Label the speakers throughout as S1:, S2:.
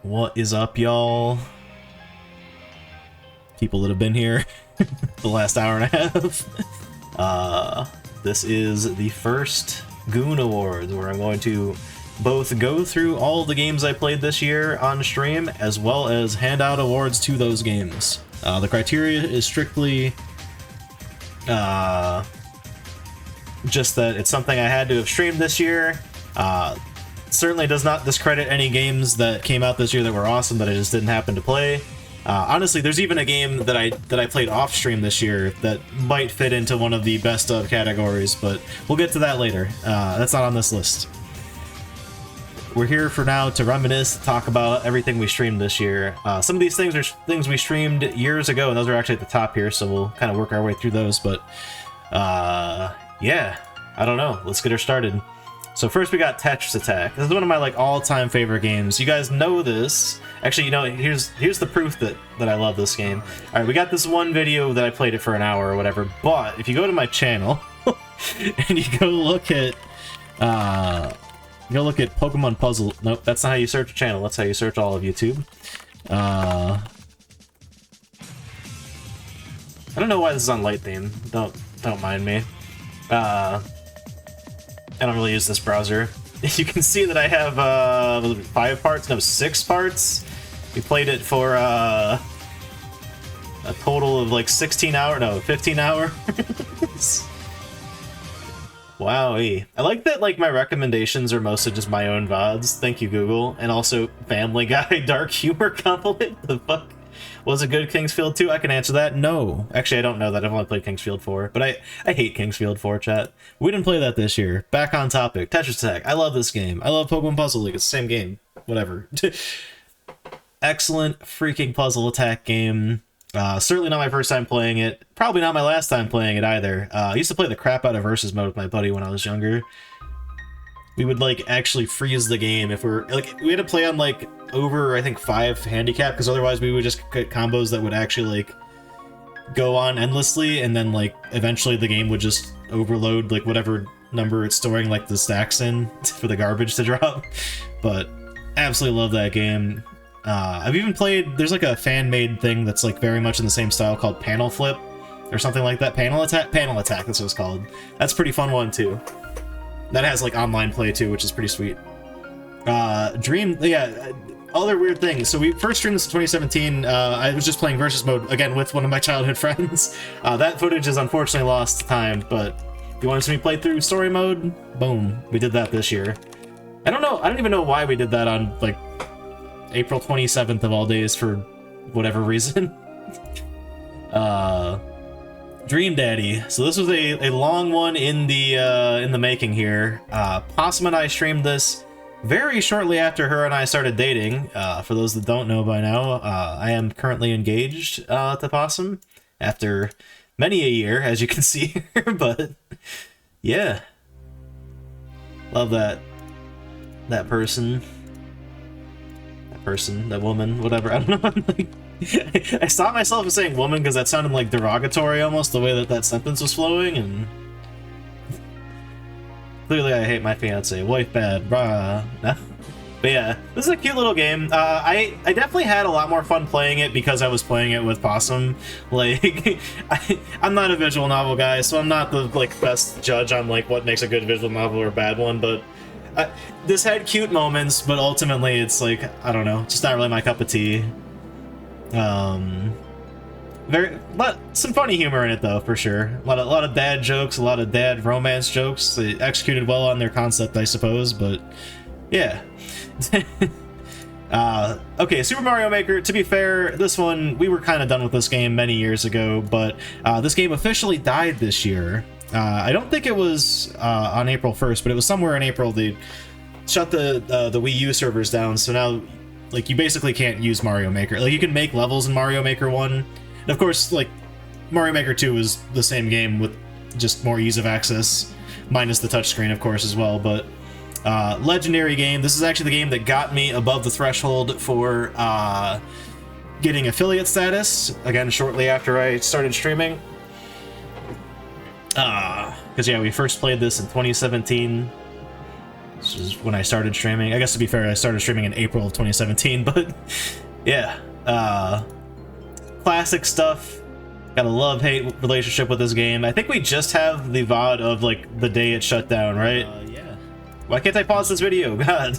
S1: What is up, y'all? People that have been here the last hour and a half. This is the first Goon Awards, where I'm going to both go through all the games I played this year on stream, as well as hand out awards to those games. The criteria is strictly just that it's something I had to have streamed this year. Certainly does not discredit any games that came out this year that were awesome that I just didn't happen to play. Honestly, there's even a game that I played off stream this year that might fit into one of the best of categories, but we'll get to that later. That's not on this list. We're here for now to reminisce, talk about everything we streamed this year. Some of these things are things we streamed years ago, and those are actually at the top here, so we'll kind of work our way through those, but yeah, I don't know. Let's get her started. So first we got Tetris Attack. This is one of my all-time favorite games. You guys know this. Actually, you know, here's the proof that I love this game. All right, we got this one video that I played it for an hour or whatever, but if you go to my channel and you go look at Pokemon Puzzle. Nope, that's not how you search a channel. That's how you search all of YouTube. I don't know why this is on light theme. Don't mind me. I don't really use this browser. You can see that I have 5 parts, no, 6 parts. We played it for a total of 16 hours, no, 15 hours. Wowee. I like that my recommendations are mostly just my own VODs. Thank you, Google. And also Family Guy dark humor compliment. The fuck? Was it good Kingsfield 2? I can answer that. No. Actually, I don't know that. I've only played Kingsfield 4. But I hate Kingsfield 4, chat. We didn't play that this year. Back on topic. Tetris Attack. I love this game. I love Pokemon Puzzle League. It's the same game. Whatever. Excellent freaking puzzle attack game. Certainly not my first time playing it. Probably not my last time playing it either. I used to play the crap out of Versus mode with my buddy when I was younger. We would actually freeze the game if we're we had to play on over I think 5 handicap, because otherwise we would just get combos that would actually go on endlessly, and then eventually the game would just overload whatever number it's storing the stacks in for the garbage to drop. But absolutely love that game. I've even played, there's a fan-made thing that's very much in the same style called Panel Flip or something like that. Panel Attack, that's what it's called. That's a pretty fun one too. That has online play too, which is pretty sweet. Dream, yeah, other weird things. So we first streamed this in 2017. I was just playing Versus mode again with one of my childhood friends. That footage is unfortunately lost to time, but if you want to see me play through story mode, boom, we did that this year. I don't even know why we did that on April 27th of all days for whatever reason. Dream Daddy. So this was a long one in the making here. Possum and I streamed this very shortly after her and I started dating. For those that don't know by now, I am currently engaged to Possum after many a year, as you can see here. But yeah, love that person, that woman, whatever. I don't know. I stopped myself from saying woman because that sounded derogatory almost, the way that sentence was flowing, and clearly I hate my fiance. Wife bad, brah. But yeah, this is a cute little game. I definitely had a lot more fun playing it because I was playing it with Possum. I'm not a visual novel guy, so I'm not the best judge on what makes a good visual novel or a bad one, but this had cute moments, but ultimately it's I don't know, just not really my cup of tea. Some funny humor in it though, for sure. A lot of dad jokes, a lot of dad romance jokes. They executed well on their concept, I suppose, but yeah. Okay, Super Mario Maker, to be fair, this one, we were kind of done with this game many years ago, but this game officially died this year. I don't think it was on April 1st, but it was somewhere in April. They shut the Wii U servers down, so now you basically can't use Mario Maker. You can make levels in Mario Maker 1. And of course, Mario Maker 2 is the same game with just more ease of access, minus the touchscreen, of course, as well. But legendary game. This is actually the game that got me above the threshold for getting affiliate status, again, shortly after I started streaming. Because, yeah, we first played this in 2017. This is when I started streaming. I guess to be fair, I started streaming in April of 2017, but yeah. Classic stuff. Got a love-hate relationship with this game. I think we just have the VOD of, like, the day it shut down, right?
S2: Yeah.
S1: Why can't I pause this video? God.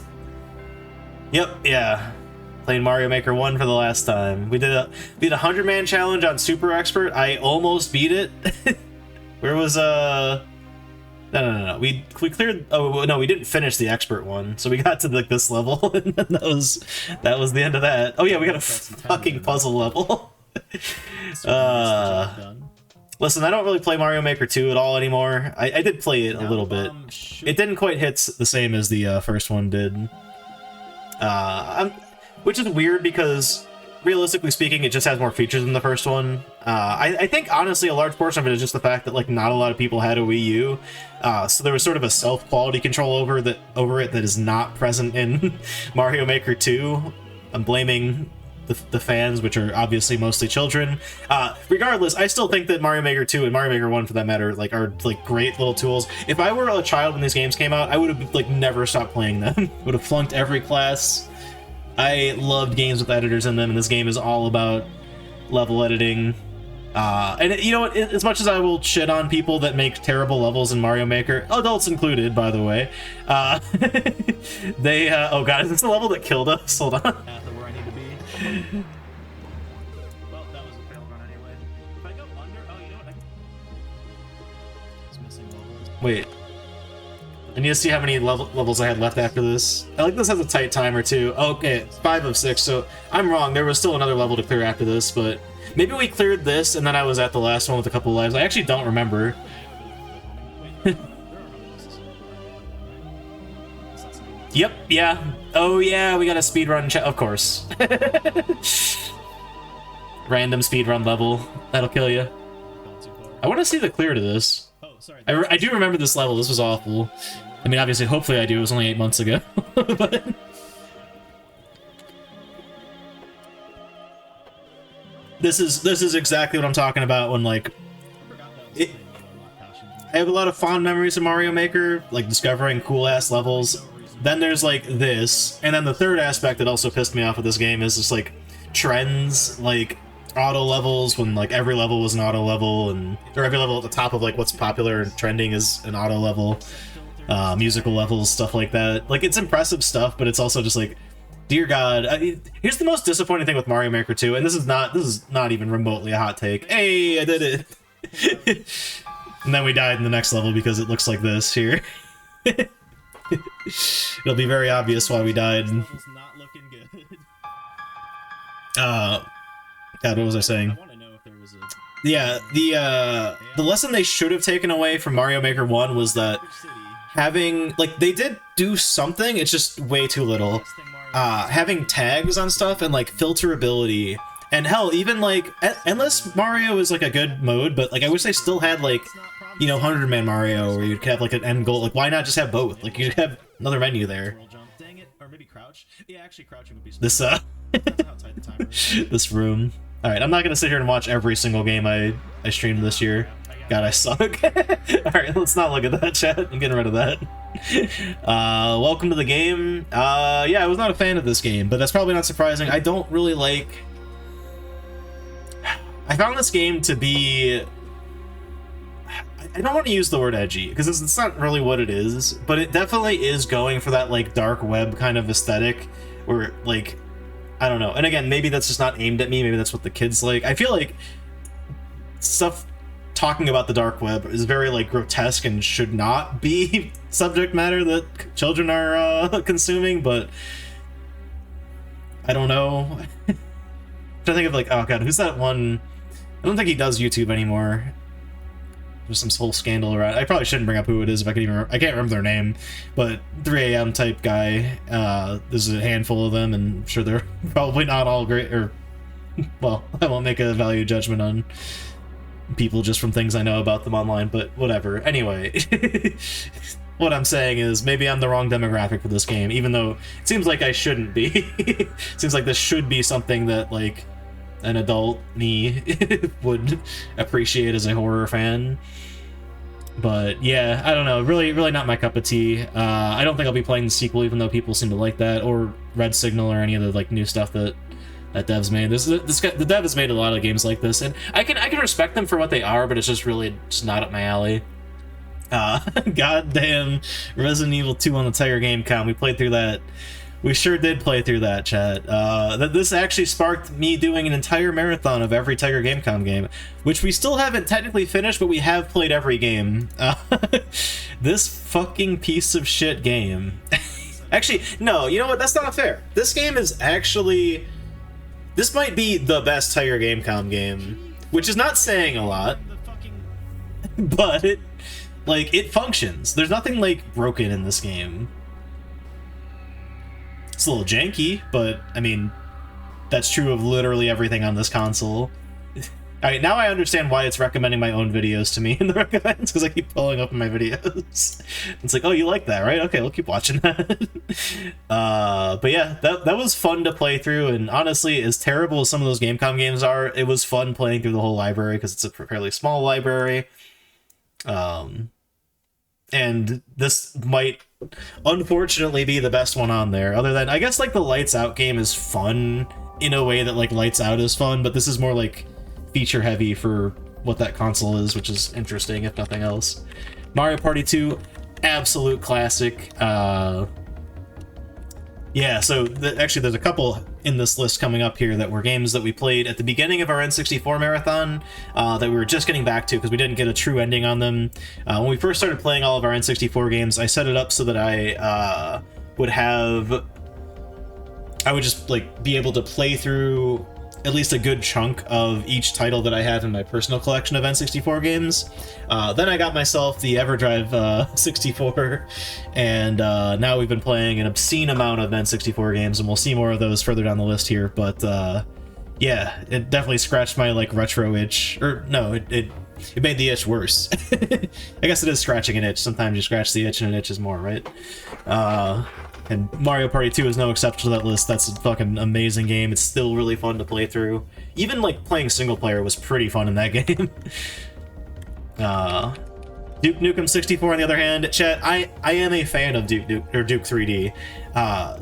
S1: Yep, yeah. Playing Mario Maker 1 for the last time. We did a 100-man challenge on Super Expert. I almost beat it. Where was, No. We cleared... Oh, no, we didn't finish the Expert one. So we got to, like, this level, and then that was the end of that. Oh, yeah, we got a fucking puzzle level. Listen, I don't really play Mario Maker 2 at all anymore. I did play it a little bit. It didn't quite hit the same as the first one did. Which is weird because, realistically speaking, it just has more features than the first one. I think, honestly, a large portion of it is just the fact that, like, not a lot of people had a Wii U. So there was sort of a self-quality control over it that is not present in Mario Maker 2. I'm blaming the fans, which are obviously mostly children. Regardless, I still think that Mario Maker 2 and Mario Maker 1, for that matter, like, are like great little tools. If I were a child when these games came out, I would have like never stopped playing them. Would have flunked every class. I loved games with editors in them, and this game is all about level editing. And you know what? As much as I will shit on people that make terrible levels in Mario Maker, adults included, by the way, they oh god, is this the level that killed us? Hold on.
S2: Well, that was a failed run anyway. If I go under, oh, you know what? It's missing levels.
S1: Wait. I need to see how many levels I had left after this. I like this has a tight timer too. Okay, 5 of 6, so I'm wrong. There was still another level to clear after this, but maybe we cleared this and then I was at the last one with a couple lives. I actually don't remember. Yep, yeah. Oh yeah, we got a speedrun of course. Random speedrun level. That'll kill you. I want to see the clear to this. I do remember this level. This was awful. I mean, obviously, hopefully I do. It was only 8 months ago. But... This is exactly what I'm talking about when, like... I have a lot of fond memories of Mario Maker, like discovering cool-ass levels. Then there's, like, this. And then the third aspect that also pissed me off with this game is just, like, trends, like... auto levels when like every level was an auto level, and or every level at the top of like what's popular and trending is an auto level, musical levels, stuff like that. Like, it's impressive stuff, but it's also just like, dear god. Here's the most disappointing thing with Mario Maker 2, and this is not even remotely a hot take. Hey, I did it. And then we died in the next level because it looks like this here. It'll be very obvious why we died. God, what was I saying?
S2: I want to know if there was a...
S1: Yeah, the lesson they should have taken away from Mario Maker 1 was that having, like, they did do something, it's just way too little. Having tags on stuff and, like, filterability. And hell, even, like, Endless Mario is, like, a good mode, but, like, I wish they still had, like, you know, 100-man Mario, where you'd have, like, an end goal. Like, why not just have both? Like, you could have another menu there.
S2: Dang it, or maybe crouch. Yeah, actually, crouching would be...
S1: This, this room. Alright, I'm not gonna sit here and watch every single game I streamed this year. God, I suck. Alright, let's not look at that, chat. I'm getting rid of that. Welcome to the game. Yeah, I was not a fan of this game, but that's probably not surprising. I don't really like... I found this game to be... I don't want to use the word edgy, because it's not really what it is, but it definitely is going for that, like, dark web kind of aesthetic, where, like... I don't know. And again, maybe that's just not aimed at me. Maybe that's what the kids like. I feel like stuff talking about the dark web is very, like, grotesque and should not be subject matter that children are consuming, but I don't know. I'm trying to think of, like, oh god, who's that one? I don't think he does YouTube anymore. There's some whole scandal around. I probably shouldn't bring up who it is if I could even. I can't remember their name, but 3 a.m. type guy. There's a handful of them, and I'm sure they're probably not all great. Or, well, I won't make a value judgment on people just from things I know about them online. But whatever. Anyway, what I'm saying is maybe I'm the wrong demographic for this game, even though it seems like I shouldn't be. It seems like this should be something that, like, an adult me would appreciate as a horror fan. But yeah, I don't know. Really not my cup of tea. I don't think I'll be playing the sequel, even though people seem to like that, or Red Signal, or any of the like new stuff that devs made. The dev has made a lot of games like this, and I can respect them for what they are, but it's just really just not up my alley. Goddamn Resident Evil 2 on the Tiger GameCom. We played through that. We sure did play through that, chat. This actually sparked me doing an entire marathon of every Tiger GameCom game, which we still haven't technically finished, but we have played every game. This fucking piece of shit game. Actually, no, you know what? That's not fair. This game is actually... This might be the best Tiger GameCom game, which is not saying a lot, but it functions. There's nothing, like, broken in this game. It's a little janky, but, I mean, that's true of literally everything on this console. Alright, now I understand why it's recommending my own videos to me in the recommends, because I keep pulling up in my videos. It's like, oh, you like that, right? Okay, we'll keep watching that. But yeah, that was fun to play through, and honestly, as terrible as some of those Gamecom games are, it was fun playing through the whole library, because it's a fairly small library. And this might unfortunately be the best one on there, other than I guess like the Lights Out game is fun in a way that like Lights Out is fun, but this is more like feature heavy for what that console is, which is interesting if nothing else. Mario Party 2, absolute classic. Yeah, so actually there's a couple in this list coming up here that were games that we played at the beginning of our N64 marathon that we were just getting back to because we didn't get a true ending on them. When we first started playing all of our N64 games, I set it up so that I would just like be able to play through at least a good chunk of each title that I have in my personal collection of N64 games. Then I got myself the EverDrive 64, and now we've been playing an obscene amount of N64 games, and we'll see more of those further down the list here, but yeah, it definitely scratched my like retro itch, or no, it made the itch worse. I guess it is scratching an itch. Sometimes you scratch the itch and it itches more, right? And Mario Party 2 is no exception to that list. That's a fucking amazing game. It's still really fun to play through. Even, like, playing single player was pretty fun in that game. Duke Nukem 64, on the other hand, chat, I am a fan of Duke 3D.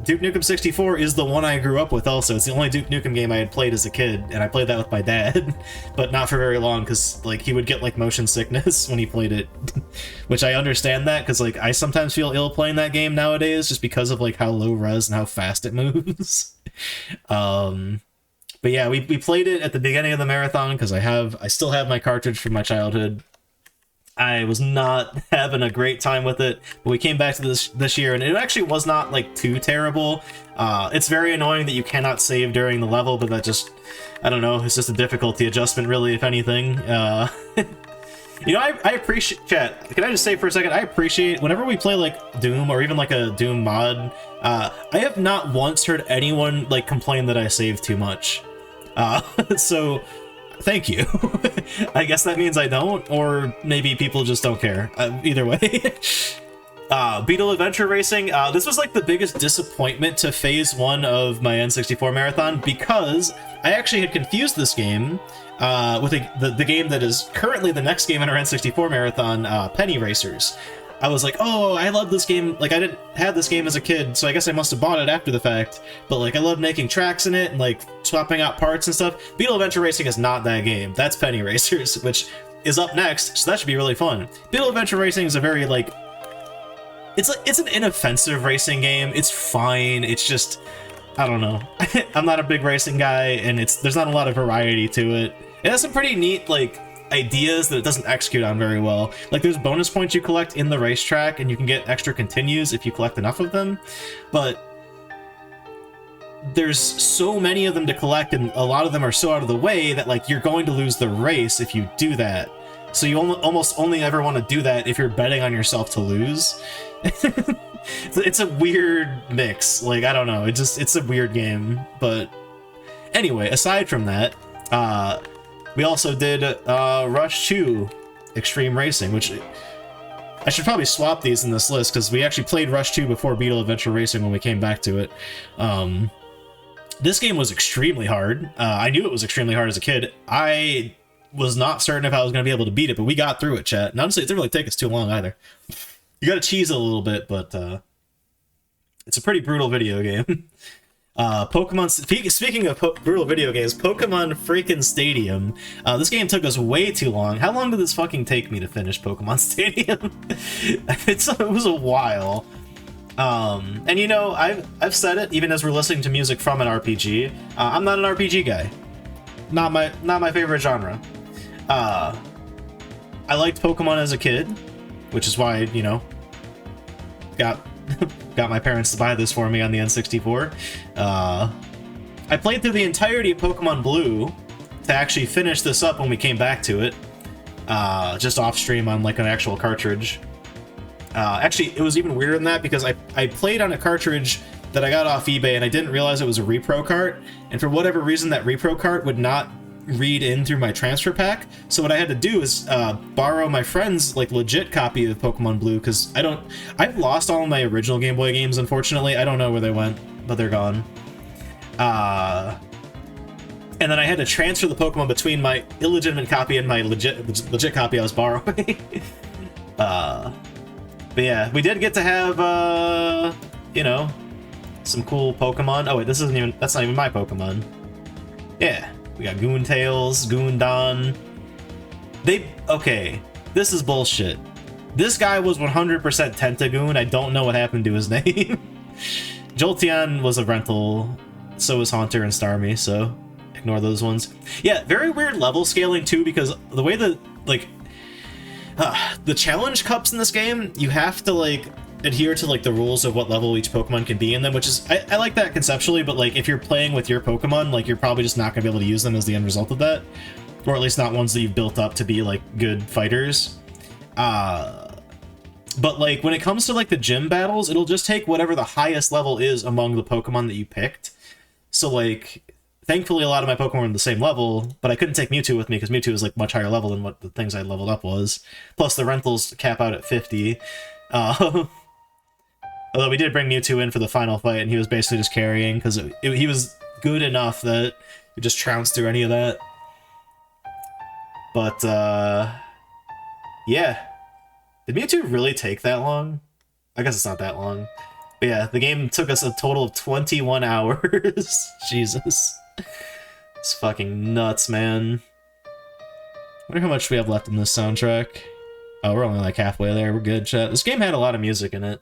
S1: Duke Nukem 64 is the one I grew up with also. It's the only Duke Nukem game I had played as a kid, and I played that with my dad, but not for very long, because, like, he would get, like, motion sickness when he played it, which I understand that, because, like, I sometimes feel ill playing that game nowadays, just because of, like, how low res and how fast it moves. But yeah, we played it at the beginning of the marathon, because I still have my cartridge from my childhood. I was not having a great time with it, but we came back to this year, and it actually was not, like, too terrible. It's very annoying that you cannot save during the level, but that just, I don't know, it's just a difficulty adjustment, really, if anything. You know, I appreciate, chat, can I just say for a second, I appreciate, whenever we play, like, Doom, or even, like, a Doom mod, I have not once heard anyone, like, complain that I save too much. So... thank you. I guess that means I don't, or maybe people just don't care. Either way. Beetle Adventure Racing, this was like the biggest disappointment to Phase 1 of my N64 marathon, because I actually had confused this game with the game that is currently the next game in our N64 marathon, Penny Racers. I was like, oh, I love this game. Like, I didn't have this game as a kid, so I guess I must have bought it after the fact. But, like, I love making tracks in it and, like, swapping out parts and stuff. Beetle Adventure Racing is not that game. That's Penny Racers, which is up next, so that should be really fun. Beetle Adventure Racing is a very, like... It's an inoffensive racing game. It's fine. It's just... I don't know. I'm not a big racing guy, and there's not a lot of variety to it. It has some pretty neat, like... ideas that it doesn't execute on very well. Like, there's bonus points you collect in the racetrack, and you can get extra continues if you collect enough of them, but there's so many of them to collect, and a lot of them are so out of the way that, like, you're going to lose the race if you do that. So you almost only ever want to do that if you're betting on yourself to lose. It's a weird mix. Like, I don't know. It's a weird game. But anyway, aside from that, we also did Rush 2 Extreme Racing, which I should probably swap these in this list, because we actually played Rush 2 before Beetle Adventure Racing when we came back to it. This game was extremely hard. I knew it was extremely hard as a kid. I was not certain if I was going to be able to beat it, but we got through it, chat. And honestly, it didn't really take us too long either. You got to cheese it a little bit, but it's a pretty brutal video game. Pokemon. Speaking of brutal video games, Pokemon freaking Stadium. This game took us way too long. How long did this fucking take me to finish Pokemon Stadium? It was a while. And you know, I've said it even as we're listening to music from an RPG. I'm not an RPG guy. Not my favorite genre. I liked Pokemon as a kid, which is why, you know, got my parents to buy this for me on the N64. I played through the entirety of Pokemon Blue to actually finish this up when we came back to it, just off stream on like an actual cartridge. Actually, it was even weirder than that because I played on a cartridge that I got off eBay and I didn't realize it was a repro cart, and for whatever reason that repro cart would not read in through my transfer pack. So what I had to do is borrow my friend's like legit copy of Pokemon Blue, because I've lost all of my original Game Boy games, unfortunately. I don't know where they went, but they're gone. And then I had to transfer the Pokemon between my illegitimate copy and my legit copy I was borrowing. But yeah, we did get to have you know, some cool Pokemon. Oh wait, that's not even my Pokemon. Yeah. We got Goontails, Goondon. Okay, this is bullshit. This guy was 100% Tentagoon. I don't know what happened to his name. Jolteon was a rental, so was Haunter and Starmie, so ignore those ones. Yeah, very weird level scaling too, because the way the, like, the challenge cups in this game, you have to, like, adhere to like the rules of what level each Pokemon can be in them, which is I like that conceptually, but like if you're playing with your Pokemon, like you're probably just not gonna be able to use them as the end result of that, or at least not ones that you've built up to be like good fighters. But like when it comes to like the gym battles, it'll just take whatever the highest level is among the Pokemon that you picked. So like thankfully a lot of my Pokemon were on the same level, but I couldn't take Mewtwo with me because Mewtwo is like much higher level than what the things I leveled up was. Plus the rentals cap out at 50. Although we did bring Mewtwo in for the final fight, and he was basically just carrying, because he was good enough that we just trounced through any of that. But, yeah. Did Mewtwo really take that long? I guess it's not that long. But yeah, the game took us a total of 21 hours. Jesus. It's fucking nuts, man. I wonder how much we have left in this soundtrack. Oh, we're only like halfway there. We're good, chat. This game had a lot of music in it.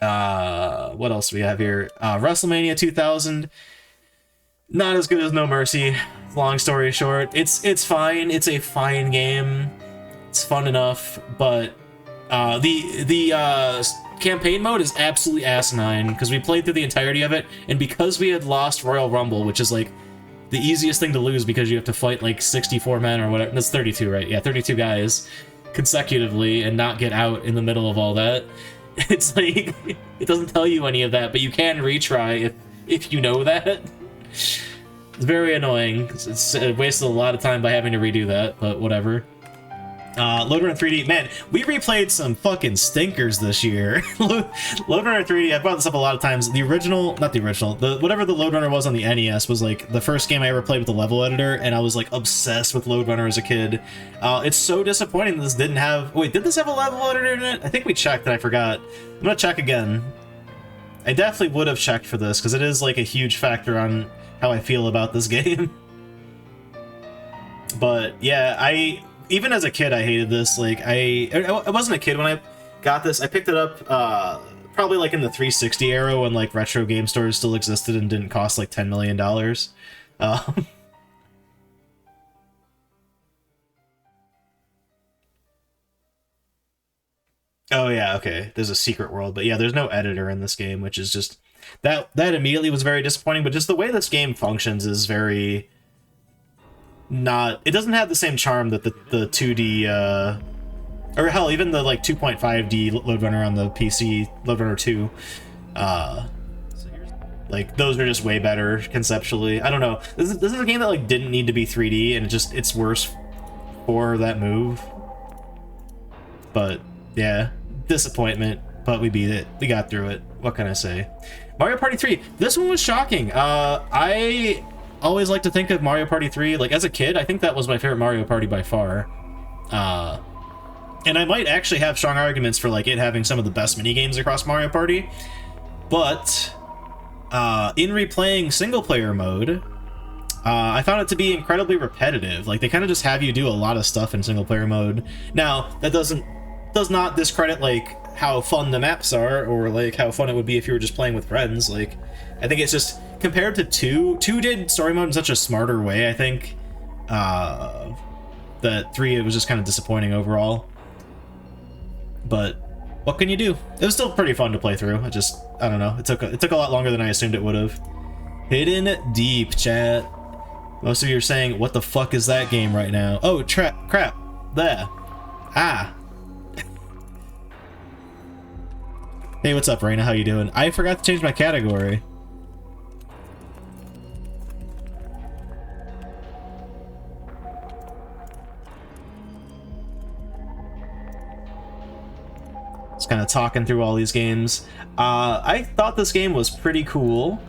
S1: What else do we have here? WrestleMania 2000. Not as good as No Mercy. Long story short, it's fine. It's a fine game. It's fun enough, but the campaign mode is absolutely asinine because we played through the entirety of it, and because we had lost Royal Rumble, which is like the easiest thing to lose because you have to fight like 64 men or whatever. That's 32, right? Yeah, 32 guys consecutively and not get out in the middle of all that. It's like, it doesn't tell you any of that, but you can retry if you know that. It's very annoying. It wasted a lot of time by having to redo that, but whatever. Lode Runner 3D, man, we replayed some fucking stinkers this year. Lode Runner 3D, I brought this up a lot of times. The original, not the original, whatever the Lode Runner was on the NES was like the first game I ever played with the level editor, and I was like obsessed with Lode Runner as a kid. It's so disappointing that this didn't have, wait, did this have a level editor in it? I think we checked and I forgot. I'm gonna check again. I definitely would have checked for this, because it is like a huge factor on how I feel about this game. But yeah, even as a kid, I hated this. Like, I wasn't a kid when I got this. I picked it up probably like in the 360 era when like retro game stores still existed and didn't cost like $10 million. Oh yeah, okay. There's a secret world, but yeah, there's no editor in this game, which is just that immediately was very disappointing. But just the way this game functions is very not. It doesn't have the same charm that the 2D or hell, even the like 2.5D Lode Runner on the PC, Lode Runner 2. Like those are just way better conceptually. I don't know. This is a game that like didn't need to be 3D, and it's worse for that move. But yeah, disappointment, but we beat it. We got through it. What can I say? Mario Party 3. This one was shocking. I always like to think of Mario Party 3, like as a kid, I think that was my favorite Mario Party by far. And I might actually have strong arguments for like it having some of the best minigames across Mario Party, but in replaying single player mode, I found it to be incredibly repetitive. Like they kind of just have you do a lot of stuff in single player mode. Now that does not discredit like how fun the maps are, or like how fun it would be if you were just playing with friends. Like I think it's just compared to 2 did story mode in such a smarter way, I think, that 3, it was just kind of disappointing overall. But what can you do? It was still pretty fun to play through. I don't know, it took a lot longer than I assumed it would have. Hidden Deep, chat. Most of you are saying, what the fuck is that game right now? Oh, crap. There. Ah. Hey, what's up, Raina? How you doing? I forgot to change my category. Just kind of talking through all these games. I thought this game was pretty cool.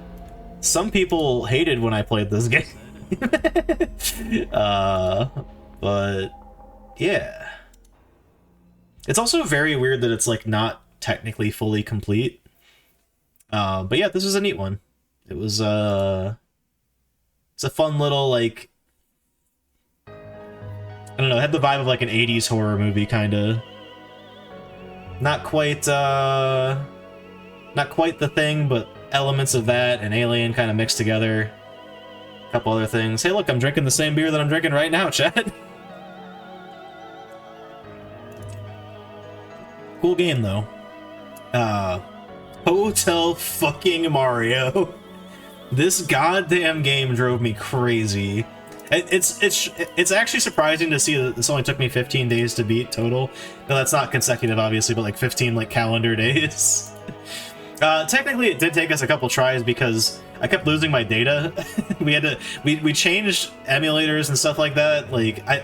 S1: Some people hated when I played this game. But yeah. It's also very weird that it's like not technically fully complete. But yeah, this was a neat one. It was it's a fun little like, I don't know, it had the vibe of like an 80s horror movie kind of. Not quite the Thing, but elements of that and Alien kind of mixed together. A couple other things. Hey, look, I'm drinking the same beer that I'm drinking right now, chat. Cool game, though. Hotel fucking Mario. This goddamn game drove me crazy. It's actually surprising to see that this only took me 15 days to beat total. No, that's not consecutive, obviously, but like 15 like calendar days. Technically, it did take us a couple tries because I kept losing my data. we changed emulators and stuff like that. Like I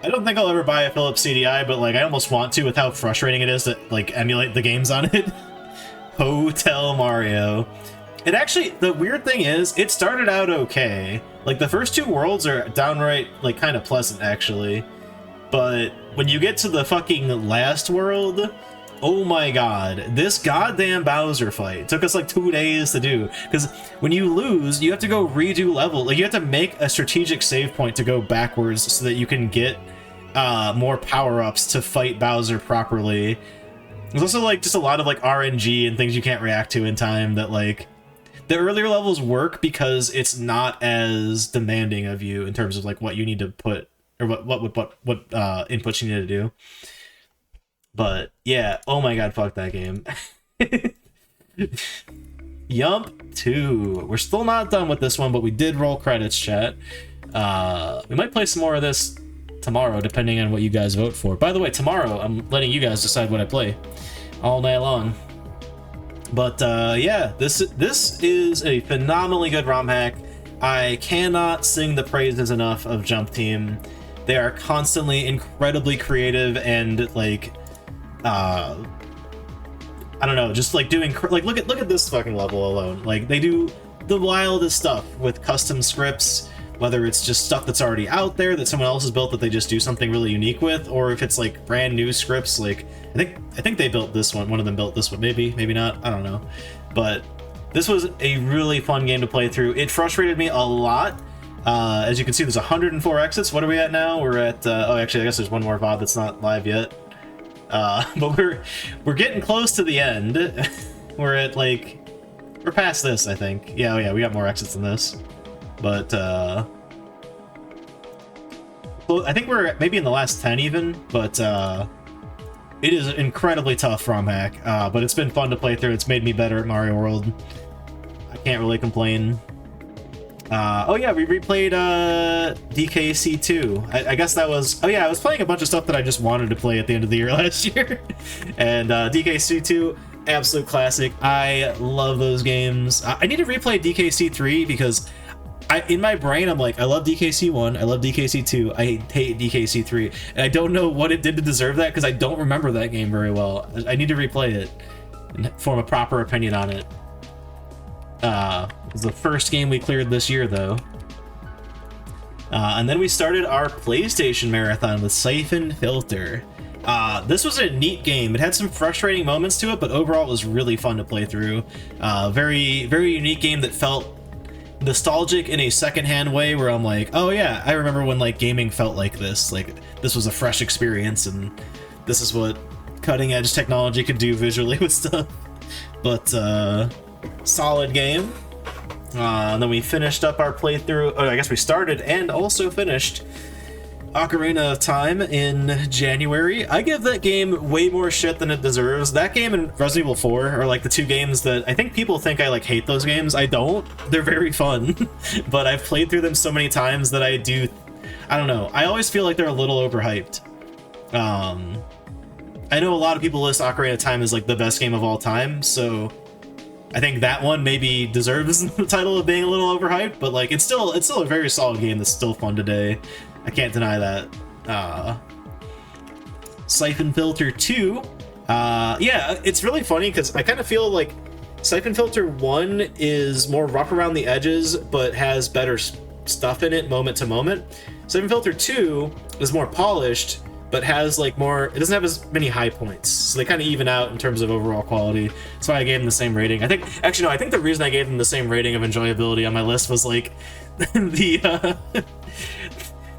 S1: don't think I'll ever buy a Philips CDI, but like I almost want to with how frustrating it is to like emulate the games on it. Hotel Mario. It actually, the weird thing is, it started out okay. Like the first 2 worlds are downright like kind of pleasant actually, but when you get to the fucking last world, oh my god, this goddamn Bowser fight took us like 2 days to do, because when you lose, you have to go redo level. Like you have to make a strategic save point to go backwards so that you can get more power-ups to fight Bowser properly. There's also like just a lot of like RNG and things you can't react to in time that like, the earlier levels work because it's not as demanding of you in terms of like what you need to put, or what inputs you need to do. But yeah, oh my god, fuck that game. Yump 2. We're still not done with this one, but we did roll credits, chat. We might play some more of this tomorrow, depending on what you guys vote for. By the way, tomorrow, I'm letting you guys decide what I play all night long. But yeah, this is a phenomenally good ROM hack. I cannot sing the praises enough of Jump Team. They are constantly incredibly creative and like, I don't know, just like doing like look at this fucking level alone. Like they do the wildest stuff with custom scripts, whether it's just stuff that's already out there that someone else has built that they just do something really unique with, or if it's like brand new scripts. Like I think they built this one. One of them built this one. Maybe not. I don't know. But this was a really fun game to play through. It frustrated me a lot. As you can see, there's 104 exits. What are we at now? We're at oh, actually, I guess there's one more VOD that's not live yet. But we're getting close to the end. We're at like, we're past this, I think. Yeah, oh yeah, we got more exits than this. But well, I think we're maybe in the last 10 even, but it is an incredibly tough ROM hack, but it's been fun to play through. It's made me better at Mario World. I can't really complain. Oh yeah, we replayed DKC2. I guess that was... Oh yeah, I was playing a bunch of stuff that I just wanted to play at the end of the year last year. And DKC2, absolute classic. I love those games. I need to replay DKC3 because in my brain, I'm like, I love DKC1, I love DKC2, I hate DKC3. And I don't know what it did to deserve that because I don't remember that game very well. I need to replay it and form a proper opinion on it. It was the first game we cleared this year, though. And then we started our PlayStation marathon with Siphon Filter. This was a neat game. It had some frustrating moments to it, but overall it was really fun to play through. Very, very unique game that felt nostalgic in a secondhand way, where I'm like, oh yeah, I remember when like gaming felt like this. Like this was a fresh experience, and this is what cutting edge technology could do visually with stuff. But solid game. And then we finished up our playthrough. Oh, I guess we started and also finished Ocarina of Time in January. I give that game way more shit than it deserves. That game and Resident Evil 4 are like the two games that I think people think I like hate those games. I don't. They're very fun, but I've played through them so many times that I don't know. I always feel like they're a little overhyped. I know a lot of people list Ocarina of Time as like the best game of all time, so I think that one maybe deserves the title of being a little overhyped, but like it's still a very solid game that's still fun today. I can't deny that. Siphon Filter 2. Yeah, it's really funny because I kind of feel like Siphon Filter 1 is more rough around the edges, but has better stuff in it moment to moment. Siphon Filter 2 is more polished, but has like more, it doesn't have as many high points, so they kind of even out in terms of overall quality. That's why I gave them the same rating. I think the reason I gave them the same rating of enjoyability on my list was like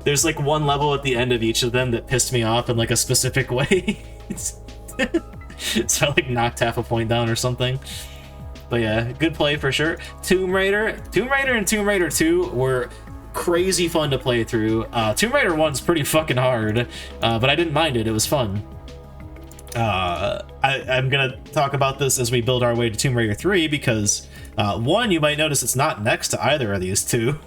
S1: there's like one level at the end of each of them that pissed me off in like a specific way. So I like knocked half a point down or something. But yeah, good play for sure. Tomb Raider and Tomb Raider 2 were crazy fun to play through. Tomb Raider 1's pretty fucking hard, but I didn't mind it. It was fun. I'm gonna talk about this as we build our way to Tomb Raider 3 because 1, you might notice it's not next to either of these two.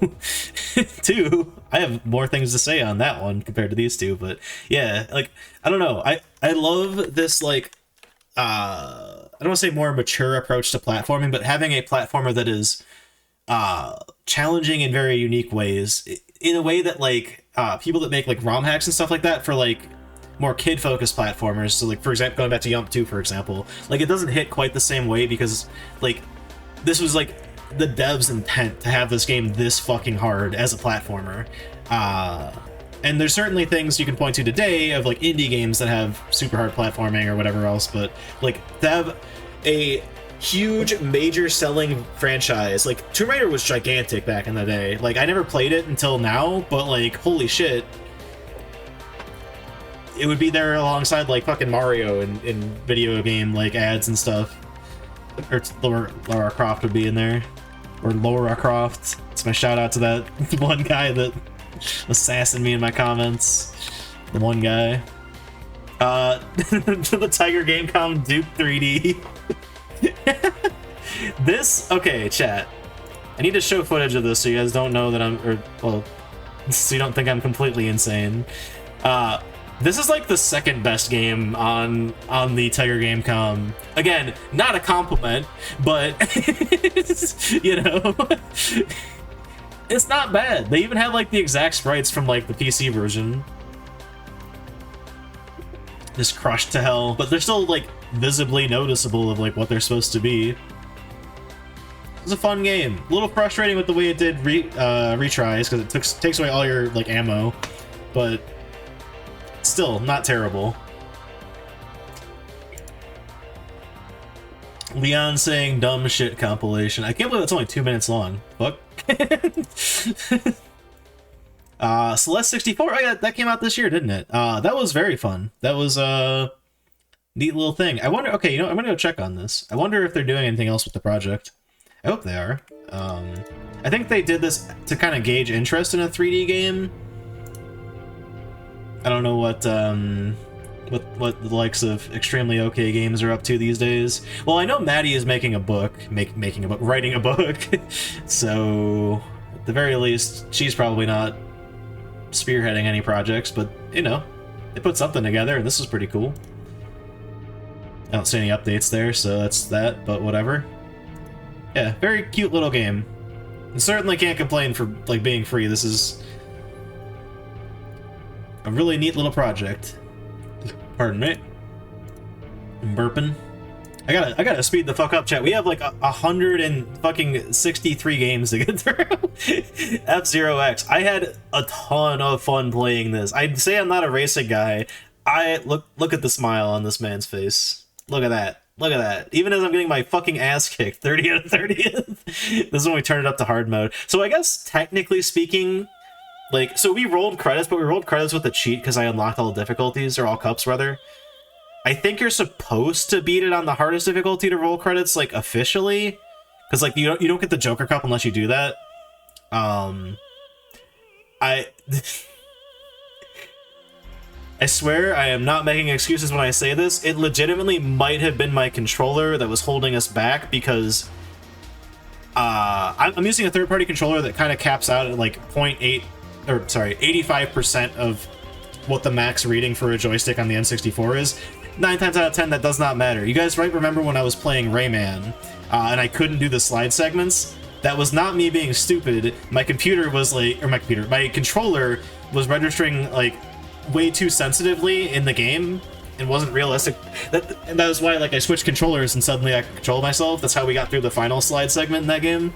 S1: 2, I have more things to say on that one compared to these two, but yeah, like I don't know. I love this like I don't want to say more mature approach to platforming, but having a platformer that is challenging in very unique ways, in a way that like people that make like ROM hacks and stuff like that for like more kid-focused platformers, so like for example going back to Yump 2 for example, like it doesn't hit quite the same way because like this was like the devs' intent to have this game this fucking hard as a platformer. And there's certainly things you can point to today of like indie games that have super hard platforming or whatever else, but like to have a huge major selling franchise, like Tomb Raider was gigantic back in the day. Like I never played it until now, but like holy shit, it would be there alongside like fucking Mario in video game like ads and stuff. Or Lara Croft would be in there, or Laura Croft. It's my shout out to that one guy that was sassing me in my comments. The one guy. The Tiger Gamecom Duke 3D. This, okay, chat. I need to show footage of this so you guys don't know that so you don't think I'm completely insane. This is like the second best game on the Tiger Gamecom. Again, not a compliment, but you know, it's not bad. They even have like the exact sprites from like the PC version. Just crushed to hell, but they're still like visibly noticeable of like what they're supposed to be. It was a fun game. A little frustrating with the way it did retries because it takes away all your like ammo, but still not terrible. Leon saying dumb shit compilation. I can't believe it's only 2 minutes long. Fuck. Celeste 64. Oh yeah, that came out this year, didn't it? That was very fun. That was a neat little thing. I wonder. Okay, you know, I'm gonna go check on this. I wonder if they're doing anything else with the project. I hope they are. I think they did this to kind of gauge interest in a 3D game. I don't know what the likes of Extremely OK Games are up to these days. Well, I know Maddie is making a book, writing a book. So at the very least, she's probably not spearheading any projects, but you know, they put something together, and this is pretty cool. I don't see any updates there, so that's that. But whatever. Yeah, very cute little game. And certainly can't complain for like being free. This is a really neat little project. Pardon me. I'm burping. I gotta speed the fuck up, chat. We have like 163 games to get through. F-Zero X. I had a ton of fun playing this. I'd say I'm not a racing guy. Look at the smile on this man's face. Look at that. Look at that. Even as I'm getting my fucking ass kicked, 30 out of 30th. This is when we turn it up to hard mode. So I guess technically speaking, like, so we rolled credits, but we rolled credits with a cheat because I unlocked all the difficulties, or all cups rather. I think you're supposed to beat it on the hardest difficulty to roll credits, like, officially. Because, like, you don't get the Joker Cup unless you do that. I swear I am not making excuses when I say this. It legitimately might have been my controller that was holding us back, because I'm using a third-party controller that kind of caps out at, like, 85% of what the max reading for a joystick on the N64 is. 9 times out of 10, that does not matter. You guys might remember when I was playing Rayman, and I couldn't do the slide segments? That was not me being stupid. My computer was like, my controller was registering like way too sensitively in the game and wasn't realistic. And that was why, like, I switched controllers and suddenly I could control myself. That's how we got through the final slide segment in that game.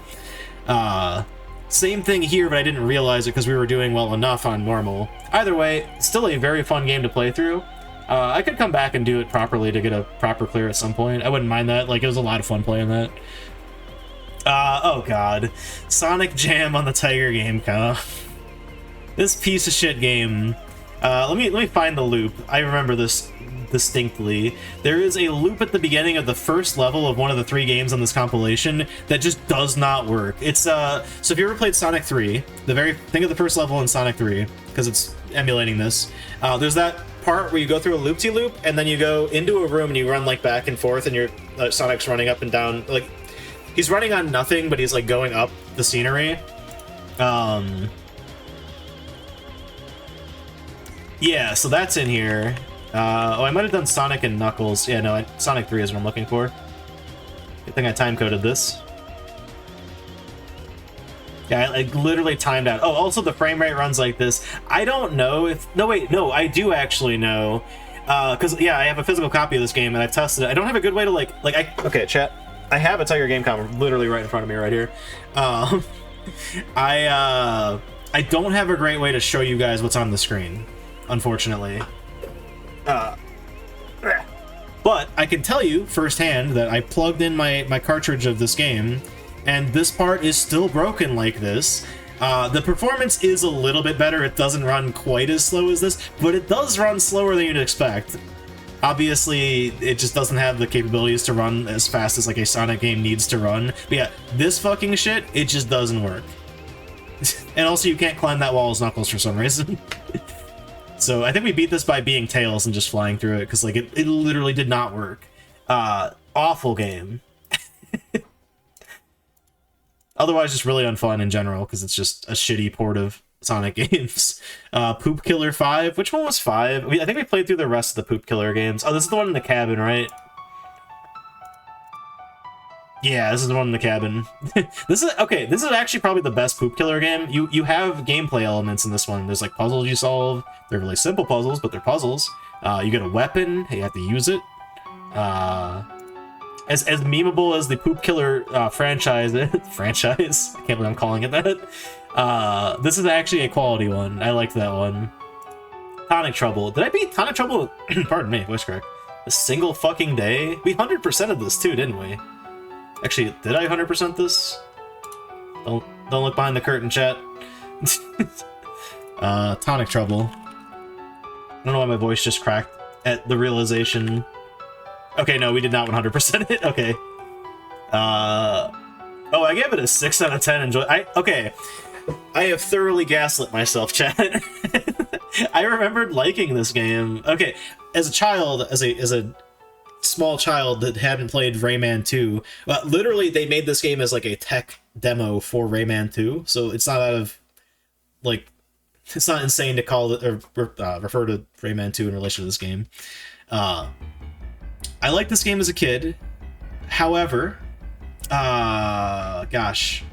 S1: Same thing here, but I didn't realize it because we were doing well enough on normal. Either way, still a very fun game to play through. I could come back and do it properly to get a proper clear at some point. I wouldn't mind that. Like, it was a lot of fun playing that. Oh god. Sonic Jam on the Tiger game, This piece of shit game. Let me find the loop. I remember this distinctly. There is a loop at the beginning of the first level of one of the 3 games on this compilation that just does not work. It's so if you ever played Sonic 3, think of the first level in Sonic 3, because it's emulating this. There's that part where you go through a loop-de-loop, and then you go into a room and you run like back and forth, and your Sonic's running up and down. Like, he's running on nothing, but he's like going up the scenery. Yeah, so that's in here. Oh, I might have done Sonic and Knuckles. Yeah, no, Sonic 3 is what I'm looking for. Good thing I time-coded this. Yeah, I literally timed out. Oh, also the frame rate runs like this. I don't know if... No, wait, no, I do actually know. Because, yeah, I have a physical copy of this game, and I've tested it. I don't have a good way to, okay, chat. I have a Tiger Game Com literally right in front of me right here. I don't have a great way to show you guys what's on the screen, unfortunately. But I can tell you firsthand that I plugged in my cartridge of this game, and this part is still broken like this. The performance is a little bit better. It doesn't run quite as slow as this, but it does run slower than you'd expect. Obviously, it just doesn't have the capabilities to run as fast as like a Sonic game needs to run. But yeah, this fucking shit, it just doesn't work. And also, you can't climb that wall as Knuckles for some reason. So I think we beat this by being Tails and just flying through it, because like it literally did not work. Awful game. Otherwise, just really unfun in general, because it's just a shitty port of Sonic games. Poop Killer 5. Which one was 5? I think we played through the rest of the Poop Killer games. Oh, this is the one in the cabin, right? Yeah, this is the one in the cabin. This is actually probably the best Poop Killer game. You have gameplay elements in this one. There's like puzzles you solve. They're really simple puzzles, but they're puzzles. You get a weapon. You have to use it. As memeable as the Poop Killer franchise, I can't believe I'm calling it that. This is actually a quality one. I liked that one. Tonic Trouble. Did I beat Tonic Trouble? Pardon me, voice crack. A single fucking day? We 100%ed this too, didn't we? Actually, did I 100% this? Don't look behind the curtain, chat. Tonic Trouble. I don't know why my voice just cracked at the realization. Okay, no, we did not 100% it. Okay. Oh, I gave it a 6 out of 10. Okay. I have thoroughly gaslit myself, chat. I remembered liking this game. Okay, as a child, as a small child that hadn't played Rayman 2, literally they made this game as like a tech demo for Rayman 2, so it's not out of, like, it's not insane to call it or refer to Rayman 2 in relation to this game. I liked this game as a kid. However, gosh,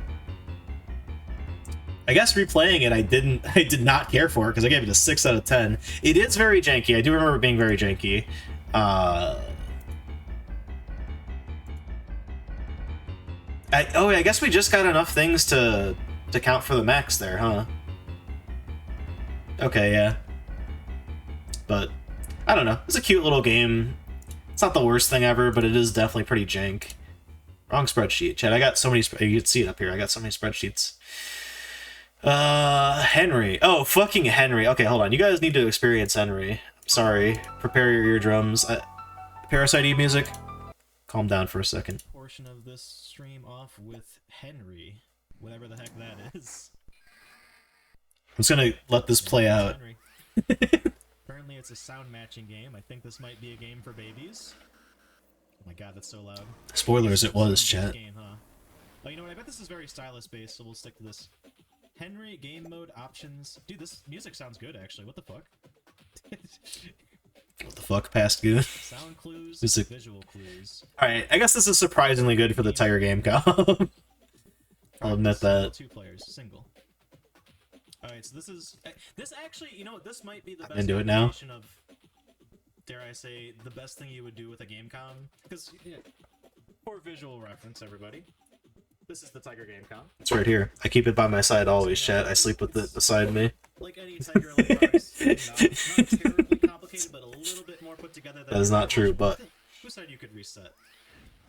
S1: I guess replaying it, I did not care for it because I gave it a 6 out of 10. It is very janky. I do remember it being very janky. Oh, yeah, I guess we just got enough things to count for the max there, huh? Okay, yeah. But I don't know. It's a cute little game. It's not the worst thing ever, but it is definitely pretty jank. Wrong spreadsheet, Chad. I got so many. You can see it up here. I got so many spreadsheets. Henry. Oh, fucking Henry. Okay, hold on. You guys need to experience Henry. I'm sorry. Prepare your eardrums. Parasite Eve music. Calm down for a second.
S2: Portion of this stream off with Henry, whatever the heck that is.
S1: I'm just gonna let this play out.
S2: Apparently it's a sound matching game. I think this might be a game for babies. Oh my god, that's so loud.
S1: Spoilers, it was, chat.
S2: Game, huh? Oh, you know what? I bet this is very stylus based, so we'll stick to this. Henry, game mode, options. Dude, this music sounds good, actually. What the fuck?
S1: What the fuck, past Goon?
S2: Sound clues,
S1: Music.
S2: visual clues.
S1: Alright, I guess this is surprisingly good for the Tiger game comp. I'll admit that.
S2: 2 players, single. Alright, so this actually, you know what, this might be the best
S1: into it now.
S2: of, dare I say, the best thing you would do with a game com. Because, yeah, for visual reference, everybody, this is the Tiger game com.
S1: It's right here. I keep it by my side always, chat. I sleep with it beside me.
S2: Like any Tiger like products, not terribly complicated, but a little bit more put together than
S1: That is not true, but...
S2: Who said you could reset?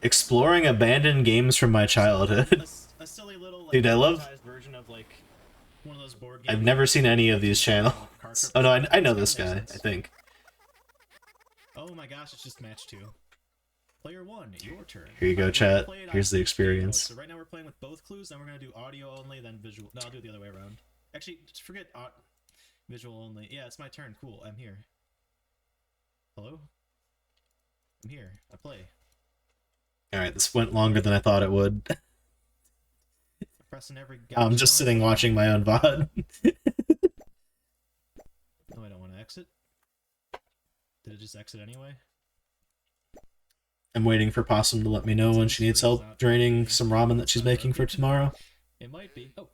S1: Exploring abandoned games from my childhood.
S2: A silly little, like,
S1: Dude, I love...
S2: version of, like, one of those board games.
S1: I've never seen any of these channels. Oh no, I know this guy, I think.
S2: Oh my gosh, it's just match 2. Player 1, your turn.
S1: Here you go, chat. Here's the experience.
S2: So right now we're playing with both clues, then we're going to do audio only, then visual. No, I'll do it the other way around. Actually, just forget visual only. Yeah, it's my turn. Cool, I'm here. Hello? I'm here. I play.
S1: Alright, this went longer than I thought it would.
S2: Pressing every
S1: I'm just sitting watching my own VOD.
S2: No, I don't want to exit. Did it just exit anyway?
S1: I'm waiting for Possum to let me know when she needs help draining some ramen that she's making for tomorrow.
S2: It might be. Oh.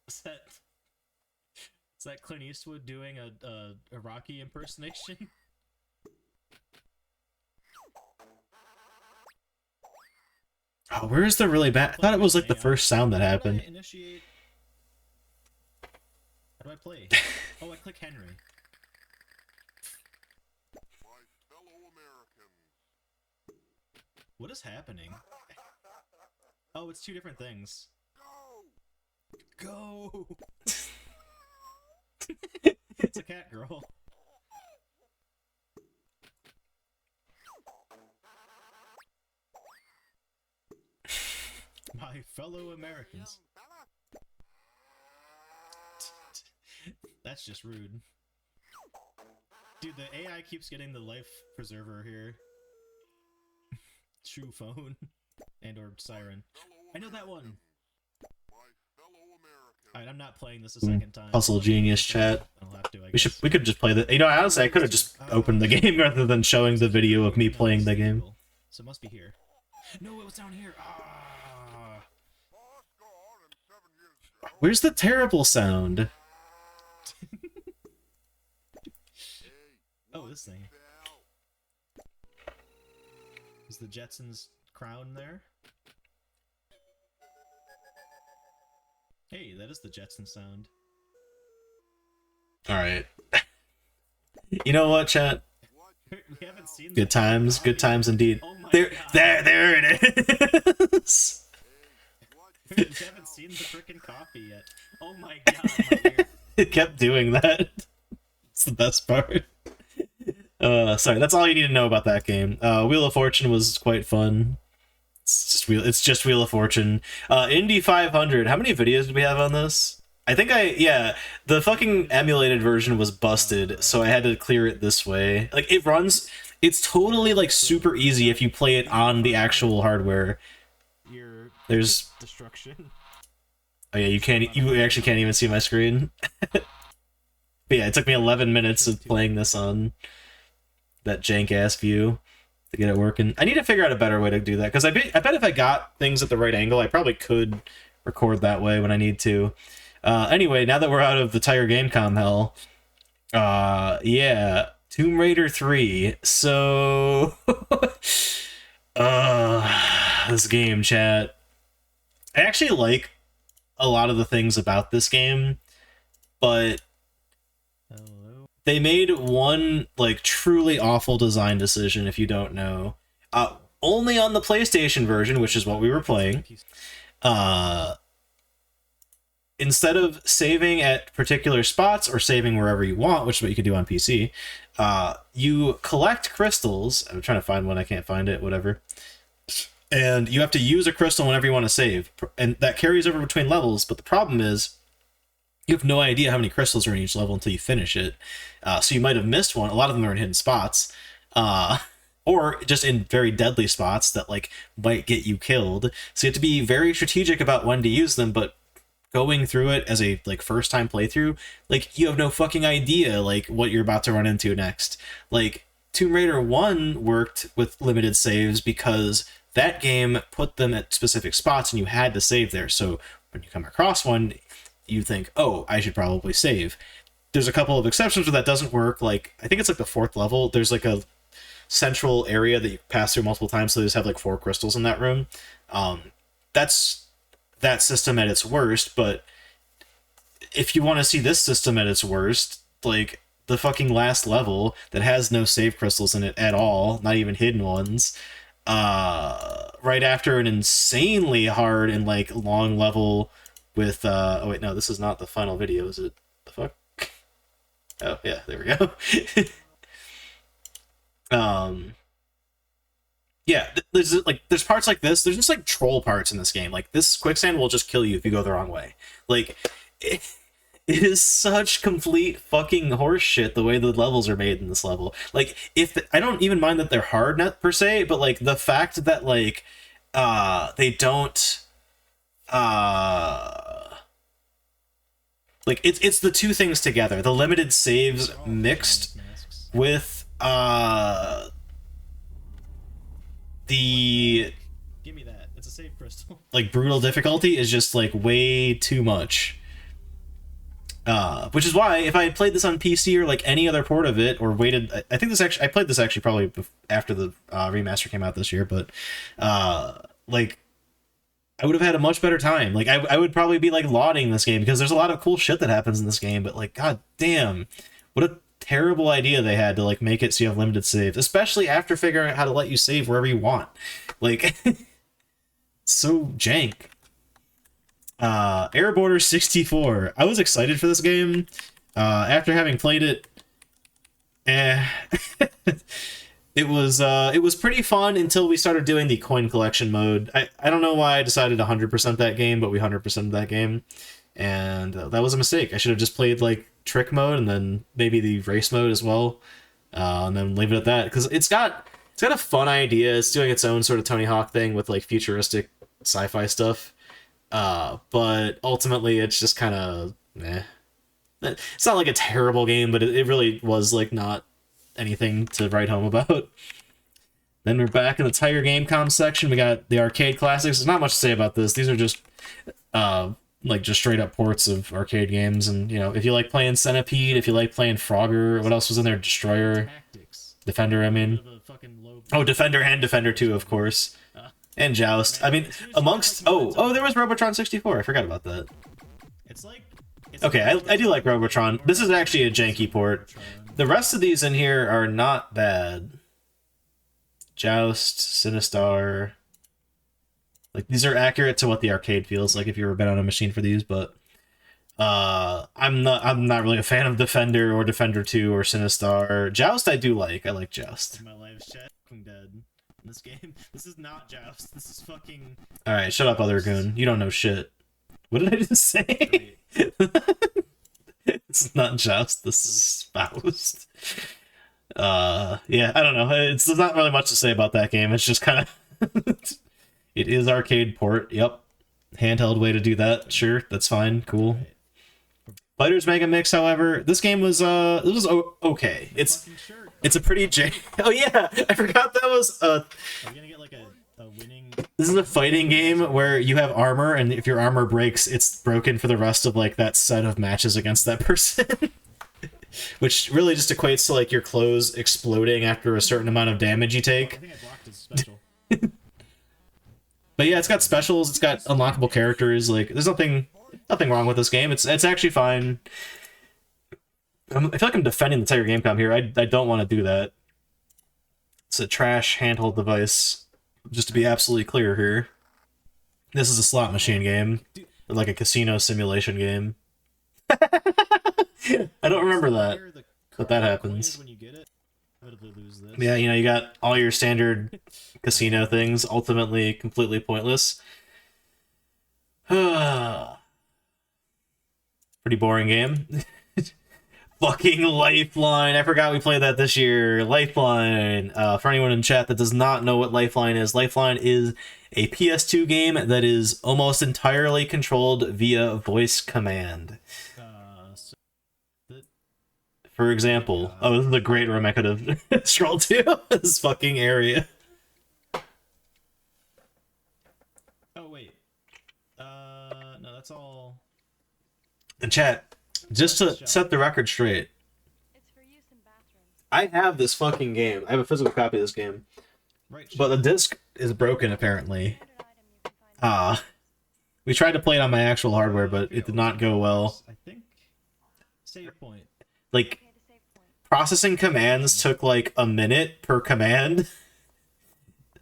S2: Is that Clint Eastwood doing a Rocky impersonation?
S1: Oh, where is the really bad? I thought it was like the first sound that happened.
S2: How do I play? Oh, I click Henry. What is happening? Oh, it's 2 different things. Go! It's a cat girl. My fellow Americans. That's just rude. Dude, the AI keeps getting the life preserver here. True phone. And or siren. I know that one! Alright, I'm not playing this a second time.
S1: Puzzle genius, chat.
S2: I'll have to, I guess.
S1: We could just play the... You know, honestly, I could have just opened the game rather than showing the video of me playing the game.
S2: So it must be here. No, it was down here! Ah!
S1: Where's the terrible sound?
S2: Oh, this thing. Is the Jetsons crown there? Hey, that is the Jetson sound.
S1: Alright. You know what, chat?
S2: We haven't seen
S1: Good times indeed.
S2: Oh my
S1: there,
S2: God.
S1: there it is!
S2: We haven't seen the frickin' coffee yet. Oh my god, my ear.
S1: It kept doing that. It's the best part. Sorry, that's all you need to know about that game. Wheel of Fortune was quite fun. It's just Wheel of Fortune. Indy 500. How many videos did we have on this? I think yeah, the fucking emulated version was busted, so I had to clear it this way. Like, it runs, it's totally, like, super easy if you play it on the actual hardware. There's
S2: destruction.
S1: Oh yeah, you actually can't even see my screen. But yeah, it took me 11 minutes of playing this on that jank-ass view to get it working. I need to figure out a better way to do that, because I bet if I got things at the right angle, I probably could record that way when I need to. Anyway, now that we're out of the Tiger Gamecom hell, yeah, Tomb Raider 3. So, This game, chat. I actually like a lot of the things about this game, but they made one like truly awful design decision. If you don't know, only on the PlayStation version, which is what we were playing. Instead of saving at particular spots or saving wherever you want, which is what you can do on PC, you collect crystals. I'm trying to find one. I can't find it. Whatever. And you have to use a crystal whenever you want to save, and that carries over between levels. But the problem is, you have no idea how many crystals are in each level until you finish it. So you might have missed one. A lot of them are in hidden spots, or just in very deadly spots that like might get you killed. So you have to be very strategic about when to use them. But going through it as a like first time playthrough, like you have no fucking idea like what you're about to run into next. Like Tomb Raider 1 worked with limited saves because that game put them at specific spots and you had to save there. So when you come across one, you think, oh, I should probably save. There's a couple of exceptions where that doesn't work. Like, I think it's like the 4th level. There's like a central area that you pass through multiple times, so they just have like 4 crystals in that room. That's that system at its worst, but if you want to see this system at its worst, like the fucking last level that has no save crystals in it at all, not even hidden ones, right after an insanely hard and like long level with oh wait, no, this is not the final video, is it? The fuck? Oh yeah, there we go. Yeah, there's parts like this. There's just like troll parts in this game. Like this quicksand will just kill you if you go the wrong way. Like it is such complete fucking horse shit the way the levels are made in this level. Like I don't even mind that they're hard, not per se, but like the fact that like they don't like it's the two things together. The limited saves mixed with the
S2: give me that. It's a save crystal.
S1: Like brutal difficulty is just like way too much. Which is why if I had played this on PC or like any other port of it, or waited, I think I played this actually probably after the remaster came out this year, but like I would have had a much better time. Like I would probably be like lauding this game because there's a lot of cool shit that happens in this game, but like god damn, what a terrible idea they had to like make it so you have limited saves, especially after figuring out how to let you save wherever you want. Like so jank. Air Border 64. I was excited for this game. After having played it, it was pretty fun until we started doing the coin collection mode. I don't know why I decided 100% that game, but we 100% that game, and that was a mistake. I should have just played like trick mode and then maybe the race mode as well, and then leave it at that, because it's got a fun idea. It's doing its own sort of Tony Hawk thing with like futuristic sci-fi stuff, but ultimately it's just kind of meh. It's not like a terrible game, but it really was like not anything to write home about. Then we're back in the Tiger Gamecom section. We got the arcade classics. There's not much to say about this. These are just like just straight up ports of arcade games, and you know, if you like playing Centipede, if you like playing Frogger, what else was in there? Destroyer,
S2: Tactics.
S1: Defender, I mean. Oh, Defender and Defender 2, of course. And Joust. I mean, amongst oh, there was Robotron 64. I forgot about that.
S2: It's like
S1: okay, I do like Robotron. This is actually a janky port. The rest of these in here are not bad. Joust, Sinistar. Like, these are accurate to what the arcade feels like if you've ever been on a machine for these, but I'm not really a fan of Defender or Defender 2 or Sinistar. Joust I do like. I like Joust.
S2: My life's chat fucking dead. In this game. This is not Joust. This is fucking
S1: Alright, shut up, other goon. You don't know shit. What did I just say? It's not Joust, this is Spoused. Yeah, I don't know. There's not really much to say about that game. It's just kind of it is arcade port. Yep. Handheld way to do that. Sure, that's fine. Cool. Fighters Mega Mix, however, this game was okay. It's a pretty oh yeah, I forgot that was
S2: Are we gonna get like a winning?
S1: This is a fighting game where you have armor, and if your armor breaks, it's broken for the rest of like that set of matches against that person. Which really just equates to like your clothes exploding after a certain amount of damage you take.
S2: I think I blocked his special.
S1: But yeah, it's got specials, it's got unlockable characters. Like, there's nothing wrong with this game. It's actually fine. I feel like I'm defending the Tiger Gamecom here. I don't want to do that. It's a trash handheld device. Just to be absolutely clear here. This is a slot machine game. Like a casino simulation game. I don't remember that. But that happens. Yeah, you know, you got all your standard casino things, ultimately completely pointless. Pretty boring game. Fucking Lifeline. I forgot we played that this year. Lifeline. For anyone in chat that does not know what Lifeline is a PS2 game that is almost entirely controlled via voice command. For example, oh, this is a great room I could have scrolled to. This fucking area.
S2: Oh wait. No, that's all.
S1: In chat, just to set the record straight, I have this fucking game. I have a physical copy of this game, but the disc is broken apparently. We tried to play it on my actual hardware, but it did not go well.
S2: I think save point.
S1: Like, processing commands took like a minute per command.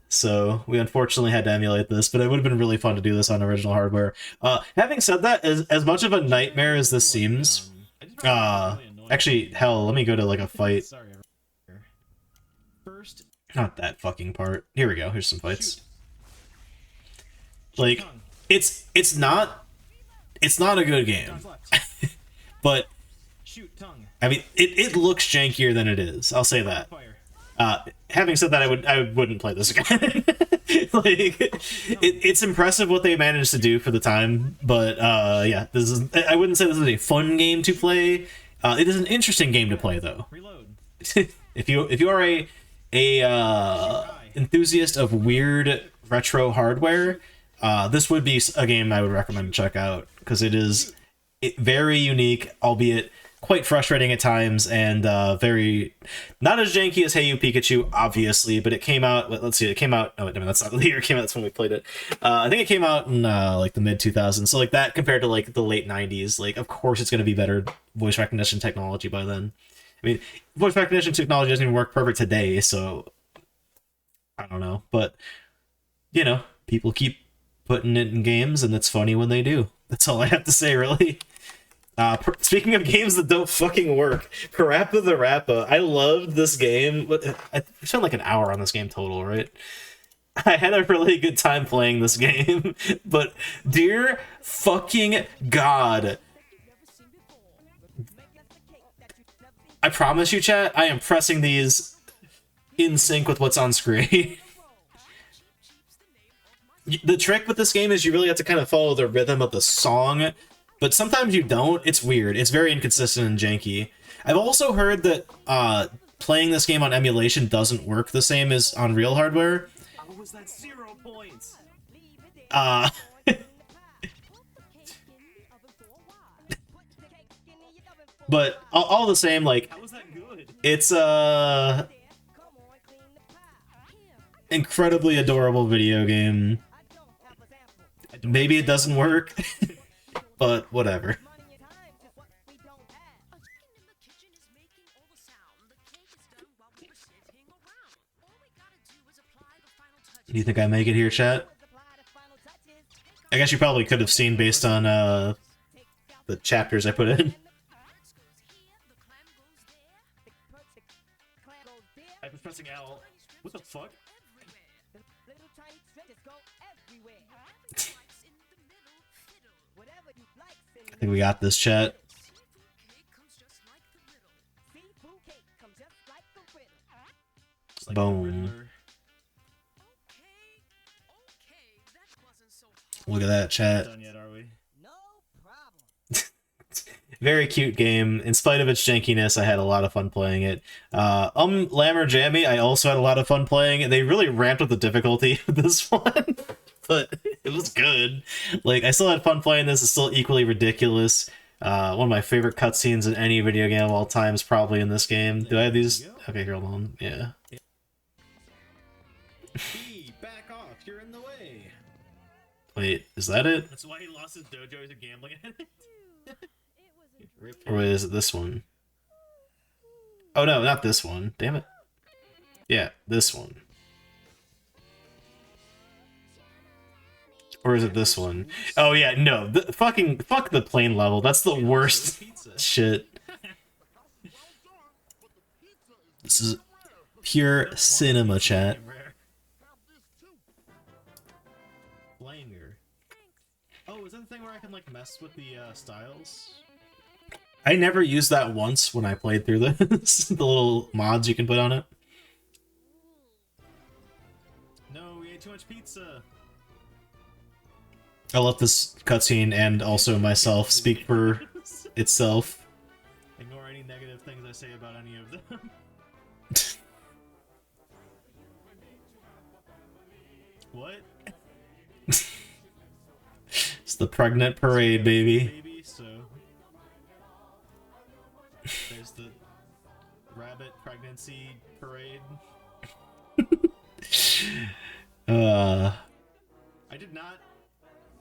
S1: So we unfortunately had to emulate this, but it would have been really fun to do this on original hardware. Having said that, as much of a nightmare as this seems, actually, hell, let me go to like a fight. Not that fucking part. Here we go. Here's some fights. Like, it's not a good game, but I mean, it looks jankier than it is. I'll say that. Having said that, I wouldn't play this again. Like, it's impressive what they managed to do for the time, but yeah, I wouldn't say this is a fun game to play. It is an interesting game to play, though. if you are a enthusiast of weird retro hardware, this would be a game I would recommend to check out, because it is very unique, albeit quite frustrating at times, and very not as janky as Hey You Pikachu, obviously, but it came out, let's see, it came out, oh, no, that's not the year it came out, that's when we played it. I think it came out in like the mid 2000s, so like that compared to like the late 90s, like of course it's going to be better voice recognition technology by then. I mean, voice recognition technology doesn't even work perfect today, so I don't know, but you know, people keep putting it in games, and it's funny when they do. That's all I have to say, really. Speaking of games that don't fucking work, Parappa the Rappa. I loved this game. I spent like an hour on this game total, right? I had a really good time playing this game, but dear fucking God. I promise you, chat, I am pressing these in sync with what's on screen. The trick with this game is you really have to kind of follow the rhythm of the song, but sometimes you don't. It's weird. It's very inconsistent and janky. I've also heard that playing this game on emulation doesn't work the same as on real hardware.
S2: How was that 0 points?
S1: But all the same, like,
S2: How was that good?
S1: it's incredibly adorable video game. Maybe it doesn't work, but whatever. Do you think I make it here, chat? I guess you probably could have seen based on the chapters I put in.
S2: I was pressing L. What the fuck?
S1: I think we got this, chat. Boom. Look at that, chat.
S2: Done yet, are we?
S1: Very cute game. In spite of its jankiness, I had a lot of fun playing it. Lammer Jammy, I also had a lot of fun playing it. They really ramped up the difficulty with this one, but it was good. Like, I still had fun playing this. It's still equally ridiculous. One of my favorite cutscenes in any video game of all time is probably in this game. Do I have these? Okay, here, hold on. Yeah.
S2: Back off, you're in the way.
S1: Wait, is that it?
S2: That's why he lost his dojo to gambling at it.
S1: Or is it this one? Oh no, not this one. Damn it. Yeah, this one. Or is it this one? Oh yeah, no. Fuck the plane level. That's the worst shit. This is pure cinema, chat.
S2: Flanger. Oh, is that the thing where I can like mess with the styles?
S1: I never used that once when I played through this. The little mods you can put on it.
S2: No, we ate too much pizza.
S1: I'll let this cutscene and also myself speak for itself.
S2: Ignore any negative things I say about any of them. What?
S1: It's the pregnant parade, baby.
S2: So there's the rabbit pregnancy parade. I did not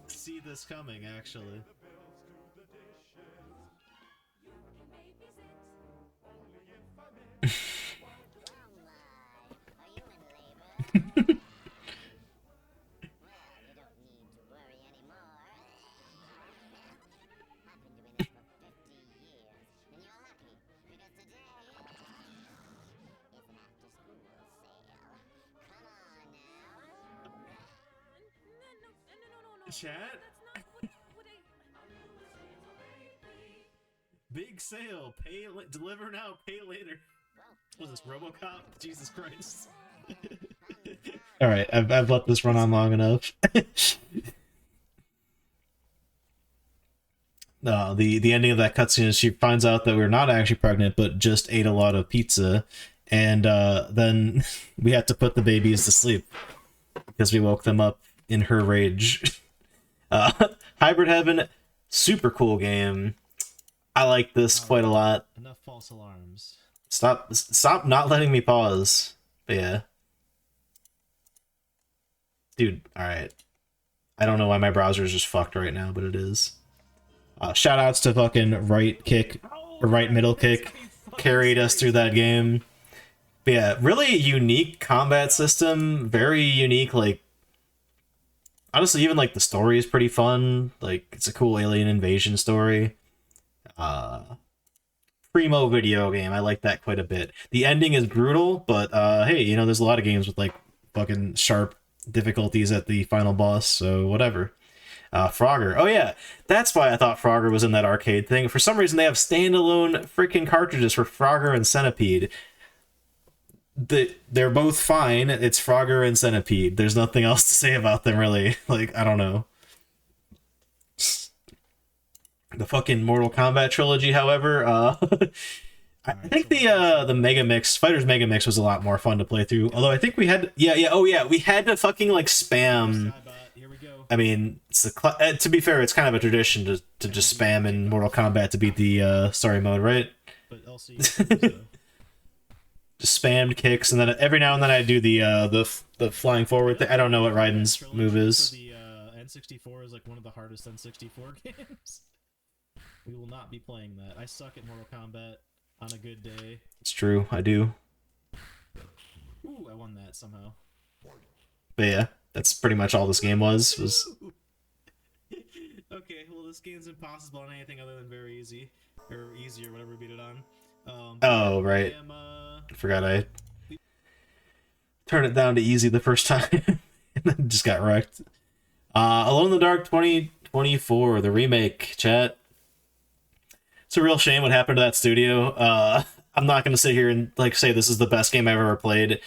S2: see this coming, actually. Chat? Big sale. Deliver now, pay later. Was this RoboCop? Jesus Christ.
S1: Alright, I've let this run on long enough. No, the ending of that cutscene is she finds out that we're not actually pregnant, but just ate a lot of pizza, and then we had to put the babies to sleep because we woke them up in her rage. Hybrid Heaven, super cool game. I like this quite a lot.
S2: Enough false alarms.
S1: Stop not letting me pause. But yeah. Dude, alright. I don't know why my browser is just fucked right now, but it is. Shoutouts to fucking right kick, or right middle kick, carried us through that game. But yeah, really unique combat system, very unique, like, honestly, even like the story is pretty fun. Like, it's a cool alien invasion story. Primo video game, I like that quite a bit. The ending is brutal, but hey, you know, there's a lot of games with like fucking sharp difficulties at the final boss, so whatever. Frogger. Oh yeah, that's why I thought Frogger was in that arcade thing. For some reason, they have standalone freaking cartridges for Frogger and Centipede. They're both fine. It's Frogger and Centipede. There's nothing else to say about them, really. Like, I don't know. The fucking Mortal Kombat trilogy, however, I think the Mega Mix, Fighters Mega Mix was a lot more fun to play through. Although I think we had, we had to fucking like spam.
S2: Here we go.
S1: I mean, it's to be fair, it's kind of a tradition to just spam in Mortal Kombat to beat the story mode, right?
S2: But also,
S1: just spammed kicks, and then every now and then I do the flying forward thing. I don't know what Raiden's move is.
S2: The N64 is like one of the hardest N64 games. We will not be playing that. I suck at Mortal Kombat on a good day.
S1: It's true, I do.
S2: Ooh, I won that somehow.
S1: But yeah, that's pretty much all this game was.
S2: Okay, well, this game's impossible on anything other than very easy. Or easy, or whatever we beat it on.
S1: Oh, right. I forgot I turned it down to easy the first time. And then just got wrecked. Alone in the Dark 2024, the remake, chat. It's a real shame what happened to that studio. I'm not going to sit here and like say this is the best game I've ever played.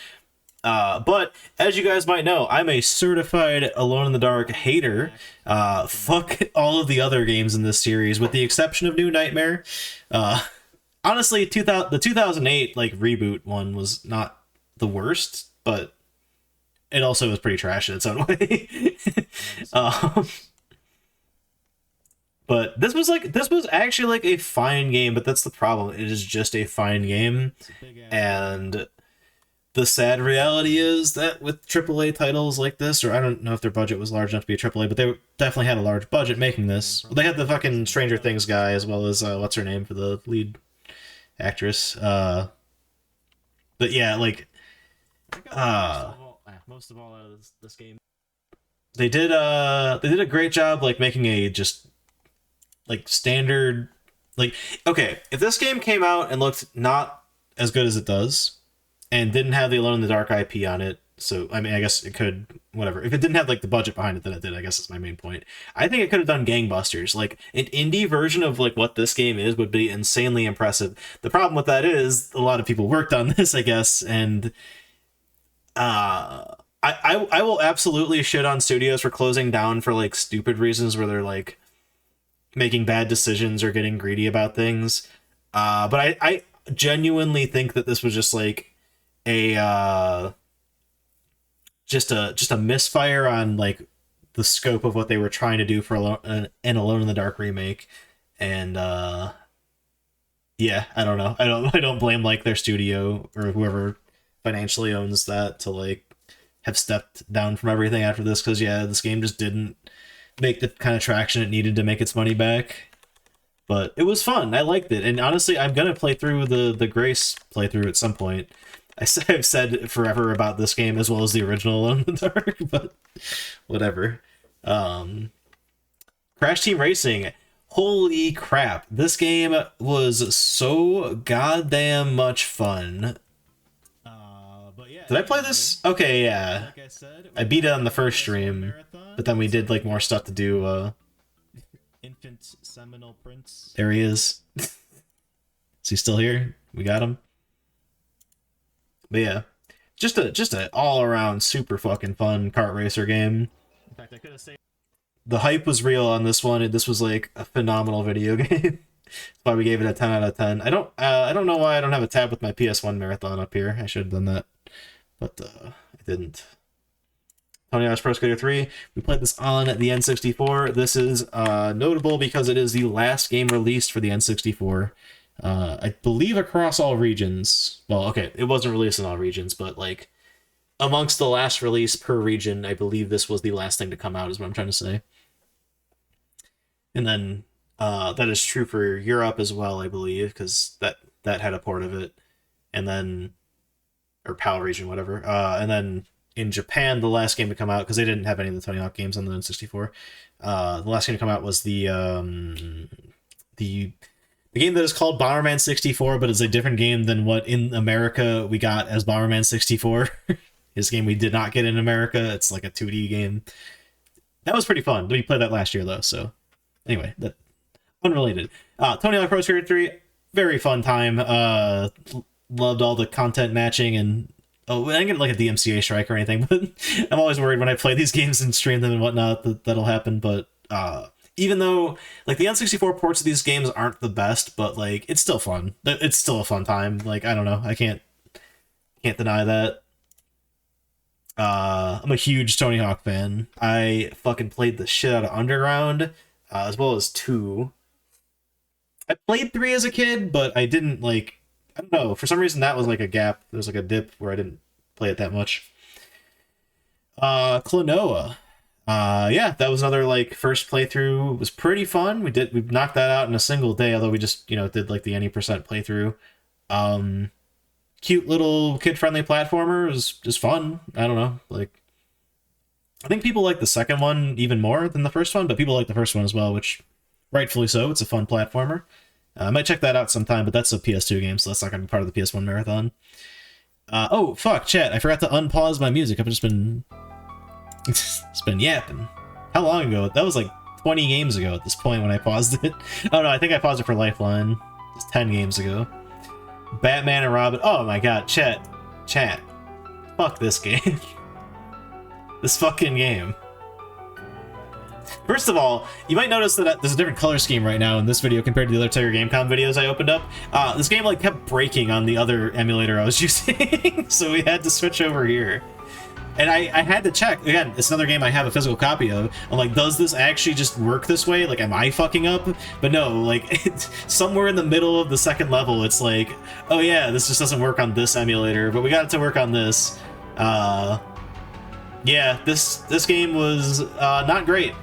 S1: But as you guys might know, I'm a certified Alone in the Dark hater. Fuck all of the other games in this series, with the exception of New Nightmare. Honestly, the 2008 like reboot one was not the worst, but it also was pretty trash in its own way. But this was actually like a fine game, but that's the problem. It is just a fine game, and the sad reality is that with AAA titles like this, or I don't know if their budget was large enough to be a AAA, but they definitely had a large budget making this. They had the fucking Stranger Things guy, as well as what's her name for the lead actress. But yeah, like
S2: most of all out of this game.
S1: They did a great job like making a just like standard, like, okay, if this game came out and looked not as good as it does and didn't have the Alone in the Dark IP on it, so I mean, I guess it could, whatever, if it didn't have like the budget behind it that it did, I guess is my main point. I think it could have done gangbusters. Like an indie version of like what this game is would be insanely impressive. The problem with that is a lot of people worked on this, I guess, and I will absolutely shit on studios for closing down for like stupid reasons where they're like making bad decisions or getting greedy about things. But I genuinely think that this was just like a just a misfire on like the scope of what they were trying to do for an Alone in the Dark remake. And yeah, I don't know. I don't blame like their studio or whoever financially owns that to like have stepped down from everything after this, because yeah, this game just didn't make the kind of traction it needed to make its money back. But it was fun. I liked it, and honestly, I'm gonna play through the Grace playthrough at some point. I've said forever about this game as well as the original Alone in the Dark, but whatever. Crash Team Racing. Holy crap! This game was so goddamn much fun. Did I play this? Okay, yeah.
S2: Like I said,
S1: I beat it on the first stream, but then we did like more stuff to do.
S2: Infant Seminole Prince.
S1: There he is. Is he still here? We got him. But yeah, just a all around super fucking fun kart racer game.
S2: In fact, I could have saved.
S1: The hype was real on this one. This was like a phenomenal video game. That's why we gave it a 10 out of 10. I don't know why I don't have a tab with my PS1 marathon up here. I should have done that, but I didn't. Tony Hawk's Pro Skater 3. We played this on the N64. This is notable because it is the last game released for the N64. I believe across all regions. Well, okay, it wasn't released in all regions, but like amongst the last release per region, I believe this was the last thing to come out, is what I'm trying to say. And then that is true for Europe as well, I believe, because that had a port of it. And then, or PAL region, whatever. And then in Japan, the last game to come out, because they didn't have any of the Tony Hawk games on the N64, the last game to come out was the game that is called Bomberman 64, but it's a different game than what in America we got as Bomberman 64. This game we did not get in America. It's like a 2D game. That was pretty fun. We played that last year though, so anyway, that unrelated. Tony Hawk Pro Skater 3, very fun time. Loved all the content matching, and I didn't get like a DMCA strike or anything, but I'm always worried when I play these games and stream them and whatnot that'll happen. But even though like the N64 ports of these games aren't the best, but like it's still fun. It's still a fun time. Like I don't know, I can't deny that. I'm a huge Tony Hawk fan. I fucking played the shit out of Underground, as well as 2. I played 3 as a kid, but I didn't like. I don't know. For some reason, that was like a gap. There was like a dip where I didn't play it that much. Klonoa. Yeah, that was another like first playthrough. It was pretty fun. We knocked that out in a single day, although we just, did like the any percent playthrough. Cute little kid-friendly platformer is just fun. I don't know. Like, I think people like the second one even more than the first one, but people like the first one as well, which rightfully so. It's a fun platformer. I might check that out sometime, but that's a PS2 game, so that's not going to be part of the PS1 marathon. Oh, fuck, chat. I forgot to unpause my music. I've just been... it's been yapping. How long ago? That was like 20 games ago at this point when I paused it. Oh, no, I think I paused it for Lifeline. Just 10 games ago. Batman and Robin. Oh, my God. Chat. Fuck this game. This fucking game. First of all, you might notice that there's a different color scheme right now in this video compared to the other Tiger Gamecom videos I opened up. This game like kept breaking on the other emulator I was using, so we had to switch over here. And I had to check. Again, it's another game I have a physical copy of. I'm like, does this actually just work this way? Like, am I fucking up? But no, like, it's somewhere in the middle of the second level, it's like, oh yeah, this just doesn't work on this emulator, but we got it to work on this. Yeah, this game was not great.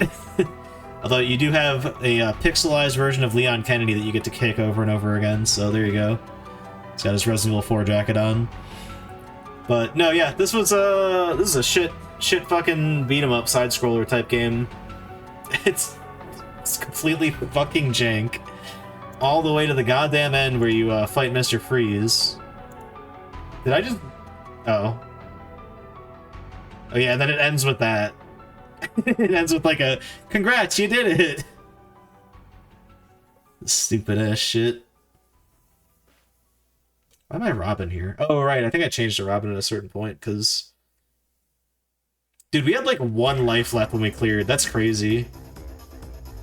S1: Although you do have a pixelized version of Leon Kennedy that you get to kick over and over again, so there you go. He's got his Resident Evil 4 jacket on. But no, yeah, this is a shit fucking beat 'em up side scroller type game. It's completely fucking jank. All the way to the goddamn end where you fight Mr. Freeze. Did I just... Oh. Oh yeah, then it ends with that. It ends with like a, congrats, you did it! Stupid ass shit. Why am I Robin here? Oh, right, I think I changed to Robin at a certain point, because... Dude, we had like 1 life left when we cleared. That's crazy.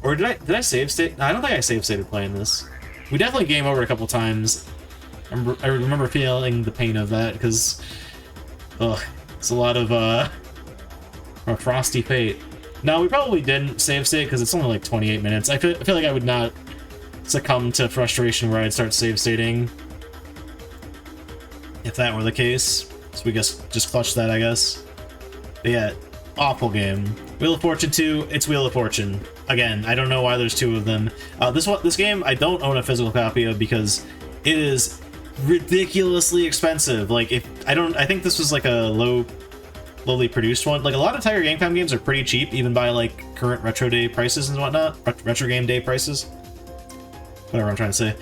S1: Or did I save state? No, I don't think I save stated playing this. We definitely game over a couple times. I remember feeling the pain of that, because... Ugh, it's a lot of, a frosty fate. No, we probably didn't save state, because it's only like 28 minutes. I feel like I would not succumb to frustration where I'd start save stating if that were the case. So we just clutched that, I guess. But yeah, awful game. Wheel of Fortune 2, it's Wheel of Fortune. Again, I don't know why there's 2 of them. This game I don't own a physical copy of because it is ridiculously expensive. Like, I think this was like a lowly produced one. Like, a lot of Tiger Gamecom games are pretty cheap, even by like current retro day prices and whatnot. Retro game day prices. Whatever I'm trying to say.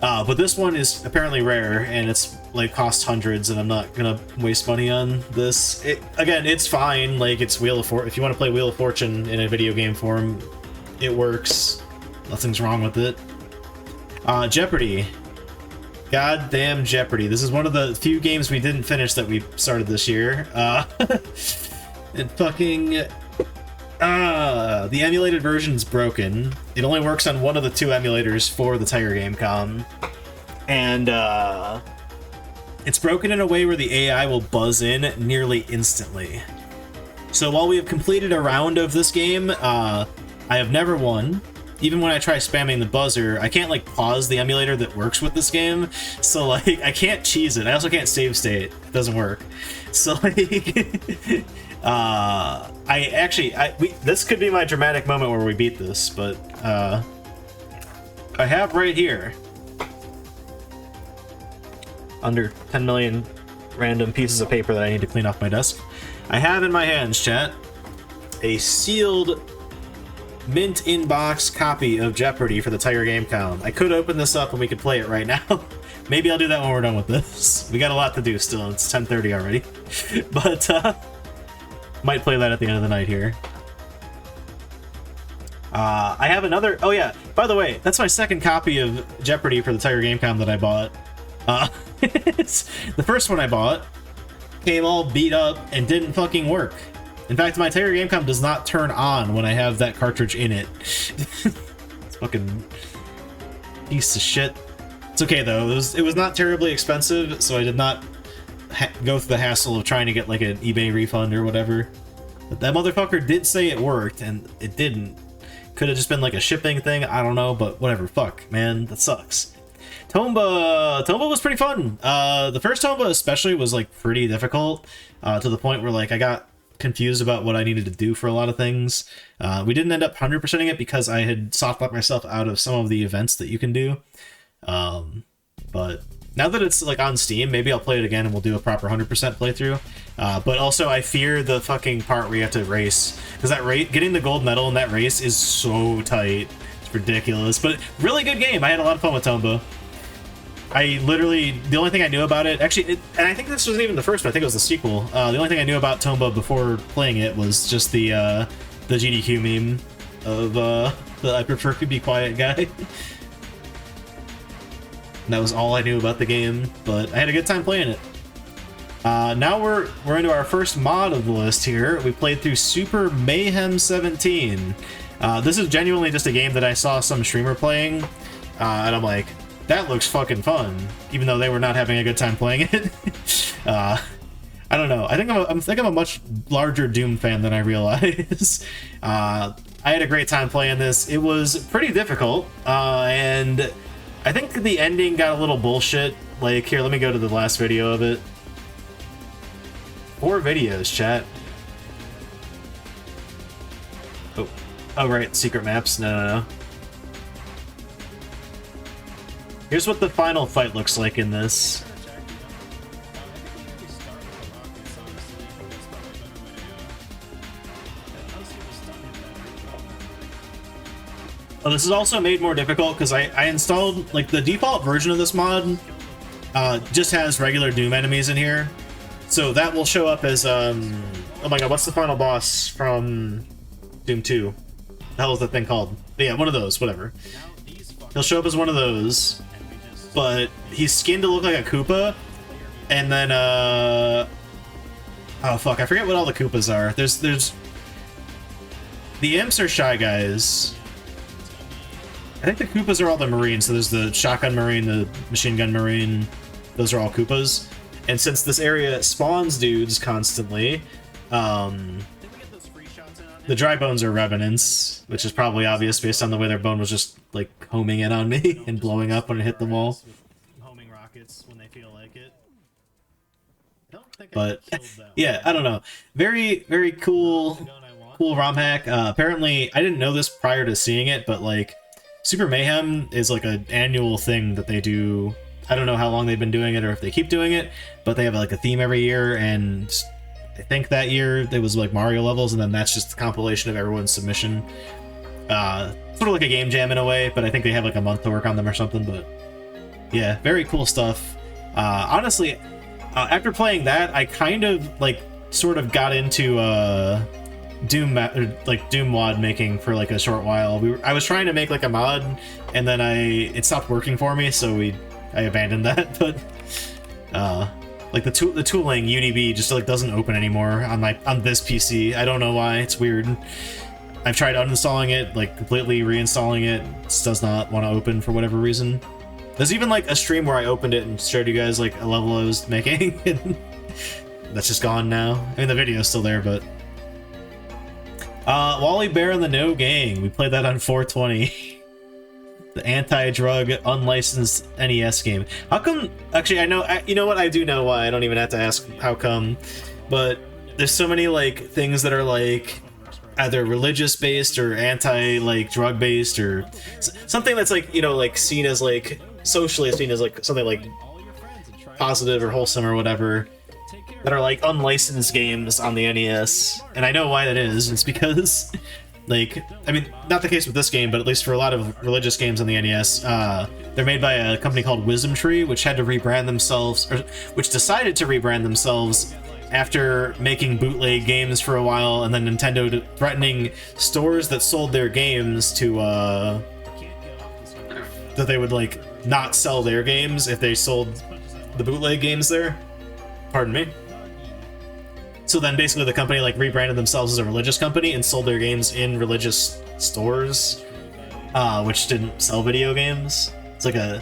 S1: But this one is apparently rare, and it's like costs hundreds, and I'm not gonna waste money on this. Again, it's fine. Like, it's Wheel of Fortune. If you want to play Wheel of Fortune in a video game form, it works. Nothing's wrong with it. Jeopardy. Goddamn Jeopardy. This is one of the few games we didn't finish that we started this year. And fucking... the emulated version's broken. It only works on one of the 2 emulators for the Tiger Gamecom. And, it's broken in a way where the AI will buzz in nearly instantly. So while we have completed a round of this game, I have never won. Even when I try spamming the buzzer, I can't, like, pause the emulator that works with this game. So, like, I can't cheese it. I also can't save state. It doesn't work. So, like... this could be my dramatic moment where we beat this, but, I have right here, under 10 million random pieces of paper that I need to clean off my desk, I have in my hands, chat, a sealed mint in-box copy of Jeopardy for the Tiger Gamecom. I could open this up and we could play it right now. Maybe I'll do that when we're done with this. We got a lot to do still, it's 10:30 already. But, might play that at the end of the night here. I have another... Oh yeah, by the way, that's my second copy of Jeopardy for the Tiger Gamecom that I bought. The first one I bought came all beat up and didn't fucking work. In fact, my Tiger Gamecom does not turn on when I have that cartridge in it. It's fucking piece of shit. It's okay though, it was not terribly expensive, so I did not go through the hassle of trying to get like an eBay refund or whatever. But that motherfucker did say it worked, and it didn't. Could have just been like a shipping thing, I don't know, but whatever, fuck, man, that sucks. Tomba was pretty fun. The first Tomba especially was like pretty difficult, to the point where like I got confused about what I needed to do for a lot of things. We didn't end up 100%ing it because I had soft-locked myself out of some of the events that you can do. But now that it's like on Steam, maybe I'll play it again and we'll do a proper 100% playthrough. But also I fear the fucking part where you have to race, because that getting the gold medal in that race is so tight. It's ridiculous, but really good game. I had a lot of fun with Tomba. I literally, the only thing I knew about it, actually, and I think this wasn't even the first one, I think it was the sequel. The only thing I knew about Tomba before playing it was just the GDQ meme of the I prefer to be quiet guy. And that was all I knew about the game, but I had a good time playing it. Now we're into our first mod of the list here. We played through Super Mayhem 17. This is genuinely just a game that I saw some streamer playing, and I'm like, that looks fucking fun, even though they were not having a good time playing it. I don't know. I think I'm a much larger Doom fan than I realize. I had a great time playing this. It was pretty difficult, and I think the ending got a little bullshit. Like, here, let me go to the last video of it. 4 videos, chat. Oh, right, secret maps. No. Here's what the final fight looks like in this. Oh, this is also made more difficult because I installed, like, the default version of this mod just has regular Doom enemies in here. So that will show up as, oh my god, what's the final boss from Doom 2? The hell is that thing called? Yeah, one of those, whatever. He'll show up as one of those, but he's skinned to look like a Koopa, and then, oh fuck, I forget what all the Koopas are. There's... The imps are Shy Guys. I think the Koopas are all the Marines, so there's the Shotgun Marine, the Machine Gun Marine, those are all Koopas. And since this area spawns dudes constantly, the Dry Bones are Revenants, which is probably obvious based on the way their bone was just, like, homing in on me and blowing up when it hit the wall.
S2: Homing rockets when they feel like it.
S1: But, yeah, I don't know. Very, very cool ROM hack. Apparently, I didn't know this prior to seeing it, but, like, Super Mayhem is like an annual thing that they do. I don't know how long they've been doing it or if they keep doing it, but they have like a theme every year, and I think that year there was like Mario levels, and then that's just a compilation of everyone's submission. Sort of like a game jam in a way, but I think they have like a month to work on them or something. But yeah, very cool stuff. Honestly, after playing that, I kind of like sort of got into Doom mod making for like a short while. I was trying to make like a mod, and then it stopped working for me, so I abandoned that. But like the tooling UDB just like doesn't open anymore on this PC. I don't know why. It's weird. I've tried uninstalling it, like completely reinstalling it. It just does not want to open for whatever reason. There's even like a stream where I opened it and showed you guys like a level I was making. And that's just gone now. I mean, the video's still there, but Wally Bear and the No Gang. We played that on 420. The anti-drug, unlicensed NES game. How come... Actually, I know... You know what? I do know why. I don't even have to ask how come. But there's so many, like, things that are, like, either religious-based or anti, like, drug-based or... Something that's, like, you know, like, seen as, like... Socially seen as, like, something, like, positive or wholesome or whatever. That are like unlicensed games on the NES, and I know why that is. It's because, like, I mean, not the case with this game, but at least for a lot of religious games on the NES, they're made by a company called Wisdom Tree, which had to rebrand themselves, or which decided to rebrand themselves after making bootleg games for a while, and then Nintendo threatening stores that sold their games to, that they would, like, not sell their games if they sold the bootleg games there. Pardon me. So then basically the company like rebranded themselves as a religious company and sold their games in religious stores, which didn't sell video games. It's a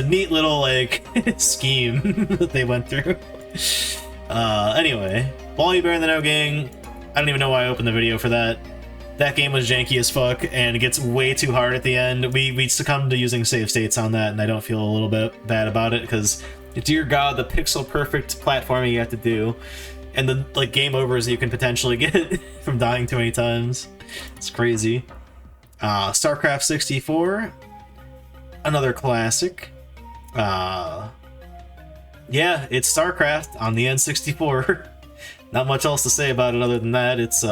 S1: neat little like scheme that they went through. Anyway, Wally Bear and the No Gang. I don't even know why I opened the video for that. That game was janky as fuck, and it gets way too hard at the end. We succumbed to using save states on that, and I don't feel a little bit bad about it, because dear god, the pixel perfect platforming you have to do, and the like game overs you can potentially get from dying too many times. It's crazy. StarCraft 64, another classic. Yeah, it's StarCraft on the N64. Not much else to say about it other than that. It's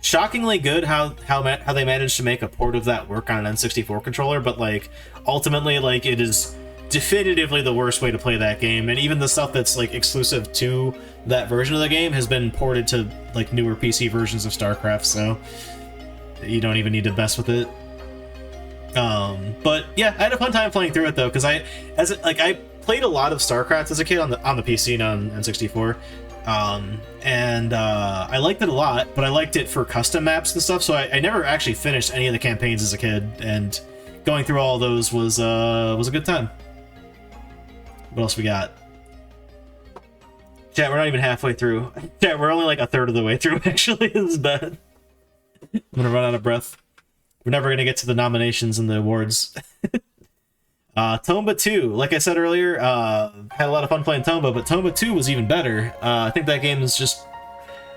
S1: shockingly good how they managed to make a port of that work on an N64 controller, but like ultimately like it is definitively the worst way to play that game, and even the stuff that's like exclusive to that version of the game has been ported to like newer PC versions of StarCraft, so you don't even need to mess with it. But yeah, I had a fun time playing through it though, because I played a lot of StarCraft as a kid on the PC and on N64. And I liked it a lot, but I liked it for custom maps and stuff, so I never actually finished any of the campaigns as a kid, and going through all those was a good time. What else we got? Chat, we're not even halfway through. Chat, we're only like a third of the way through, actually. This is bad. I'm gonna run out of breath. We're never gonna get to the nominations and the awards. Tomba 2, like I said earlier, had a lot of fun playing Tomba, but Tomba 2 was even better. I think that game is just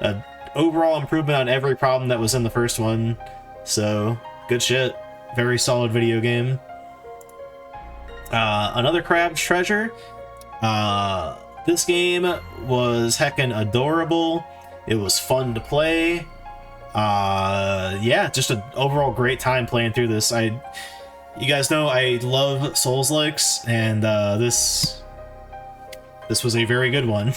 S1: an overall improvement on every problem that was in the first one. So, good shit. Very solid video game. Another Crab's Treasure. This game was heckin' adorable. It was fun to play. Yeah, just an overall great time playing through this. You guys know I love Souls-likes, and this was a very good one.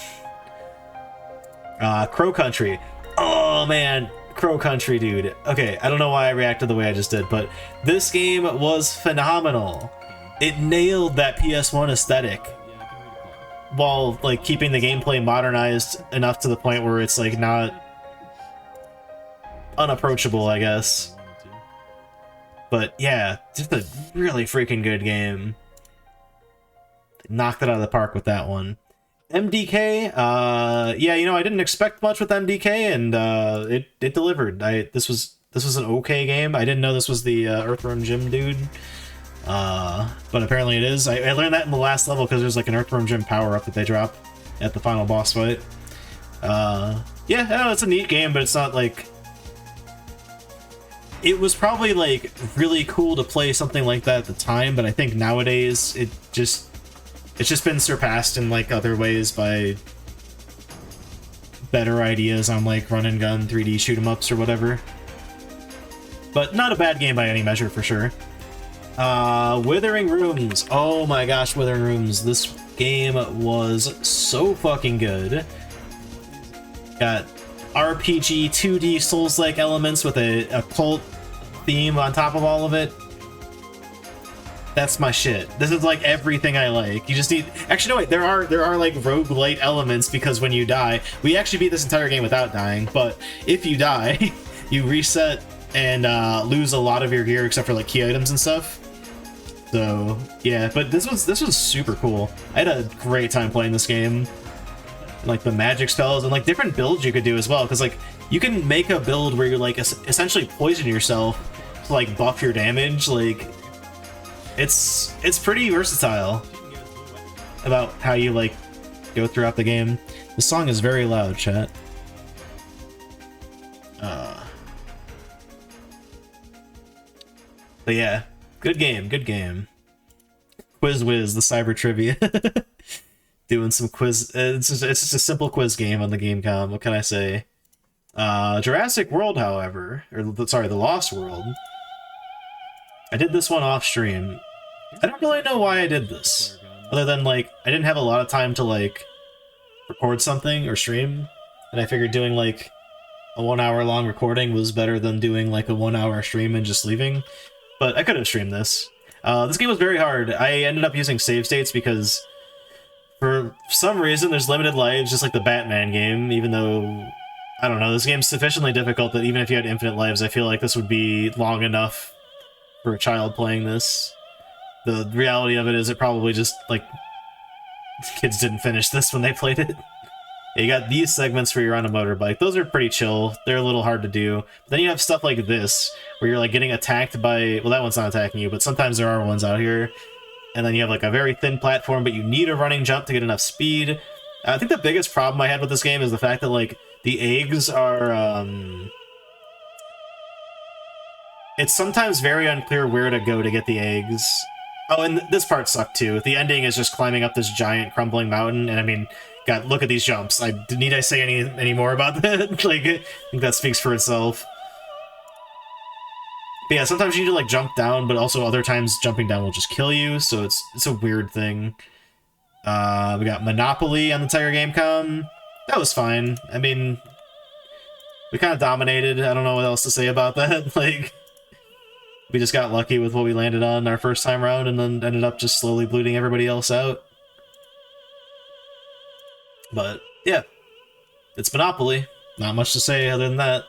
S1: Crow Country. Oh man, Crow Country, dude. Okay, I don't know why I reacted the way I just did, but this game was phenomenal. It nailed that PS1 aesthetic, while like keeping the gameplay modernized enough to the point where it's like not unapproachable, I guess. But yeah, just a really freaking good game. Knocked it out of the park with that one. MDK, yeah, you know, I didn't expect much with MDK, and it delivered. This was an okay game. I didn't know this was the Earthworm Jim dude, but apparently it is. I learned that in the last level because there's like an Earthworm Jim power-up that they drop at the final boss fight. Yeah, I know it's a neat game, but it's not like... It was probably like really cool to play something like that at the time, but I think nowadays it's just been surpassed in like other ways by better ideas on like run and gun 3D shoot 'em ups or whatever. But not a bad game by any measure for sure. Withering Rooms. Oh my gosh, Withering Rooms. This game was so fucking good. Got RPG 2D Souls-like elements with a cult theme on top of all of it. That's my shit. This is like everything I like. You just need... Actually, no, wait. There are like roguelite elements because when you die... We actually beat this entire game without dying, but if you die, you reset and lose a lot of your gear except for like key items and stuff. So, yeah. But this was super cool. I had a great time playing this game. Like the magic spells and like different builds you could do as well, because like you can make a build where you like essentially poison yourself to like buff your damage. Like it's pretty versatile about how you like go throughout the game. The song is very loud, chat. But yeah, good game, good game. Quiz Wiz, the cyber trivia. Doing some quiz. It's just a simple quiz game on the GameCom. What can I say? Jurassic World, however, or sorry, The Lost World. I did this one off stream. I don't really know why I did this, other than like I didn't have a lot of time to like record something or stream, and I figured doing like a 1 hour long recording was better than doing like a 1 hour stream and just leaving. But I could have streamed this. This game was very hard. I ended up using save states because for some reason there's limited lives, just like the Batman game, even though, I don't know, this game's sufficiently difficult that even if you had infinite lives, I feel like this would be long enough for a child playing this. The reality of it is it probably just, like, kids didn't finish this when they played it. Yeah, you got these segments where you're on a motorbike. Those are pretty chill. They're a little hard to do. But then you have stuff like this, where you're, like, getting attacked by... Well, that one's not attacking you, but sometimes there are ones out here. And then you have, like, a very thin platform, but you need a running jump to get enough speed. I think the biggest problem I had with this game is the fact that, like, the eggs are, it's sometimes very unclear where to go to get the eggs. Oh, and this part sucked, too. The ending is just climbing up this giant crumbling mountain, and I mean... God, look at these jumps. Need I say any more about that? Like, I think that speaks for itself. But yeah, sometimes you need to, like, jump down, but also other times jumping down will just kill you, so it's a weird thing. We got Monopoly on the entire GameCom. That was fine. I mean, we kind of dominated. I don't know what else to say about that. Like, we just got lucky with what we landed on our first time around, and then ended up just slowly bleeding everybody else out. But, yeah. It's Monopoly. Not much to say other than that.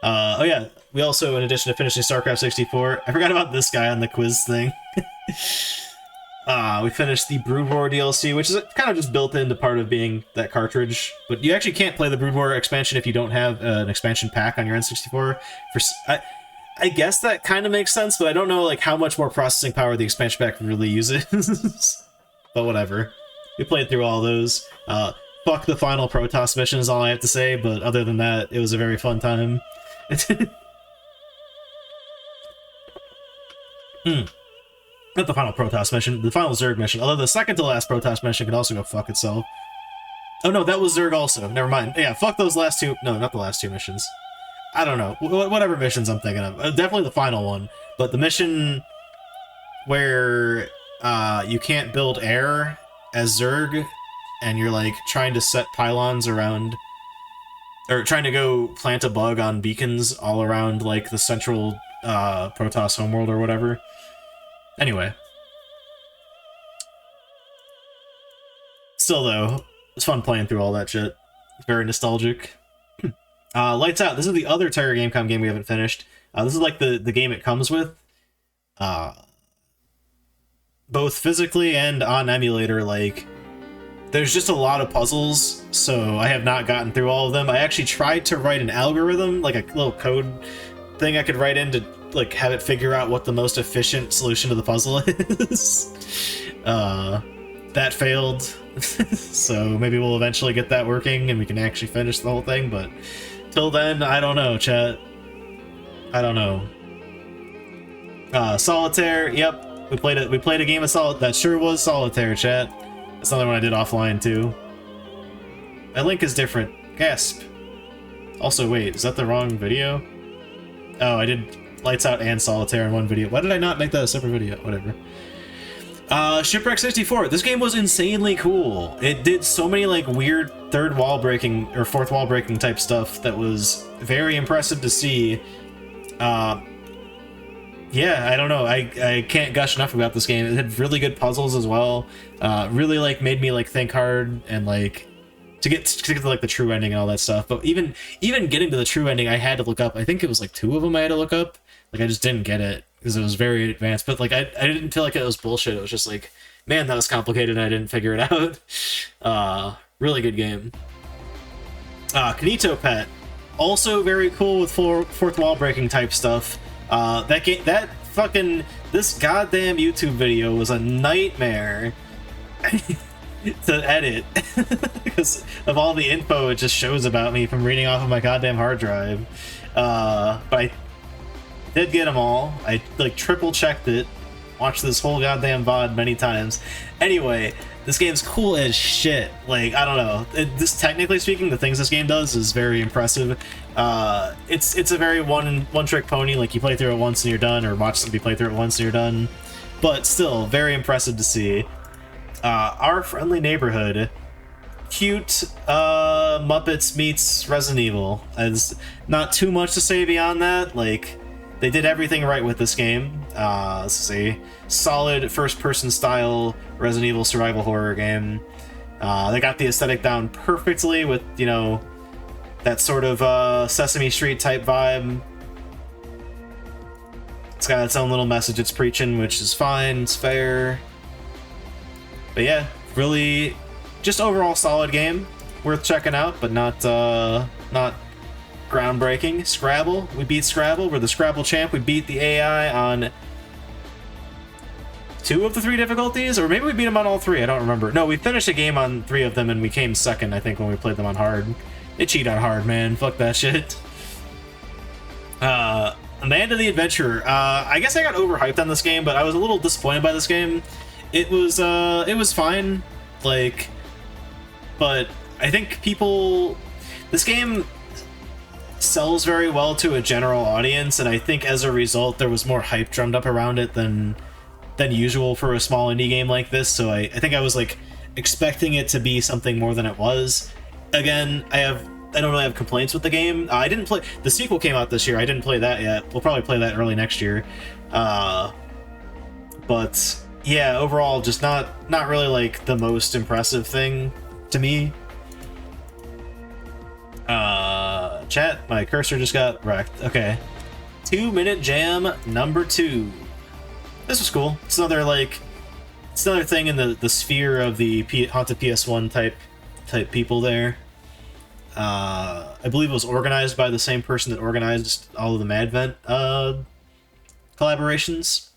S1: Oh yeah, we also, in addition to finishing StarCraft 64, I forgot about this guy on the quiz thing. We finished the Brood War DLC, which is kind of just built into part of being that cartridge. But you actually can't play the Brood War expansion if you don't have an expansion pack on your N64. I guess that kind of makes sense, but I don't know like how much more processing power the expansion pack really uses. But whatever. We played through all those. Fuck the final Protoss mission is all I have to say, but other than that, it was a very fun time. Not the final Protoss mission, the final Zerg mission. Although the second to last Protoss mission can also go fuck itself. Oh no, that was Zerg also. Never mind. Yeah, fuck those last two. No, not the last two missions. I don't know. Whatever missions I'm thinking of. Definitely the final one. But the mission where you can't build air as Zerg, and you're like trying to set pylons around, or trying to go plant a bug on beacons all around like the central Protoss homeworld or whatever. Anyway. Still though, it's fun playing through all that shit. Very nostalgic. Lights Out. This is the other Tiger Gamecom game we haven't finished. This is like the game it comes with. Both physically and on emulator, like, there's just a lot of puzzles, so I have not gotten through all of them. I actually tried to write an algorithm, like a little code thing I could write in to like have it figure out what the most efficient solution to the puzzle is. That failed. So maybe we'll eventually get that working and we can actually finish the whole thing, but till then, I don't know, chat. I don't know. Solitaire, yep. We played a game of Solitaire. That sure was Solitaire, chat. That's another one I did offline too. My link is different. Gasp. Also, wait, is that the wrong video? Oh, I did Lights Out and Solitaire in one video. Why did I not make that a separate video? Whatever. Shipwreck 64. This game was insanely cool. It did so many like weird third wall breaking or fourth wall breaking type stuff that was very impressive to see. Yeah, I don't know. I can't gush enough about this game. It had really good puzzles as well. Really like made me like think hard and like to get to like the true ending and all that stuff. But even getting to the true ending, I had to look up. I think it was like 2 of them I had to look up. Like I just didn't get it because it was very advanced. But like I didn't feel like it was bullshit. It was just like, man, that was complicated and I didn't figure it out. Really good game. Kanito Pet, also very cool with fourth wall breaking type stuff. This goddamn YouTube video was a nightmare to edit because of all the info it just shows about me from reading off of my goddamn hard drive. But I did get them all. I like triple checked it, watched this whole goddamn VOD many times. Anyway, this game's cool as shit. Like, I don't know. This, technically speaking, the things this game does is very impressive. It's a very one-trick pony. Like, you play through it once and you're done, or watch somebody play through it once and you're done. But still, very impressive to see. Our Friendly Neighborhood. Cute Muppets meets Resident Evil. There's not too much to say beyond that. Like, they did everything right with this game. This is a solid first-person style Resident Evil survival horror game. They got the aesthetic down perfectly with, you know, that sort of Sesame Street type vibe. It's got its own little message it's preaching, which is fine, it's fair. But yeah, really, just overall solid game, worth checking out, but not groundbreaking. Scrabble, we beat Scrabble. We're the Scrabble champ. We beat the AI on 2 of the 3 difficulties, or maybe we beat them on all 3. I don't remember. No, we finished a game on 3 of them, and we came second, I think, when we played them on hard. They cheat on hard, man. Fuck that shit. Amanda the Adventurer. I guess I got overhyped on this game, but I was a little disappointed by this game. It was fine, like, but I think this game sells very well to a general audience, and I think as a result there was more hype drummed up around it than usual for a small indie game like this. So I think I was like expecting it to be something more than it was. Again, I don't really have complaints with the game. I didn't play the sequel, came out this year. I didn't play that yet. We'll probably play that early next year. But yeah, overall just not really like the most impressive thing to me. Chat, my cursor just got wrecked. Okay. 2 Minute Jam number 2. This was cool. It's it's another thing in the sphere of the haunted PS1 type people there. I believe it was organized by the same person that organized all of the Madvent collaborations.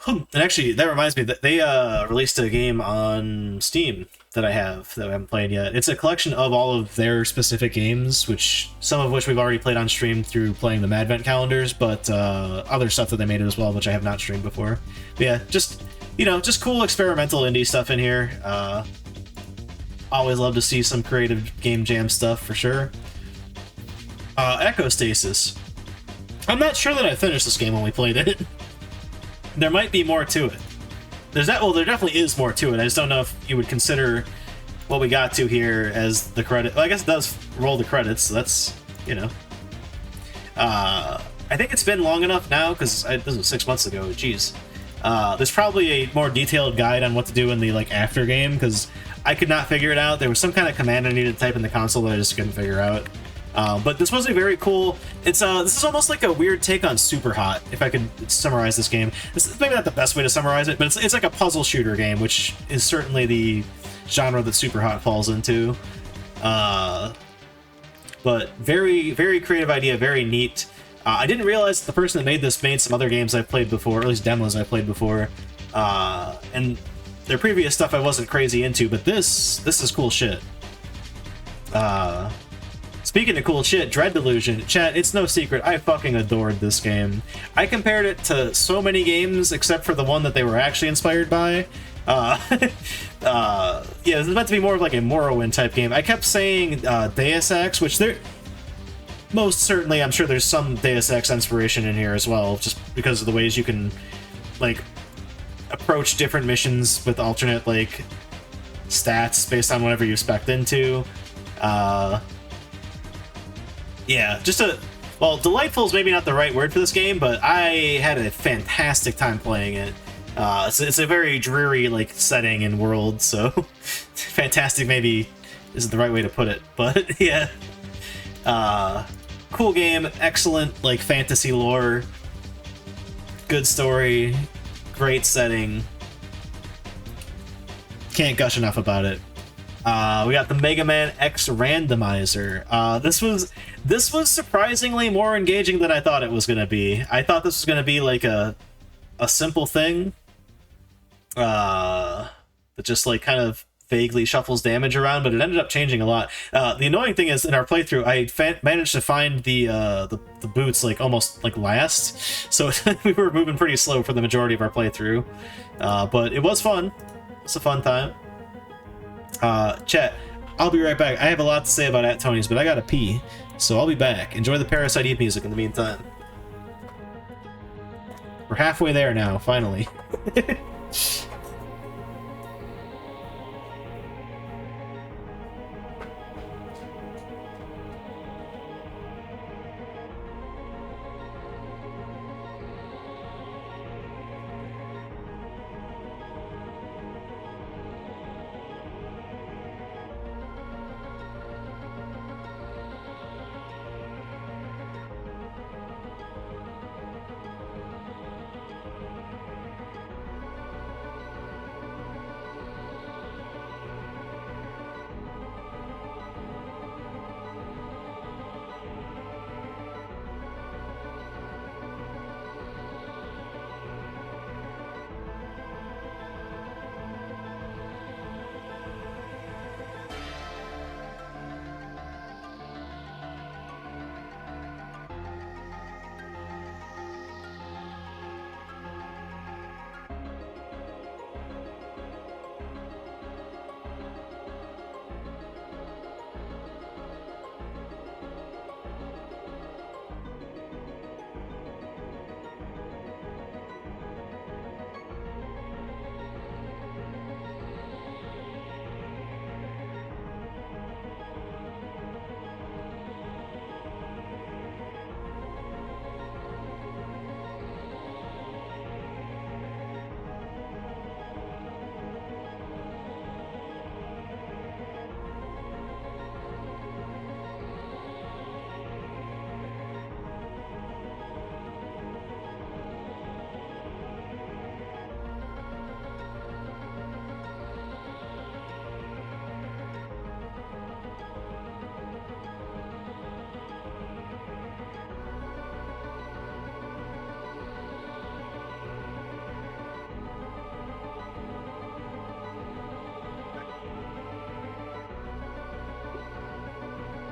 S1: And actually, that reminds me that they released a game on Steam that I haven't played yet. It's a collection of all of their specific games, some of which we've already played on stream through playing the Madvent calendars, but other stuff that they made as well, which I have not streamed before. But yeah, just cool experimental indie stuff in here. Always love to see some creative game jam stuff for sure. Echo Stasis. I'm not sure that I finished this game when we played it. There might be more to it. There definitely is more to it. I just don't know if you would consider what we got to here as the credit. Well, I guess it does roll the credits, so that's, I think it's been long enough now, because this was 6 months ago, jeez. There's probably a more detailed guide on what to do in the, after game, because I could not figure it out. There was some kind of command I needed to type in the console that I just couldn't figure out. But this was a very cool. This is almost like a weird take on Super Hot, if I could summarize this game. This is maybe not the best way to summarize it, but it's like a puzzle shooter game, which is certainly the genre that Super Hot falls into. But very, very creative idea, very neat. I didn't realize that the person that made this made some other games I've played before, or at least demos I've played before. And their previous stuff I wasn't crazy into, but this is cool shit. Speaking of cool shit, Dread Delusion. Chat, it's no secret, I fucking adored this game. I compared it to so many games, except for the one that they were actually inspired by. Yeah, this is meant to be more of like a Morrowind type game. I kept saying Deus Ex, which most certainly, I'm sure there's some Deus Ex inspiration in here as well, just because of the ways you can, approach different missions with alternate, stats based on whatever you spec'd into. Yeah, delightful is maybe not the right word for this game, but I had a fantastic time playing it. It's a very dreary, setting and world, so fantastic maybe isn't the right way to put it, but yeah. Cool game, excellent, fantasy lore, good story, great setting. Can't gush enough about it. We got the Mega Man X Randomizer. This was surprisingly more engaging than I thought it was gonna be. I thought this was gonna be a simple thing that just kind of vaguely shuffles damage around, but it ended up changing a lot. The annoying thing is, in our playthrough, I managed to find the boots almost last, so we were moving pretty slow for the majority of our playthrough. But it was fun. It's a fun time. Chat, I'll be right back. I have a lot to say about At Tony's, but I gotta pee, so I'll be back. Enjoy the Parasite Eve music in the meantime. We're halfway there now, finally.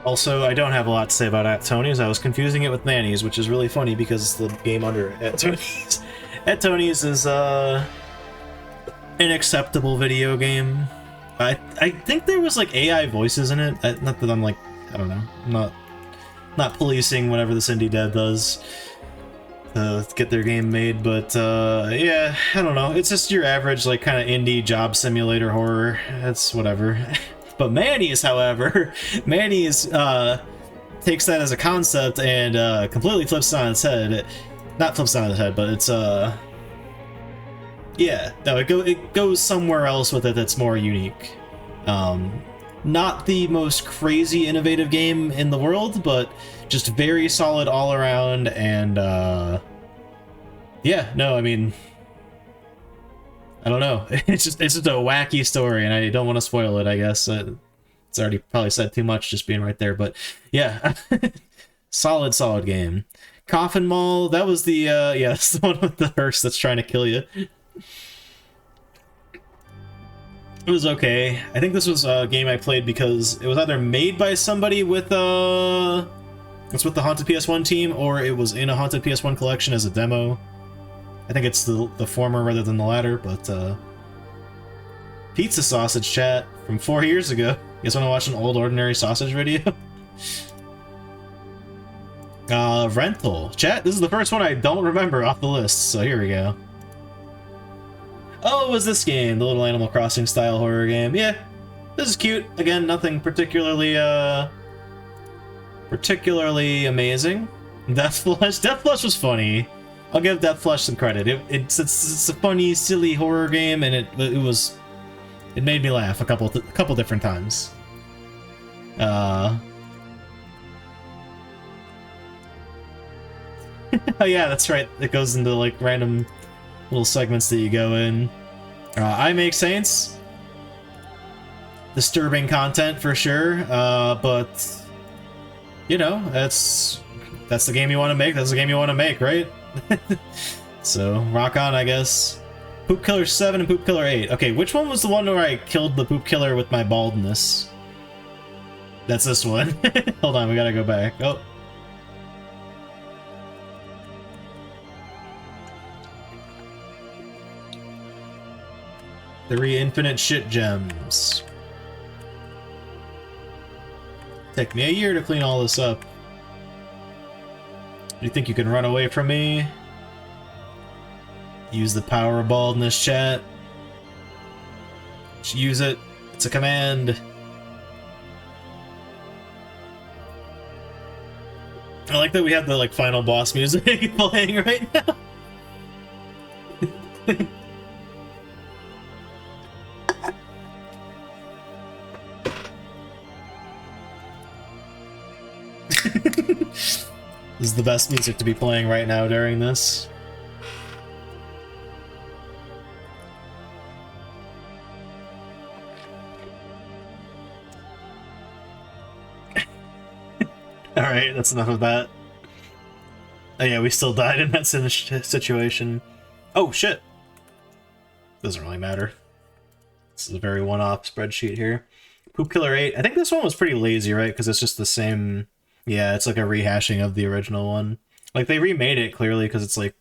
S1: Also, I don't have a lot to say about At Tony's. I was confusing it with Manny's, which is really funny because it's the game under At Tony's. At Tony's is an acceptable video game. I think there was like AI voices in it. Not that I'm like, I don't know. I'm not policing whatever this indie dev does to get their game made, but yeah, I don't know. It's just your average like kind of indie job simulator horror. That's whatever. But Manny's, however, Manny's takes that as a concept and completely flips it on its head. Not flips it on its head, but it's yeah, no, it goes somewhere else with it that's more unique. Not the most crazy innovative game in the world, but just very solid all around, and yeah, no, I mean, I don't know. It's just a wacky story, and I don't want to spoil it, I guess. It's already probably said too much just being right there, but yeah. solid game. Coffin Mall, that was the yeah, that's the one with the hearse that's trying to kill you. It was okay. I think this was a game I played because it was either made by somebody with it's with the Haunted PS1 team, or it was in a Haunted PS1 collection as a demo. I think it's the former rather than the latter, but Pizza Sausage chat from 4 years ago. You guys want to watch an old Ordinary Sausage video? Rental. Chat, this is the first one I don't remember off the list, so here we go. Oh, it was this game, the little Animal Crossing style horror game. Yeah, this is cute. Again, nothing particularly amazing. Death Flush was funny. I'll give Death Flush some credit. It's a funny, silly horror game, and it made me laugh a couple different times. Oh yeah, that's right. It goes into like random little segments that you go in. I Make Saints. Disturbing content for sure, but you know, that's the game you want to make. That's the game you want to make, right? So rock on, I guess. Poop Killer 7 and Poop Killer 8. Okay, which one was the one where I killed the Poop Killer with my baldness? That's this one. Hold on, we gotta go back. Oh. 3 infinite shit gems. Take me a year to clean all this up. You think you can run away from me? Use the power of baldness, chat. Just use it. It's a command. I like that we have the like final boss music playing right now. This is the best music to be playing right now during this. Alright, that's enough of that. Oh yeah, we still died in that situation. Oh shit! Doesn't really matter. This is a very one-off spreadsheet here. Poop Killer 8. I think this one was pretty lazy, right? Because it's just the same... Yeah, it's like a rehashing of the original one. Like, they remade it, clearly, because it's like...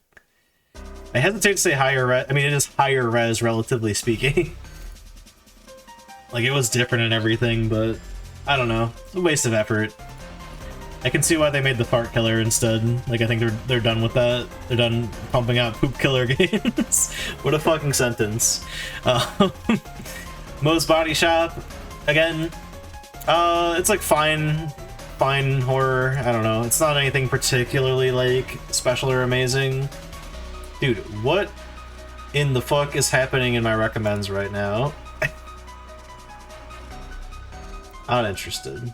S1: I hesitate to say higher res... I mean, it is higher res, relatively speaking. Like, it was different and everything, but... I don't know. It's a waste of effort. I can see why they made the Fart Killer instead. Like, I think they're done with that. They're done pumping out Poop Killer games. What a fucking sentence. Moe's Body Shop. Again, it's like fine horror. I don't know. It's not anything particularly like special or amazing. Dude, what in the fuck is happening in my recommends right now? Not interested.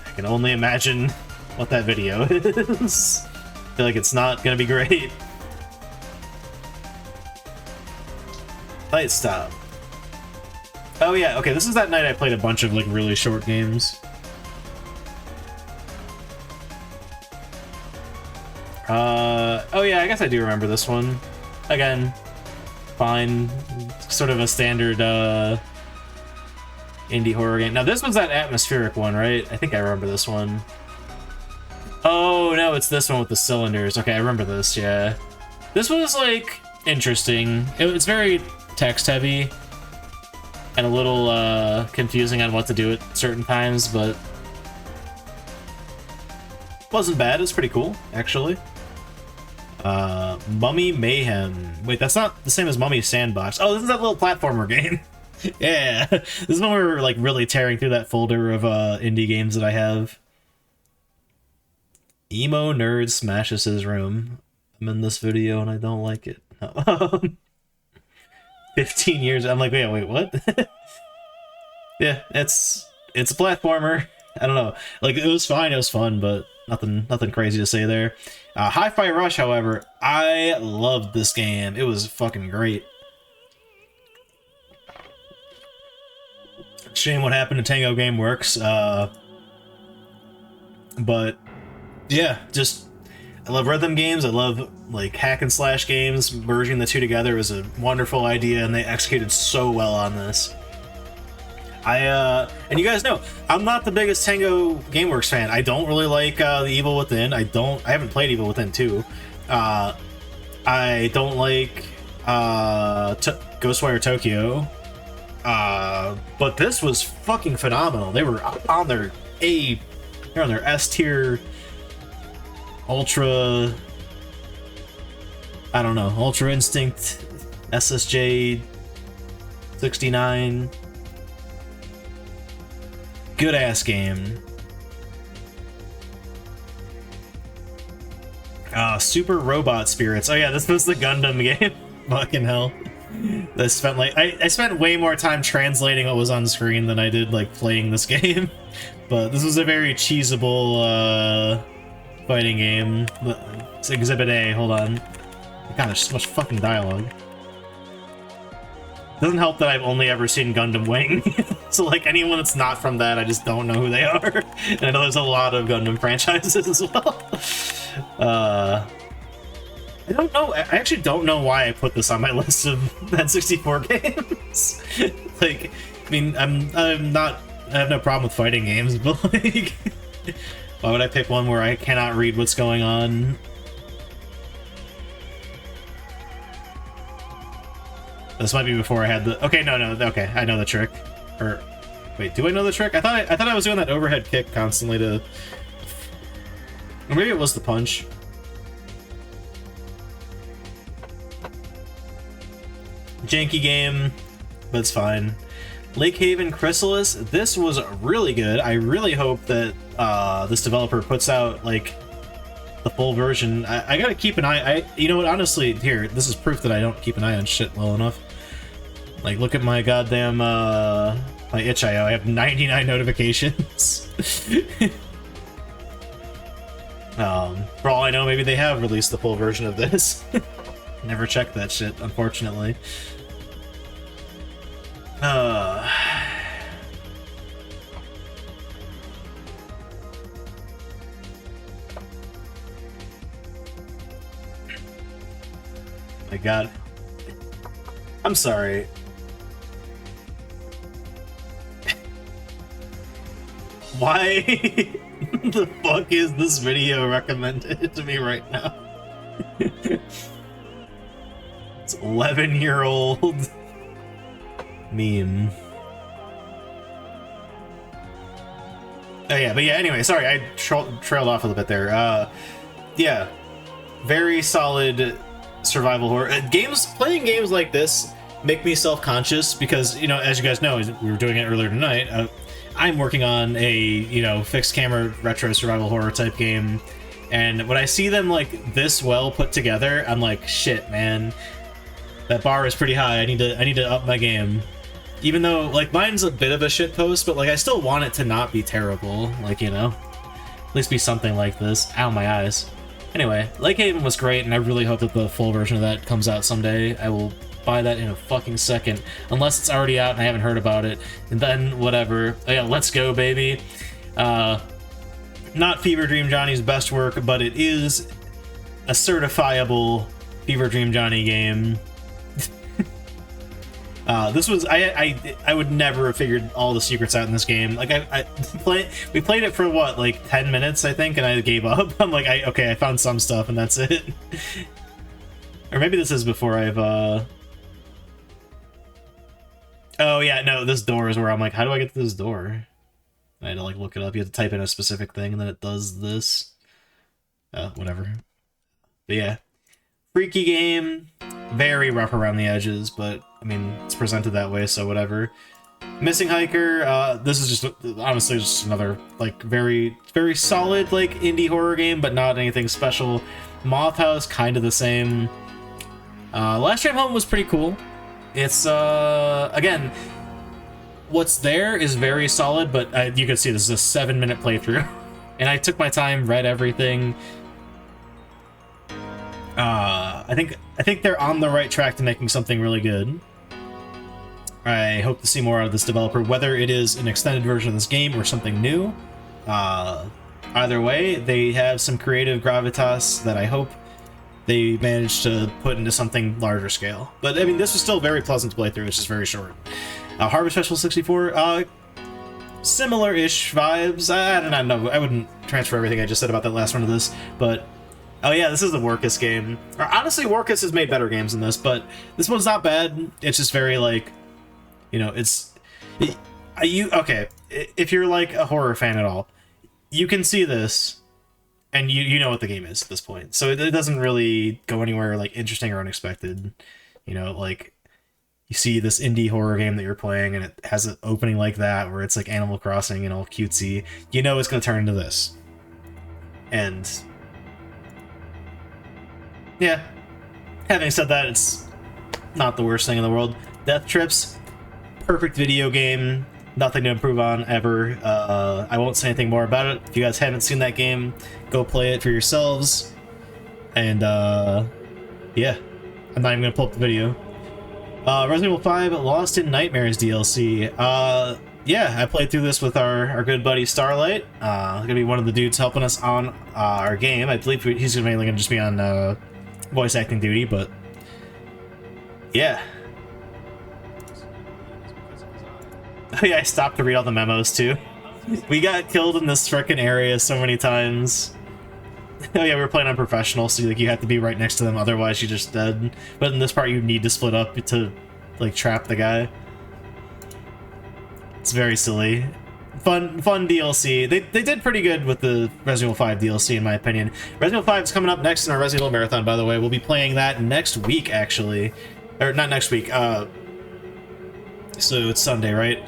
S1: I can only imagine what that video is. I feel like it's not gonna be great. Light stop. Oh yeah, okay, this is that night I played a bunch of like really short games. Oh yeah, I guess I do remember this one. Again, fine. sort of a standard indie horror game. Now this was that atmospheric one, right? I think I remember this one. Oh no, it's this one with the cylinders. Okay, I remember this, yeah. This was like interesting. It's very text heavy and a little confusing on what to do at certain times, but wasn't bad. It's pretty cool, actually. Mummy Mayhem. Wait, that's not the same as Mummy Sandbox. Oh, this is that little platformer game. Yeah, this is when we were like really tearing through that folder of indie games that I have. Emo nerd smashes his room. I'm in this video and I don't like it. No. 15 years. I'm like, wait, what? Yeah, it's a platformer. I don't know. Like, it was fine. It was fun, but nothing crazy to say there. Hi-Fi Rush, however, I loved this game. It was fucking great. Shame what happened to Tango Gameworks. But yeah, just I love rhythm games. I love like hack and slash games. Merging the two together was a wonderful idea, and they executed so well on this. And you guys know, I'm not the biggest Tango Gameworks fan. I don't really like the Evil Within. I haven't played Evil Within 2. I don't like Ghostwire Tokyo. But this was fucking phenomenal. They were on their they're on their S tier Ultra, I don't know, Ultra Instinct SSJ 69. Good ass game. Super Robot Spirits. Oh yeah, this was the Gundam game. Fucking hell. I spent like I spent way more time translating what was on screen than I did like playing this game. But this was a very cheesable fighting game. It's Exhibit A, hold on. God, there's so much fucking dialogue. Doesn't help that I've only ever seen Gundam Wing. So like anyone that's not from that, I just don't know who they are. And I know there's a lot of Gundam franchises as well. I don't know. I actually don't know why I put this on my list of N64 games. Like, I mean, I have no problem with fighting games, but like, why would I pick one where I cannot read what's going on? This might be before I had the. Okay, no, okay, I know the trick. Or, wait, do I know the trick? I thought I was doing that overhead kick constantly to. Or maybe it was the punch. Janky game, but it's fine. Lake Haven Chrysalis, this was really good. I really hope that this developer puts out like the full version. I gotta keep an eye. You know what? Honestly, here, this is proof that I don't keep an eye on shit well enough. Like, look at my goddamn my itch.io. I have 99 notifications. For all I know, maybe they have released the full version of this. Never checked that shit, unfortunately. My god. I'm sorry. Why the fuck is this video recommended to me right now? It's 11-year-old meme. Oh yeah, but yeah, anyway, sorry, I trailed off a little bit there. Yeah, very solid survival horror. Playing games like this make me self-conscious because, you know, as you guys know, we were doing it earlier tonight, I'm working on a, you know, fixed camera retro survival horror type game, and when I see them like this well put together, I'm like, shit, man, that bar is pretty high. I need to up my game. Even though, like, mine's a bit of a shit post, but, like, I still want it to not be terrible. Like, you know? At least be something like this. Ow, my eyes. Anyway, Lake Haven was great, and I really hope that the full version of that comes out someday. I will buy that in a fucking second. Unless it's already out and I haven't heard about it. And then, whatever. Oh, yeah, let's go, baby. Not Fever Dream Johnny's best work, but it is a certifiable Fever Dream Johnny game. This was I would never have figured all the secrets out in this game. Like we played it for what, like 10 minutes I think, and I gave up. I'm like, okay, I found some stuff and that's it. Or maybe this is before I've oh yeah, no, this door is where I'm like, how do I get to this door? I had to like look it up. You have to type in a specific thing and then it does this. Whatever. But yeah, freaky game, very rough around the edges, but I mean, it's presented that way, so whatever. Missing Hiker, this is just honestly just another like very solid like indie horror game, but not anything special. Moth House, kind of the same. Last Drive Home was pretty cool. It's again, what's there is very solid, but you can see this is a 7-minute playthrough, and I took my time, read everything. I think they're on the right track to making something really good. I hope to see more out of this developer, whether it is an extended version of this game or something new. Either way, they have some creative gravitas that I hope they managed to put into something larger scale. But I mean, this was still very pleasant to play through. It's just very short. Harvest Festival 64, similar-ish vibes. I don't know. I wouldn't transfer everything I just said about that last one to this, but oh yeah, this is the Workus game. Or, honestly, Workus has made better games than this, but this one's not bad. It's just very like, you know, okay, if you're like a horror fan at all, you can see this and you know what the game is at this point. So it doesn't really go anywhere like interesting or unexpected. You know, like you see this indie horror game that you're playing and it has an opening like that where it's like Animal Crossing and all cutesy. You know it's going to turn into this. And yeah, having said that, it's not the worst thing in the world. Death Trips, perfect video game, nothing to improve on ever. I won't say anything more about it. If you guys haven't seen that game, go play it for yourselves. And yeah, I'm not even gonna pull up the video. Resident Evil 5 Lost in Nightmares DLC. Yeah, I played through this with our good buddy Starlight. Gonna be one of the dudes helping us on our game. I believe he's mainly gonna just be on voice acting duty, but yeah. Oh yeah, I stopped to read all the memos too. We got killed in this frickin' area so many times. Oh yeah, we were playing on professional, so like you have to be right next to them, otherwise you're just dead. But in this part, you need to split up to like trap the guy. It's very silly. Fun DLC. They did pretty good with the Resident Evil 5 DLC, in my opinion. Resident Evil 5 is coming up next in our Resident Evil Marathon, by the way. We'll be playing that next week, actually. Or, not next week. So it's Sunday, right?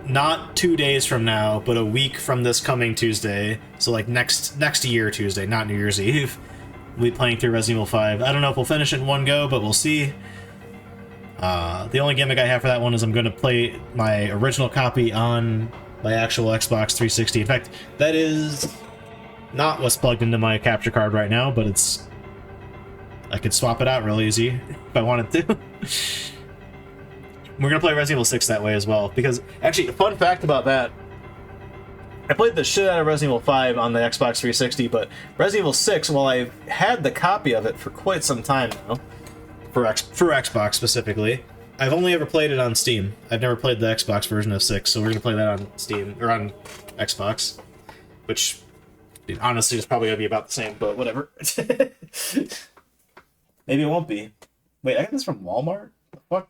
S1: Not 2 days from now, but a week from this coming Tuesday. So, like, next year Tuesday, not New Year's Eve. We'll be playing through Resident Evil 5. I don't know if we'll finish it in one go, but we'll see. The only gimmick I have for that one is I'm going to play my original copy on my actual Xbox 360. In fact, that is not what's plugged into my capture card right now, but it's... I could swap it out real easy if I wanted to. We're going to play Resident Evil 6 that way as well, because... Actually, a fun fact about that, I played the shit out of Resident Evil 5 on the Xbox 360, but Resident Evil 6, while I've had the copy of it for quite some time now, for Xbox specifically, I've only ever played it on Steam. I've never played the Xbox version of 6, so we're gonna play that on Steam, or on Xbox, which honestly is probably gonna be about the same, but whatever. Maybe it won't be. Wait, I got this from Walmart? The fuck?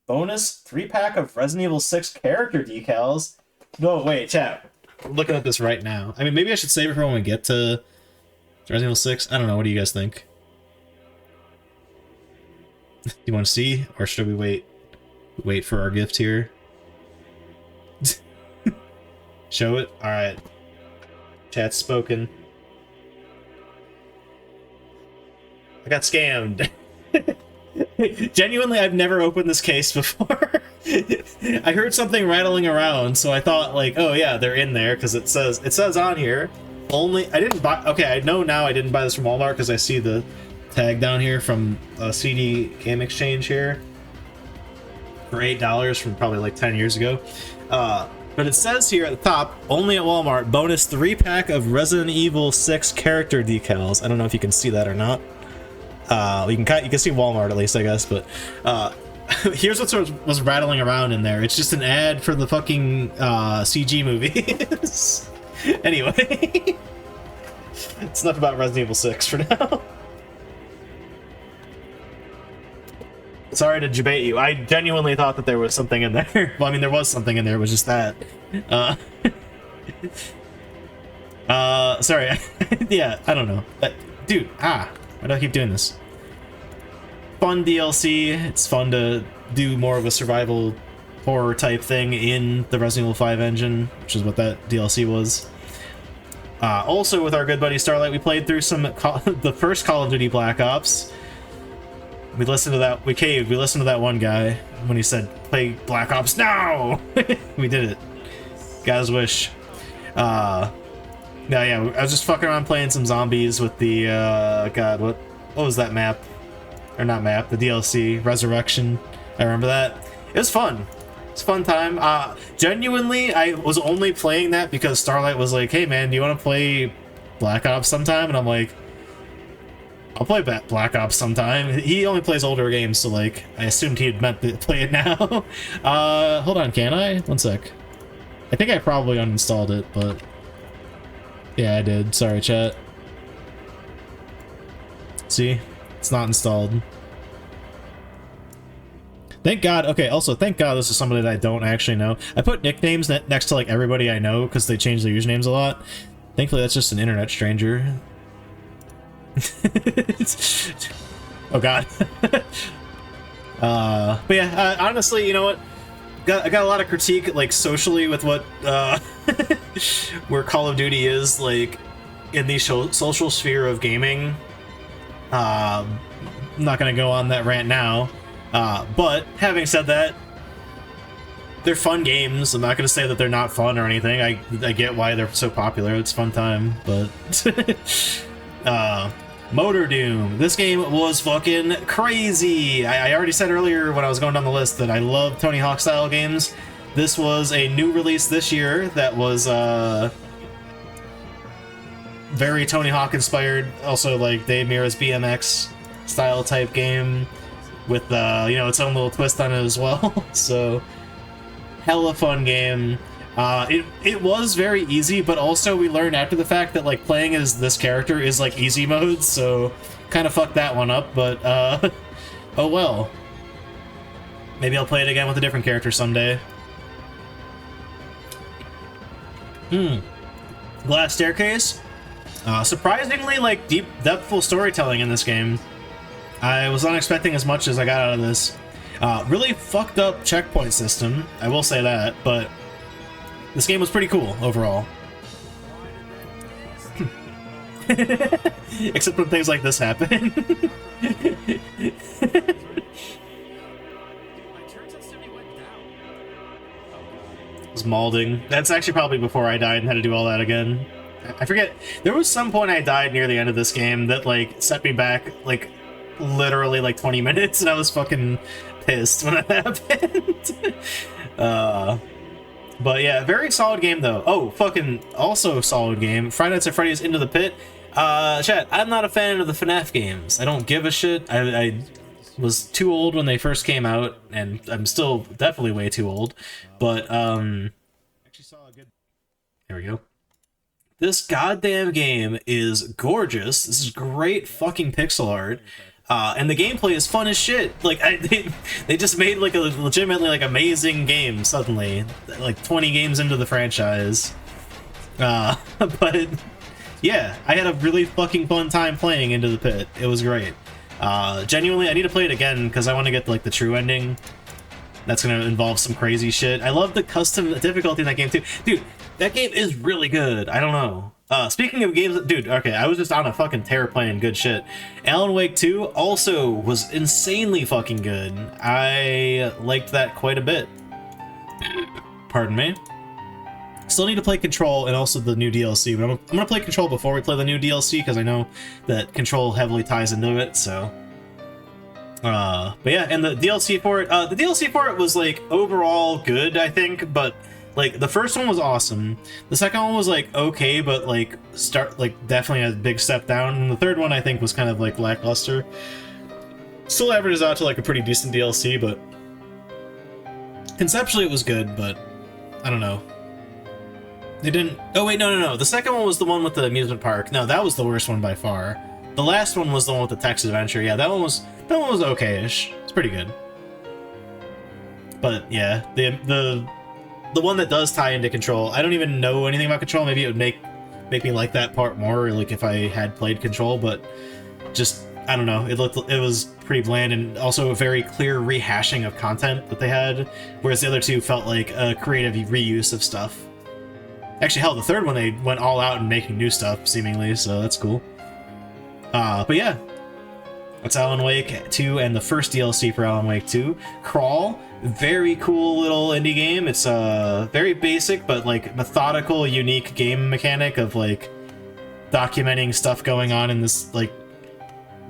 S1: Bonus 3-pack of Resident Evil 6 character decals? No, wait, chat. I'm looking at this right now. I mean, maybe I should save it for when we get to Resident Evil 6. I don't know, what do you guys think? Do you want to see, or should we wait for our gift here? Show it? Alright. Chat's spoken. I got scammed. Genuinely, I've never opened this case before. I heard something rattling around, so I thought, like, oh yeah, they're in there, because it says on here, only, I didn't buy, okay, I know now I didn't buy this from Walmart, because I see the tag down here from a CD Game Exchange here for $8 from probably like 10 years ago. But it says here at the top, only at Walmart, bonus 3-pack of Resident Evil 6 character decals. I don't know if you can see that or not. You can see Walmart at least, I guess, but here's what sort of was rattling around in there. It's just an ad for the fucking CG movies. Anyway, it's enough about Resident Evil 6 for now. Sorry to debate you. I genuinely thought that there was something in there. Well, I mean, there was something in there. It was just that. Sorry. Yeah, I don't know. Dude, why do I keep doing this? Fun DLC. It's fun to do more of a survival horror type thing in the Resident Evil 5 engine, which is what that DLC was. Also, with our good buddy Starlight, we played through the first Call of Duty Black Ops. We listened to that. We caved. We listened to that one guy when he said, "Play Black Ops now." We did it. Got his wish. No, yeah, I was just fucking around playing some zombies with the God, what was that map? Or not map? The DLC Resurrection. I remember that. It was fun. It's a fun time. Genuinely, I was only playing that because Starlight was like, "Hey man, do you want to play Black Ops sometime?" And I'm like, I'll play Black Ops sometime. He only plays older games, so like, I assumed he had meant to play it now. Hold on, can I? One sec. I think I probably uninstalled it, but yeah, I did. Sorry, chat. See? It's not installed. Thank God. Okay, also, thank God this is somebody that I don't actually know. I put nicknames next to like everybody I know because they change their usernames a lot. Thankfully, that's just an internet stranger. Oh God. But yeah, honestly, you know what? I got a lot of critique, like, socially with what, where Call of Duty is, like, in the social sphere of gaming. I'm not gonna go on that rant now. But, having said that, they're fun games. I'm not gonna say that they're not fun or anything. I get why they're so popular. It's a fun time, but... Motor Doom. This game was fucking crazy. I already said earlier when I was going down the list that I love Tony Hawk style games. This was a new release this year that was very Tony Hawk inspired. Also like Dave Mirra's BMX style type game with you know, its own little twist on it as well. So hella fun game. It was very easy, but also we learned after the fact that, like, playing as this character is, like, easy mode, so kind of fucked that one up, but, oh well. Maybe I'll play it again with a different character someday. Glass Staircase. Surprisingly, like, depthful storytelling in this game. I was not expecting as much as I got out of this. Really fucked up checkpoint system, I will say that, but... this game was pretty cool, overall. Except when things like this happen. It was malding. That's actually probably before I died and had to do all that again. I forget. There was some point I died near the end of this game that, like, set me back, like, literally, like, 20 minutes, and I was fucking pissed when that happened. But yeah, very solid game though. Oh, fucking also solid game. Five Nights at Freddy's Into the Pit. Chat, I'm not a fan of the FNAF games. I don't give a shit. I was too old when they first came out, and I'm still definitely way too old. But, actually saw a good... There we go. This goddamn game is gorgeous. This is great fucking pixel art. And the gameplay is fun as shit. Like, they just made, like, a legitimately, like, amazing game suddenly. Like, 20 games into the franchise. But, yeah, I had a really fucking fun time playing Into the Pit. It was great. Genuinely, I need to play it again, because I want to get, like, the true ending. That's gonna involve some crazy shit. I love the custom difficulty in that game, too. Dude, that game is really good. I don't know. Speaking of games, dude, okay, I was just on a fucking tear playing good shit. Alan Wake 2 also was insanely fucking good. I liked that quite a bit. Pardon me. Still need to play Control and also the new DLC, but I'm gonna play Control before we play the new DLC because I know that Control heavily ties into it, so... but yeah, and the DLC for it, was, like, overall good, I think, but Like, the first one was awesome. The second one was, like, okay, but, like, definitely a big step down. And the third one, I think, was kind of, like, lackluster. Still averages out to, like, a pretty decent DLC, but conceptually it was good, but I don't know. They didn't... Oh, wait, no. The second one was the one with the amusement park. No, that was the worst one by far. The last one was the one with the text adventure. Yeah, that one was okay-ish. It's pretty good. But, yeah, the one that does tie into Control, I don't even know anything about Control. Maybe it would make me like that part more, like if I had played Control, but just, I don't know. It was pretty bland, and also a very clear rehashing of content that they had, whereas the other two felt like a creative reuse of stuff. Actually, hell, the third one, they went all out and making new stuff, seemingly, so that's cool. But yeah, that's Alan Wake 2 and the first DLC for Alan Wake 2. Crawl, very cool little indie game. It's very basic, but like methodical, unique game mechanic of like documenting stuff going on in this like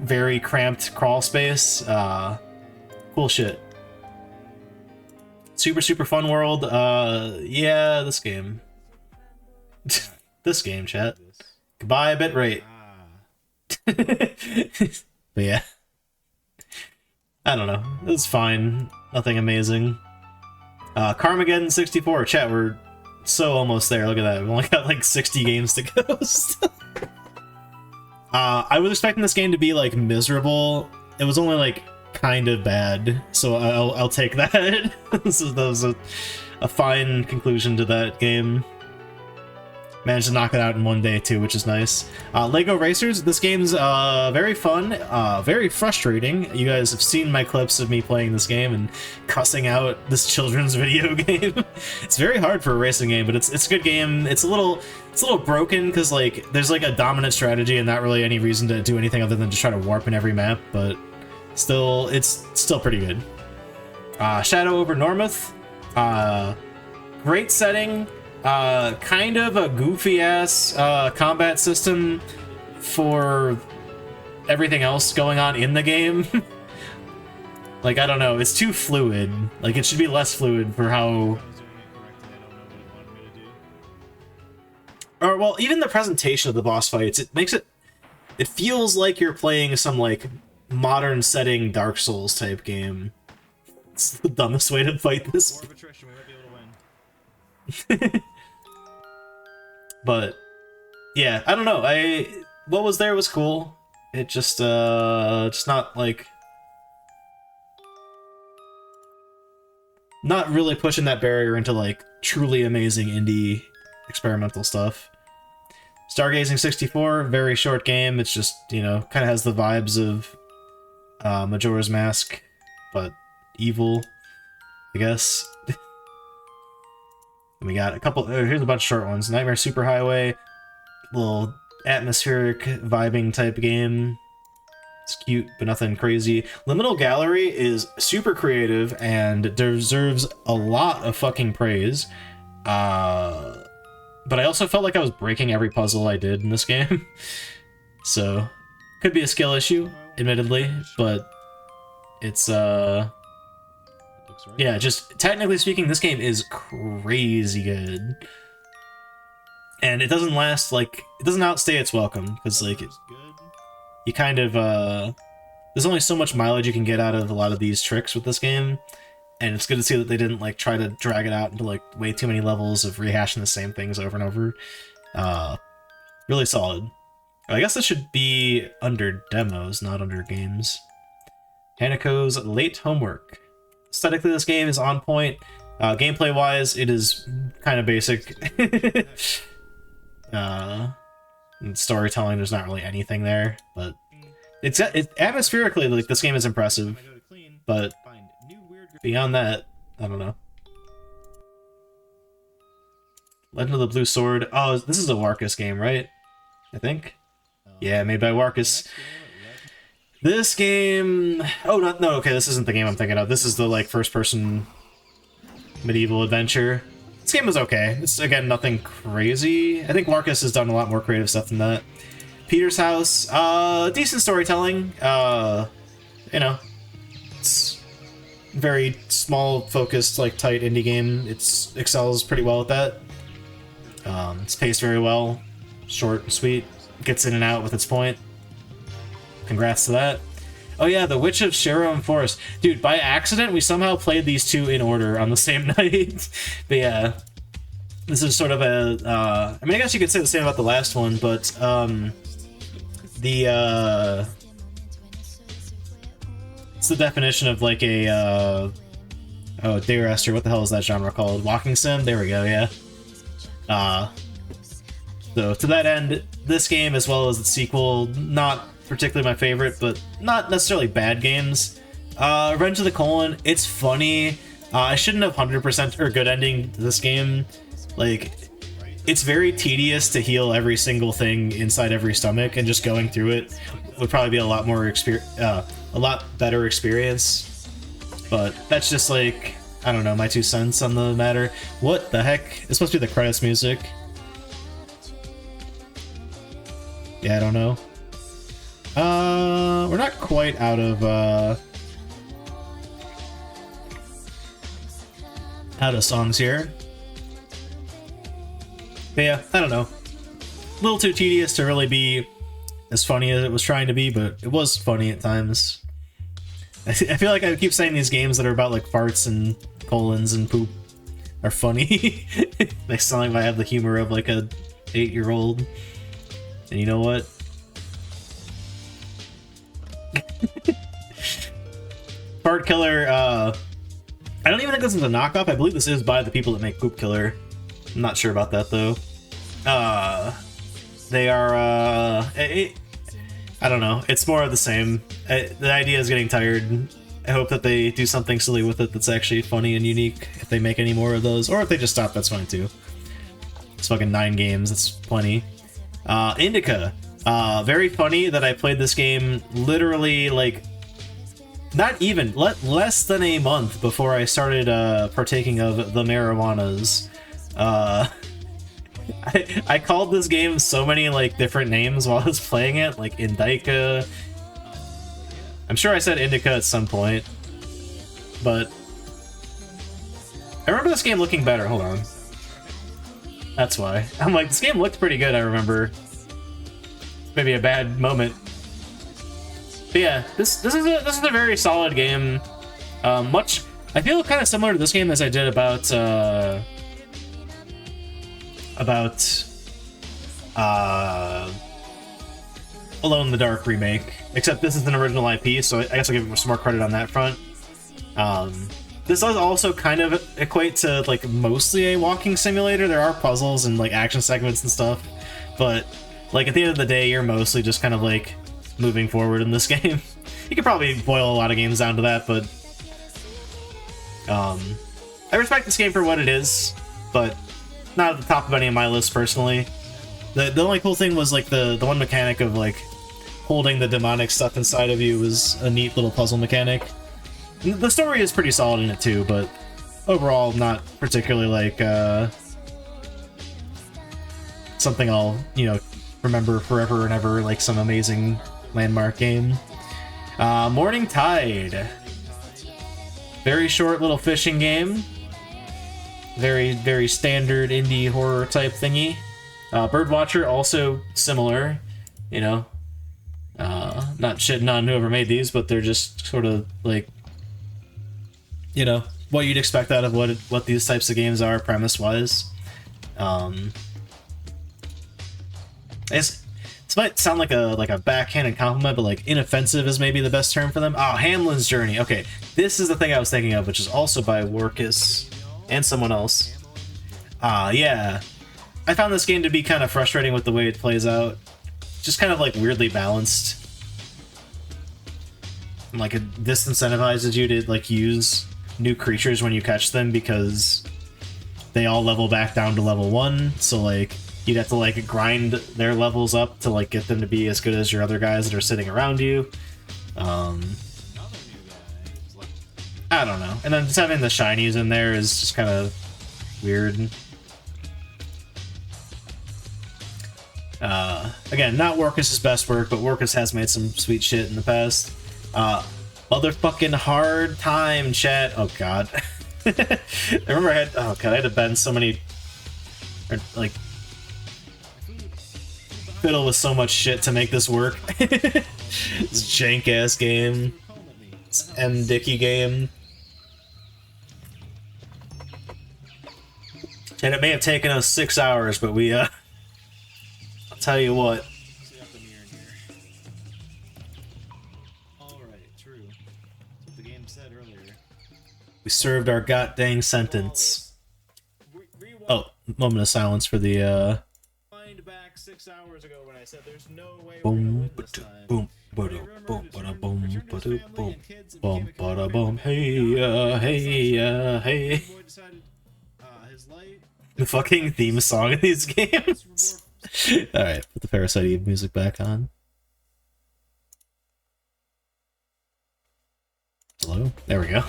S1: very cramped crawl space. Cool shit. Super fun world. Yeah, this game. This game, chat. Goodbye, bitrate. But yeah. I don't know. It was fine. Nothing amazing. Carmageddon 64. Chat, we're so almost there. Look at that. We've only got like 60 games to go. I was expecting this game to be like miserable. It was only like kind of bad, so I'll take that. That was a fine conclusion to that game. Managed to knock it out in one day too, which is nice. Lego Racers, this game's very fun, very frustrating. You guys have seen my clips of me playing this game and cussing out this children's video game. It's very hard for a racing game, but it's a good game. It's a little broken because like there's like a dominant strategy and not really any reason to do anything other than just try to warp in every map, but still, it's still pretty good. Shadow over Normuth, great setting. Kind of a goofy-ass combat system for everything else going on in the game. Like, I don't know, it's too fluid. Like, it should be less fluid for how... Or, well, even the presentation of the boss fights, it makes it... It feels like you're playing some, like, modern setting Dark Souls type game. It's the dumbest way to fight this. But yeah, I don't know. What was there was cool. It just not like not really pushing that barrier into like truly amazing indie experimental stuff. Stargazing 64, very short game. It's just, you know, kind of has the vibes of Majora's Mask, but evil, I guess. We got a couple, here's a bunch of short ones. Nightmare Superhighway, little atmospheric vibing type game. It's cute, but nothing crazy. Liminal Gallery is super creative and deserves a lot of fucking praise. But I also felt like I was breaking every puzzle I did in this game. So, could be a skill issue, admittedly, but it's, yeah, just technically speaking, this game is crazy good. And it doesn't last, like, it doesn't outstay its welcome, because, like, you kind of, there's only so much mileage you can get out of a lot of these tricks with this game, and it's good to see that they didn't, like, try to drag it out into, like, way too many levels of rehashing the same things over and over. Really solid. I guess this should be under demos, not under games. Hanako's Late Homework. Aesthetically, this game is on point. Gameplay-wise, it is kind of basic. And storytelling, there's not really anything there, but it's atmospherically, like, this game is impressive, but beyond that, I don't know. Legend of the Blue Sword. Oh, this is a Warcus game, right? I think? Yeah, made by Warcus. This game... Oh, no, okay, this isn't the game I'm thinking of. This is the, like, first-person medieval adventure. This game was okay. It's, again, nothing crazy. I think Warcus has done a lot more creative stuff than that. Peter's House. Decent storytelling. You know, it's very small, focused, like tight indie game. It excels pretty well at that. It's paced very well, short and sweet, gets in and out with its point. Congrats to that. Oh yeah, The Witch of Sharon Forest. Dude, by accident, we somehow played these two in order on the same night. But yeah, this is sort of a, I mean, I guess you could say the same about the last one, but, it's the definition of like a, oh, Dayrester, what the hell is that genre called? Walking sim? There we go, yeah. So to that end, this game, as well as the sequel, not particularly my favorite, but not necessarily bad games. Revenge of the Colon, it's funny. I shouldn't have 100% or good ending to this game. Like, it's very tedious to heal every single thing inside every stomach, and just going through it would probably be a lot more a lot better experience. But that's just like, I don't know, my 2 cents on the matter. What the heck? It's supposed to be the credits music. Yeah, I don't know. We're not quite out of songs here. But yeah, I don't know. A little too tedious to really be as funny as it was trying to be, but it was funny at times. I feel like I keep saying these games that are about like farts and colons and poop are funny. Next time I have the humor of like a 8-year-old. And you know what? Fart Killer, I don't even think this is a knockoff. I believe this is by the people that make Poop Killer. I'm not sure about that though. They are, I don't know. It's more of the same. The idea is getting tired. I hope that they do something silly with it that's actually funny and unique if they make any more of those. Or if they just stop, that's fine too. It's fucking 9 games, that's plenty. Indica. Very funny that I played this game literally, like, not even, less than a month before I started partaking of the marijuanas. I called this game so many, like, different names while I was playing it, like Indica. I'm sure I said Indica at some point, but I remember this game looking better. Hold on. That's why. I'm like, this game looked pretty good, I remember. Maybe a bad moment. But yeah, this is a very solid game. I feel kind of similar to this game as I did about Alone in the Dark remake. Except this is an original IP, so I guess I'll give it some more credit on that front. This does also kind of equate to like mostly a walking simulator. There are puzzles and like action segments and stuff, but like at the end of the day, you're mostly just kind of like moving forward in this game. You could probably boil a lot of games down to that, but I respect this game for what it is, but not at the top of any of my lists personally. The only cool thing was like the one mechanic of like holding the demonic stuff inside of you was a neat little puzzle mechanic. The story is pretty solid in it too, but overall not particularly like something I'll, you know, remember forever and ever, like some amazing landmark game. Morning Tide. Very short little fishing game. Very, very standard indie horror type thingy. Birdwatcher, also similar, you know. Not shitting on whoever made these, but they're just sort of like, you know, what you'd expect out of what these types of games are premise-wise. This might sound like a backhanded compliment, but like inoffensive is maybe the best term for them. Oh, Hamlin's Journey. Okay, this is the thing I was thinking of, which is also by Workus and someone else. Yeah. I found this game to be kind of frustrating with the way it plays out. Just kind of like weirdly balanced. And, like, it disincentivizes you to like use new creatures when you catch them because they all level back down to level 1, so like you'd have to like grind their levels up to like get them to be as good as your other guys that are sitting around you. I don't know. And then just having the shinies in there is just kind of weird. Again, not Workus' best work, but Workus has made some sweet shit in the past. Motherfucking hard time, chat. Oh god. I remember oh god, I had to bend so many, or like, fiddle with so much shit to make this work. This jank ass game. This M. Dicky game. And it may have taken us 6 hours, but we, I'll tell you what.
S2: Alright, true. That's what the game said earlier.
S1: We served our goddamn sentence. Oh, moment of silence for the,
S2: Wind back 6 hours ago when I said there's no way we're gonna
S1: boom,
S2: win this time.
S1: boom, boom, boom, boom, boom, boom, boom, boom, boom, hey, hey, hey. The fucking theme song in these games. Alright, put the Parasite Eve music back on. Hello? There we go.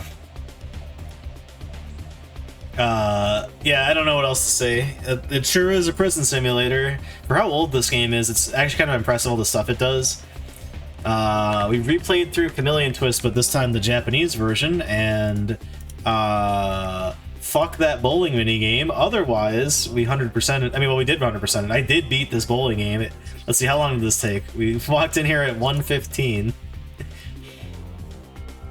S1: Yeah, I don't know what else to say. It sure is a prison simulator. For how old this game is, it's actually kind of impressive all the stuff it does. We replayed through Chameleon Twist, but this time the Japanese version, and fuck that bowling minigame. Otherwise, we 100%'d it. I mean, well, we did 100% it. I did beat this bowling game. Let's see, how long did this take? We walked in here at 1:15.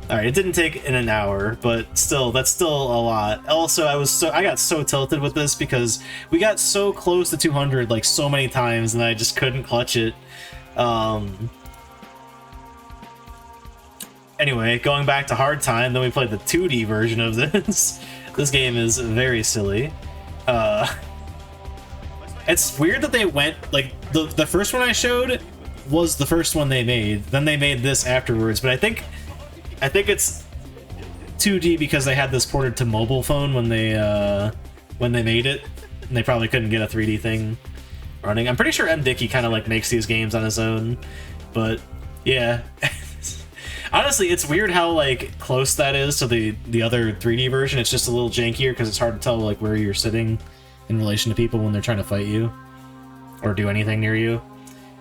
S1: Alright, it didn't take in an hour, but still, that's still a lot. Also, I got so tilted with this because we got so close to 200 like so many times and I just couldn't clutch it. Anyway, going back to hard time, then we played the 2D version of this. This game is very silly. It's weird that they went, like, the first one I showed was the first one they made, then they made this afterwards, but I think it's 2D because they had this ported to mobile phone when they made it, and they probably couldn't get a 3D thing running. I'm pretty sure M. Dicky kind of like makes these games on his own, but yeah. Honestly, it's weird how like close that is to the other 3D version. It's just a little jankier because it's hard to tell like where you're sitting in relation to people when they're trying to fight you or do anything near you.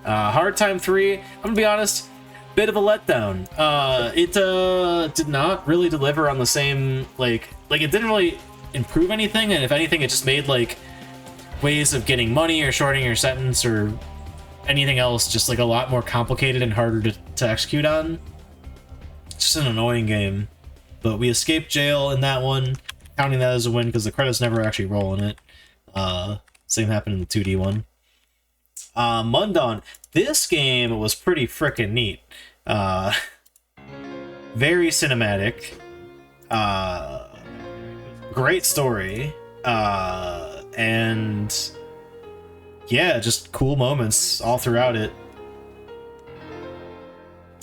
S1: Hard Time 3, I'm gonna be honest, bit of a letdown. It did not really deliver on the same, like it didn't really improve anything, and if anything, it just made like ways of getting money or shortening your sentence or anything else just like a lot more complicated and harder to execute on. It's just an annoying game. But we escaped jail in that one, counting that as a win because the credits never actually roll in it. Same happened in the 2D one. Mundawn. This game was pretty frickin' neat. Very cinematic. Great story. And yeah, just cool moments all throughout it.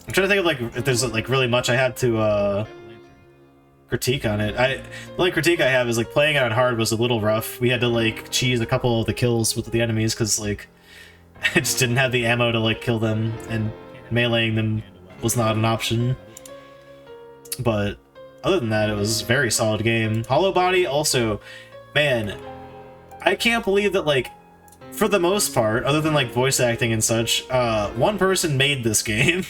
S1: I'm trying to think of like if there's like really much I had to critique on it. The only critique I have is like playing it on hard was a little rough. We had to like cheese a couple of the kills with the enemies because like I just didn't have the ammo to like kill them, and meleeing them was not an option. But other than that, it was a very solid game. Hollow Body also, man, I can't believe that like for the most part, other than like voice acting and such, one person made this game.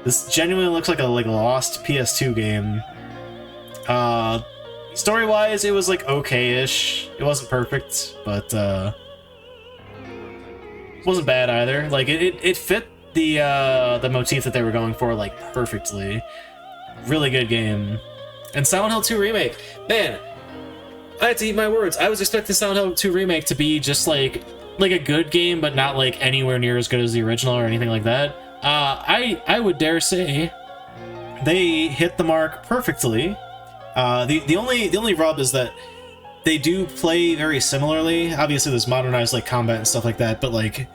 S1: This genuinely looks like a lost PS2 game. Story-wise, it was like okay-ish. It wasn't perfect, but wasn't bad either. Like it fit the motif that they were going for like perfectly. Really good game. And Silent Hill 2 Remake, man, I had to eat my words. I was expecting Silent Hill 2 Remake to be just like a good game, but not like anywhere near as good as the original or anything like that. I would dare say they hit the mark perfectly. The only rub is that they do play very similarly. Obviously, there's modernized like combat and stuff like that, but like,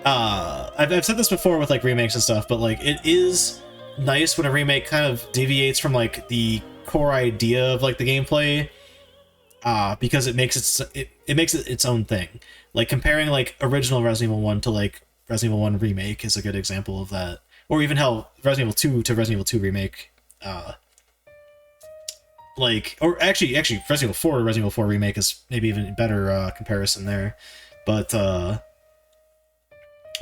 S1: I've said this before with like remakes and stuff, but like it is nice when a remake kind of deviates from like the core idea of like the gameplay, because it makes it makes it its own thing. Like comparing like original Resident Evil 1 to like Resident Evil 1 Remake is a good example of that, or even how Resident Evil 2 to Resident Evil 2 Remake. Like, or actually, Resident Evil 4 to Resident Evil 4 Remake is maybe even better comparison there. But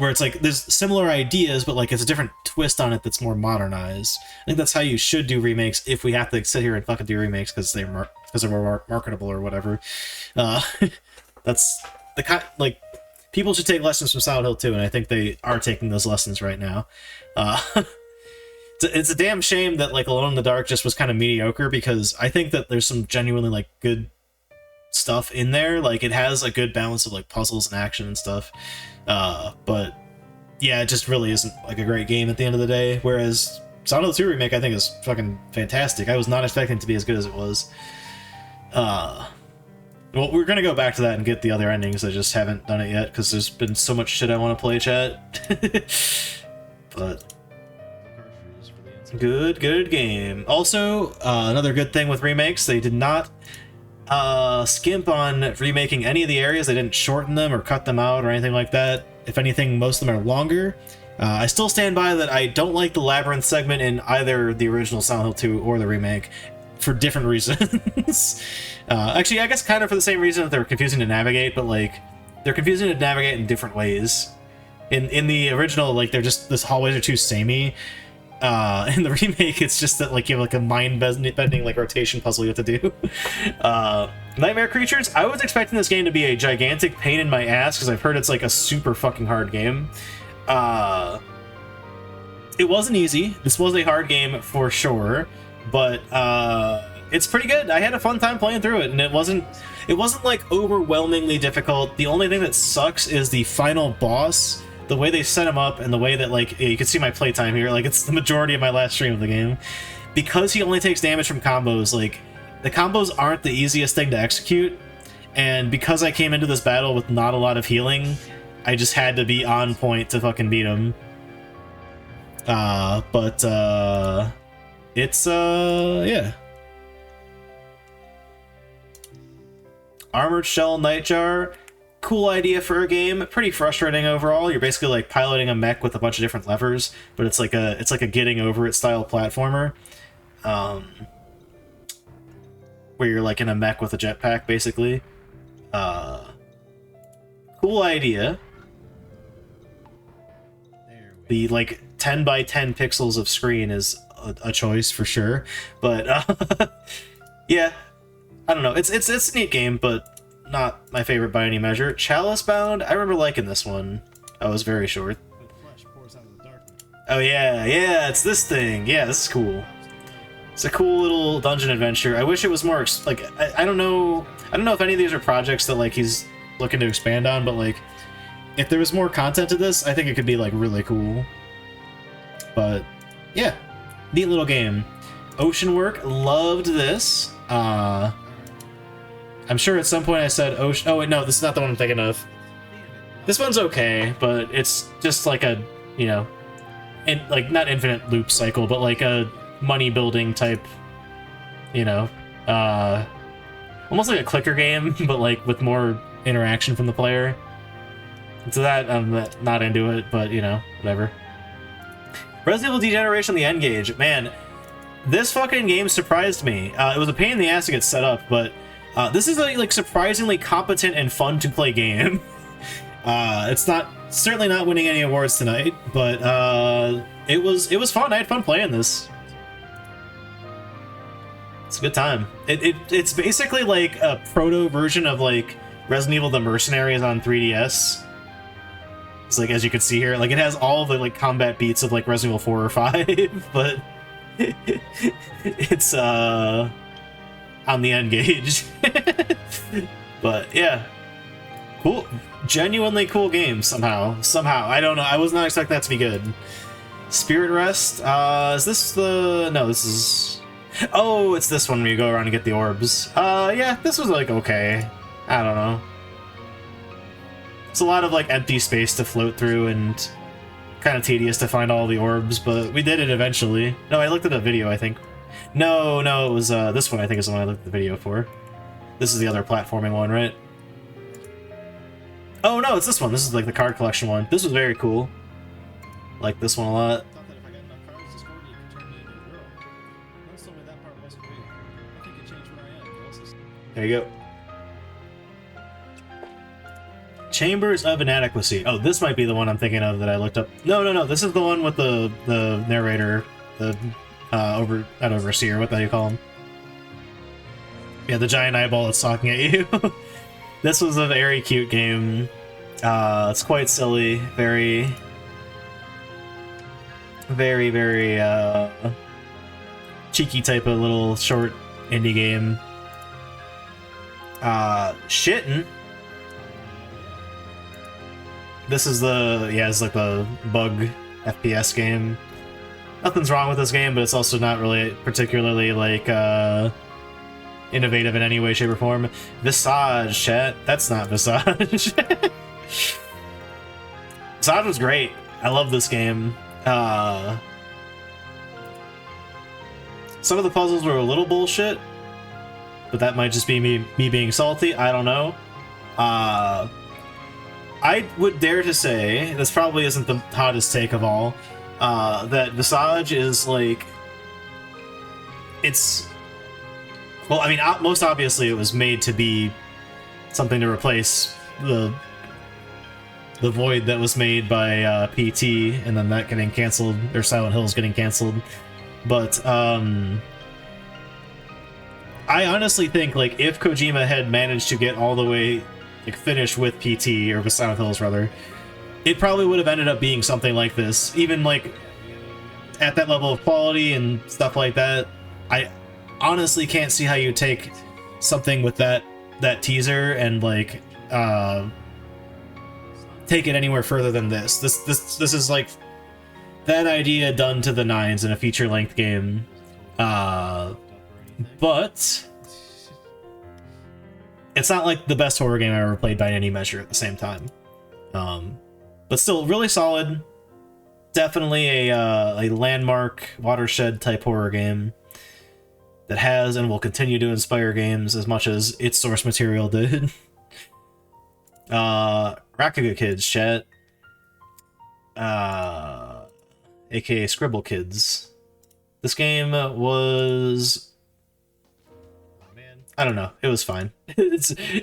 S1: where it's like there's similar ideas, but like it's a different twist on it that's more modernized. I think that's how you should do remakes if we have to sit here and fucking do remakes because they're more marketable or whatever. That's the kind, like, people should take lessons from Silent Hill 2, and I think they are taking those lessons right now. It's a damn shame that like Alone in the Dark just was kind of mediocre, because I think that there's some genuinely like good stuff in there. Like it has a good balance of like puzzles and action and stuff. But yeah, it just really isn't like a great game at the end of the day. Whereas Silent Hill 2 Remake I think is fucking fantastic. I was not expecting it to be as good as it was. Well, we're gonna go back to that and get the other endings. I just haven't done it yet because there's been so much shit I want to play, chat. But good game. Also, another good thing with remakes, they did not skimp on remaking any of the areas. They didn't shorten them or cut them out or anything like that. If anything, most of them are longer. I still stand by that I don't like the labyrinth segment in either the original Silent Hill 2 or the remake, for different reasons. Actually, I guess kind of for the same reason that they're confusing to navigate, but like they're confusing to navigate in different ways. In the original, like they're just, the hallways are too samey. In the remake, it's just that like you have like a mind-bending like rotation puzzle you have to do. Nightmare Creatures, I was expecting this game to be a gigantic pain in my ass because I've heard it's like a super fucking hard game. It wasn't easy. This was a hard game for sure, but it's pretty good. I had a fun time playing through it, and it wasn't like overwhelmingly difficult. The only thing that sucks is the final boss. The way they set him up and the way that, like, you can see my playtime here, like, it's the majority of my last stream of the game. Because he only takes damage from combos, like, the combos aren't the easiest thing to execute, and because I came into this battle with not a lot of healing, I just had to be on point to fucking beat him. It's, yeah. Armored Shell Nightjar. Cool idea for a game. Pretty frustrating overall. You're basically like piloting a mech with a bunch of different levers, but it's like a getting over it style platformer, where you're like in a mech with a jetpack, basically. Cool idea. The like 10 by 10 pixels of screen is a choice for sure, but yeah, I don't know. It's a neat game, but not my favorite by any measure. Chalice Bound, I remember liking this one. I was very short. Oh yeah, it's this thing. Yeah, this is cool. It's a cool little dungeon adventure. I wish it was more like I don't know if any of these are projects that like he's looking to expand on, but like if there was more content to this, I think it could be like really cool. But yeah, neat little game. Ocean Work, loved this. I'm sure at some point I said Ocean... Oh, wait, no, this is not the one I'm thinking of. This one's okay, but it's just like a, you know... like, not infinite loop cycle, but like a money-building type, you know... almost like a clicker game, but like with more interaction from the player. So that, I'm not into it, but, you know, whatever. Resident Evil Degeneration The N-Gage. Man, this fucking game surprised me. It was a pain in the ass to get set up, but... this is a like surprisingly competent and fun to play game. It's certainly not winning any awards tonight, but it was fun. I had fun playing this. It's a good time. It's basically like a proto version of like Resident Evil The Mercenaries on 3DS. It's like, as you can see here, like it has all the like combat beats of like Resident Evil 4 or 5, but it's on the N-Gage. But yeah, cool, genuinely cool game. Somehow I don't know, I was not expecting that to be good. Spirit Rest, is this the... No, this is... Oh, it's this one where you go around and get the orbs. Yeah, this was like okay, I don't know. It's a lot of like empty space to float through and kind of tedious to find all the orbs, but we did it eventually. No, I looked at a video, I think. No, it was this one I think is the one I looked at the video for. This is the other platforming one, right? Oh no, it's this one. This is like the card collection one. This was very cool. Like this one a lot. There you go. Chambers of Inadequacy. Oh, this might be the one I'm thinking of that I looked up. No. This is the one with the narrator, the not overseer. What the hell you call him? Yeah, the giant eyeball that's talking at you. This was a very cute game. It's quite silly. Very, cheeky type of little short indie game. Shittin'. This is it's like the bug FPS game. Nothing's wrong with this game, but it's also not really particularly like innovative in any way, shape, or form. Visage, chat. That's not Visage. Visage was great. I love this game. Some of the puzzles were a little bullshit, but that might just be me being salty. I don't know. I would dare to say, this probably isn't the hottest take of all, that Visage is like, it's, well, I mean, most obviously it was made to be something to replace the void that was made by PT, and then that getting canceled, or Silent Hills getting canceled. But I honestly think, like, if Kojima had managed to get all the way, like, finish with PT, or with Silent Hills rather, it probably would have ended up being something like this. Even, like, at that level of quality and stuff like that, I honestly can't see how you take something with that teaser and, like, take it anywhere further than this. This is, like, that idea done to the nines in a feature-length game. But it's not like the best horror game I ever played by any measure at the same time. But still, really solid. Definitely a landmark, watershed type horror game that has and will continue to inspire games as much as its source material did. Rakuga Kids, chat. AKA Scribble Kids. This game was, I don't know. It was fine.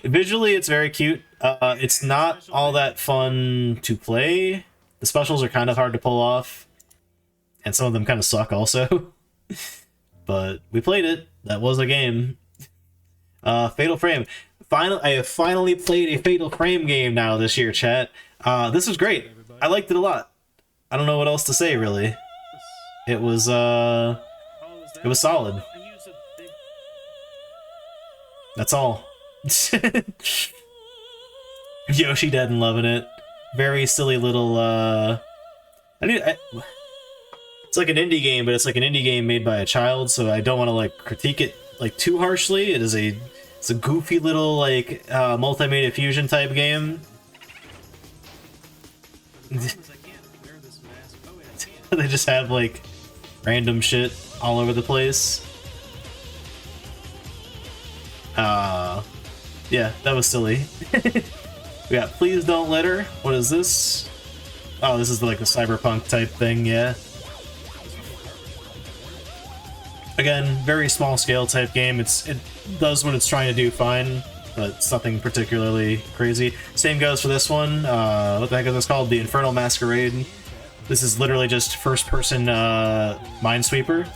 S1: Visually, it's very cute. It's not all that fun to play. The specials are kind of hard to pull off, and some of them kind of suck also. But we played it. That was a game. Fatal Frame. I have finally played a Fatal Frame game now this year, chat. This was great. I liked it a lot. I don't know what else to say, really. It was solid. That's all. Yoshi dead and loving it. Very silly little, it's like an indie game, but it's like an indie game made by a child, so I don't want to, like, critique it, like, too harshly. It's a goofy little, like, multimedia fusion type game. They just have, like, random shit all over the place. Yeah, that was silly. We got Please Don't Litter. What is this? Oh, this is like the cyberpunk type thing, yeah. Again, very small scale type game. It does what it's trying to do fine, but it's nothing particularly crazy. Same goes for this one. What the heck is this called? The Infernal Masquerade. This is literally just first-person Minesweeper.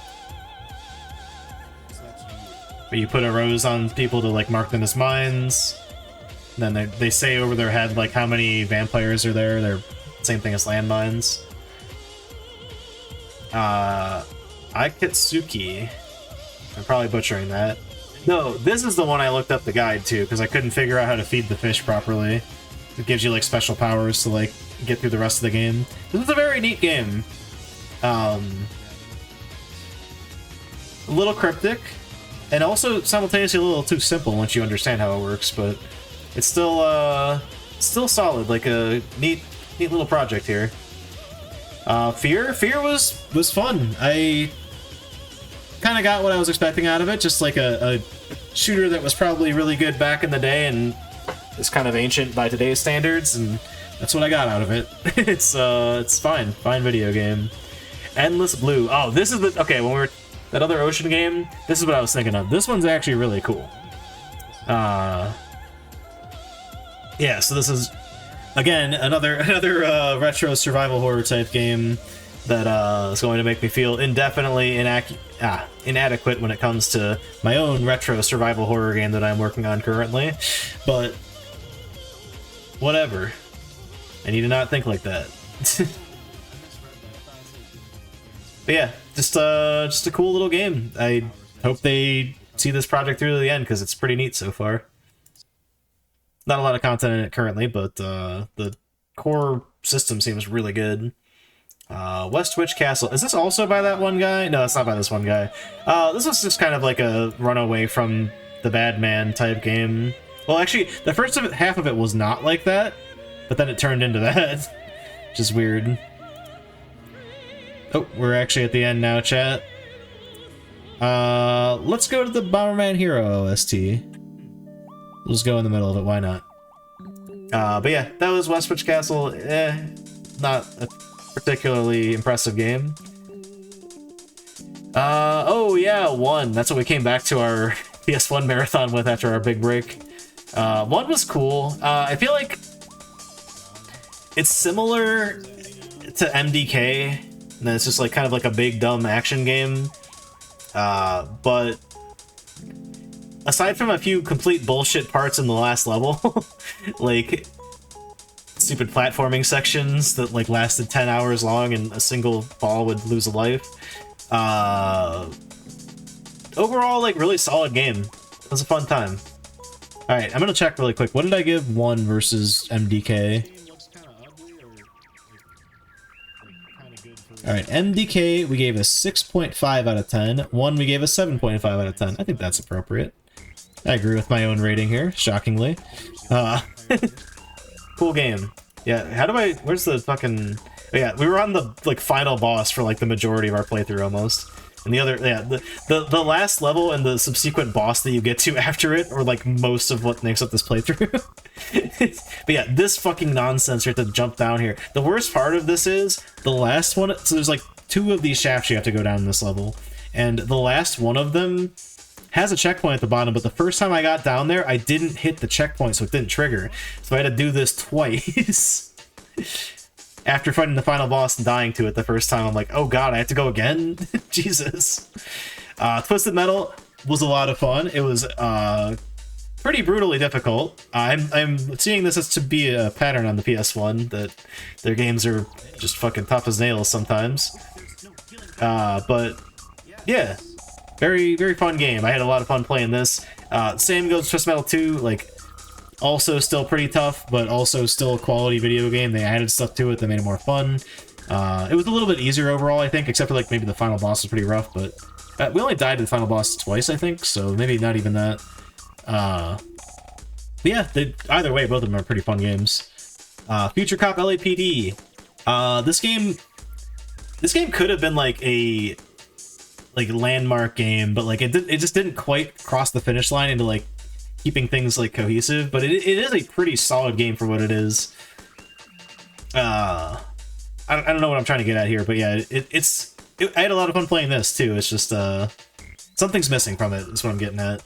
S1: But you put a rose on people to, like, mark them as mines. Then they say over their head, like, how many vampires are there. They're same thing as landmines. Aikatsuki. I'm probably butchering that. No, this is the one I looked up the guide to, because I couldn't figure out how to feed the fish properly. It gives you, like, special powers to, like, get through the rest of the game. This is a very neat game. A little cryptic, and also simultaneously a little too simple once you understand how it works, but it's still solid, like a neat little project here. Fear was fun. I kind of got what I was expecting out of it, just like a shooter that was probably really good back in the day and is kind of ancient by today's standards, and that's what I got out of it. It's fine video game. Endless Blue. Oh, this is okay, when we were that other ocean game, this is what I was thinking of. This one's actually really cool. Yeah, so this is Again, another retro survival horror type game that is going to make me feel indefinitely inadequate when it comes to my own retro survival horror game that I'm working on currently. But whatever. I need to not think like that. But yeah, just a cool little game. I hope they see this project through to the end because it's pretty neat so far. Not a lot of content in it currently, but the core system seems really good. Westwich Castle. Is this also by that one guy? No, it's not by this one guy. This was just kind of like a runaway from the Bad Man type game. Well, actually, the first half of it was not like that, but then it turned into that, which is weird. Oh, we're actually at the end now, chat. Let's go to the Bomberman Hero OST. We'll just go in the middle of it, why not? But yeah, that was Westwich Castle. Not a particularly impressive game. Oh yeah, 1. That's what we came back to our PS1 marathon with after our big break. 1 was cool. I feel like it's similar to MDK, and it's just like kind of like a big dumb action game. But aside from a few complete bullshit parts in the last level, like stupid platforming sections that like lasted 10 hours long and a single ball would lose a life. Overall, like really solid game. It was a fun time. Alright, I'm gonna check really quick. What did I give 1 versus MDK? Alright, MDK we gave a 6.5 out of 10. 1 we gave a 7.5 out of 10. I think that's appropriate. I agree with my own rating here, shockingly. Cool game. Yeah, how do I... Where's the fucking... Oh, yeah, we were on the, like, final boss for, like, the majority of our playthrough, almost. And the other... Yeah, the last level and the subsequent boss that you get to after it are, like, most of what makes up this playthrough. But yeah, this fucking nonsense you have to jump down here. The worst part of this is, the last one... So there's, like, 2 of these shafts you have to go down this level. And the last one of them has a checkpoint at the bottom, but the first time I got down there, I didn't hit the checkpoint, so it didn't trigger. So I had to do this twice. After fighting the final boss and dying to it the first time, I'm like, oh god, I have to go again? Jesus. Twisted Metal was a lot of fun. It was pretty brutally difficult. I'm seeing this as to be a pattern on the PS1, that their games are just fucking tough as nails sometimes. But yeah. Very, very fun game. I had a lot of fun playing this. Same goes Twisted Metal 2, like, also still pretty tough, but also still a quality video game. They added stuff to it that made it more fun. It was a little bit easier overall, I think, except for, like, maybe the final boss was pretty rough, but we only died to the final boss twice, I think, so maybe not even that. But yeah, either way, both of them are pretty fun games. Future Cop LAPD. This game could have been, like, a landmark game, but like it just didn't quite cross the finish line into like keeping things like cohesive, but it is a pretty solid game for what it is. I don't know what I'm trying to get at here, but yeah, I had a lot of fun playing this too. It's just something's missing from it, is what I'm getting at.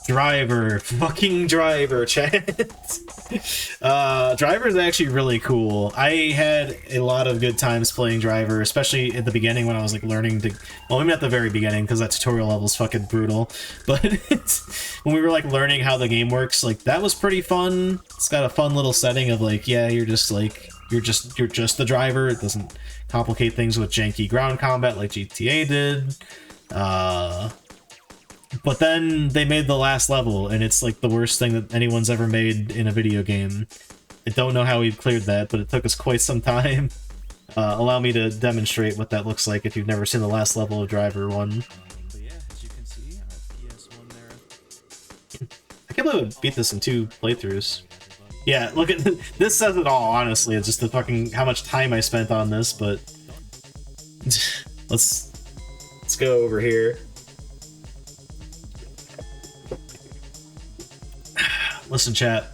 S1: Driver, fucking Driver, chat. Driver is actually really cool. I had a lot of good times playing Driver, especially at the beginning when I was like learning to... Well, maybe not the very beginning, because that tutorial level is fucking brutal. But when we were like learning how the game works, like that was pretty fun. It's got a fun little setting of like, yeah, you're just like... You're just the driver. It doesn't complicate things with janky ground combat like GTA did. But then they made the last level, and it's like the worst thing that anyone's ever made in a video game. I don't know how we cleared that, but it took us quite some time. Allow me to demonstrate what that looks like if you've never seen the last level of Driver 1.
S3: But yeah, as you can see, our PS1 there.
S1: I can't believe I beat this in 2 playthroughs. Yeah, look at this says it all, honestly. It's just the fucking how much time I spent on this, but let's go over here. Listen, chat.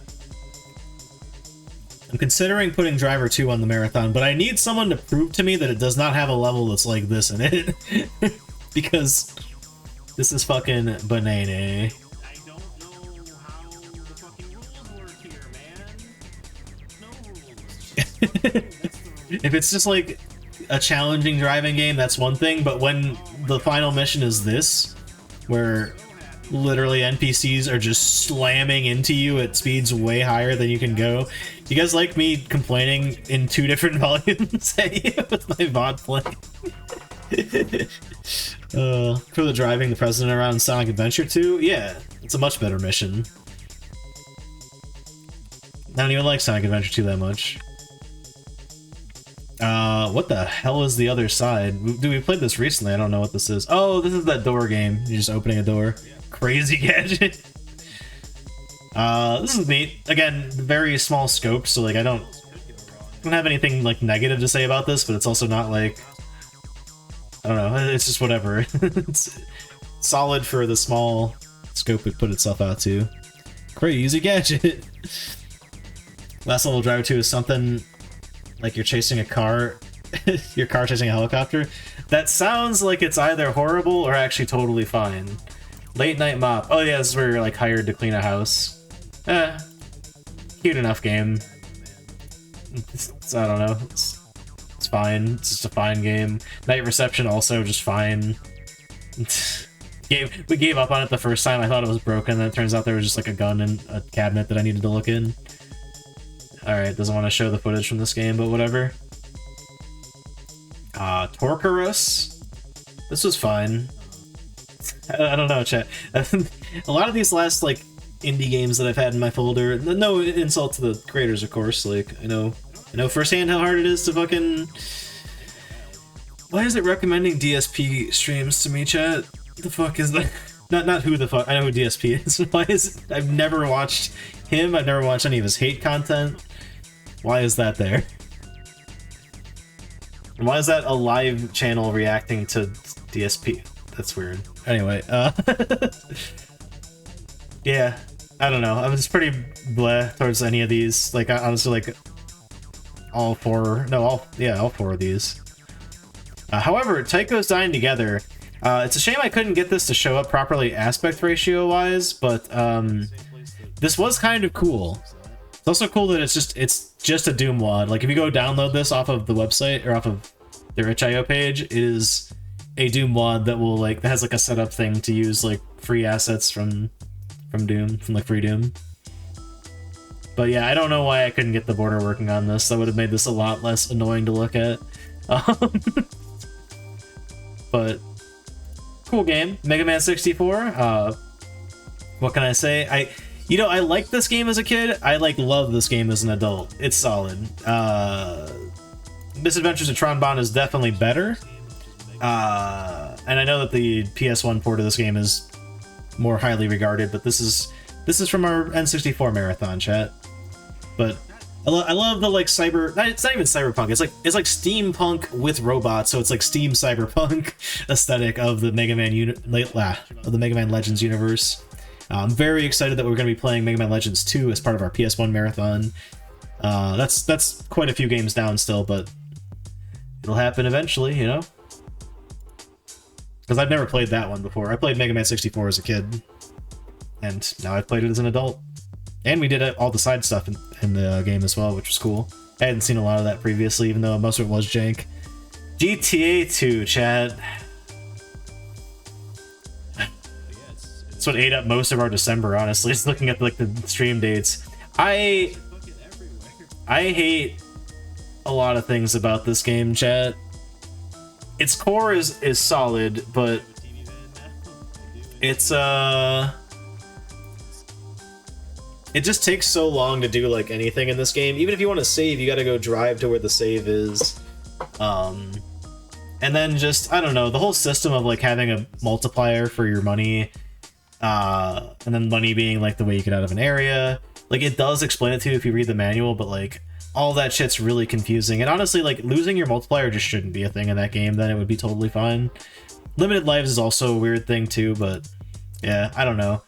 S1: I'm considering putting Driver 2 on the marathon, but I need someone to prove to me that it does not have a level that's like this in it. Because this is fucking banana.
S2: I don't know how the fucking rules work here, man. No
S1: If it's just like a challenging driving game, that's one thing, but when the final mission is this, where literally NPCs are just slamming into you at speeds way higher than you can go. You guys like me complaining in 2 different volumes at you with my VOD playing? For the driving the president around Sonic Adventure 2? Yeah, it's a much better mission. I don't even like Sonic Adventure 2 that much. What the hell is the other side? Dude, we played this recently, I don't know what this is. Oh, this is that door game. You're just opening a door. Crazy gadget. This is neat. Again, very small scope, so like I don't have anything like negative to say about this, but it's also not like, I don't know, it's just whatever. It's solid for the small scope it put itself out to. Crazy gadget. Last level driver 2 is something like you're chasing a car, your car chasing a helicopter. That sounds like it's either horrible or actually totally fine. Late night mop. Oh yeah, this is where you're like hired to clean a house. Cute enough game. I don't know. It's fine. It's just a fine game. Night reception also just fine. We gave up on it the first time. I thought it was broken. Then it turns out there was just like a gun in a cabinet that I needed to look in. Alright, doesn't want to show the footage from this game, but whatever. Torcarus. This was fine. I don't know, chat. A lot of these last, like, indie games that I've had in my folder, no insult to the creators, of course, like, I know firsthand how hard it is to fucking... Why is it recommending DSP streams to me, chat? What the fuck is that? Not who the fuck, I know who DSP is. Why is it? I've never watched him, I've never watched any of his hate content. Why is that there? And why is that a live channel reacting to DSP? That's weird. Anyway, yeah, I don't know. I'm just pretty bleh towards any of these. Like, honestly, like, all 4 of these. However, Tycho's Dying Together. It's a shame I couldn't get this to show up properly aspect ratio-wise, but, this was kind of cool. It's also cool that it's just a Doom WAD. Like, if you go download this off of the website, or off of their itch.io page, it is a Doom WAD that will, like, that has, like, a setup thing to use, like, free assets from Doom, from, like, free Doom. But yeah, I don't know why I couldn't get the border working on this. That would have made this a lot less annoying to look at. But, cool game. Mega Man 64. What can I say? I liked this game as a kid. I, like, love this game as an adult. It's solid. Misadventures of Tron Bonne is definitely better. And I know that the PS1 port of this game is more highly regarded, but this is from our N64 marathon, chat. But I love the, like, it's not even cyberpunk. It's like steampunk with robots, so it's like steam cyberpunk aesthetic of the Mega Man Legends universe. I'm very excited that we're going to be playing Mega Man Legends 2 as part of our PS1 marathon. That's quite a few games down still, but it'll happen eventually, you know? Because I've never played that one before. I played Mega Man 64 as a kid, and now I've played it as an adult. And we did all the side stuff in the game as well, which was cool. I hadn't seen a lot of that previously, even though most of it was jank. GTA 2, chat. That's what ate up most of our December, honestly, just looking at, like, the stream dates. I hate a lot of things about this game, chat. Its core is solid, but it's it just takes so long to do, like, anything in this game. Even if you want to save, you gotta go drive to where the save is. And then just, I don't know, the whole system of, like, having a multiplier for your money, and then money being, like, the way you get out of an area. Like, it does explain it to you if you read the manual, but, like, all that shit's really confusing. And honestly, like, losing your multiplier just shouldn't be a thing in that game, then it would be totally fine. Limited lives is also a weird thing too, but yeah, I don't know.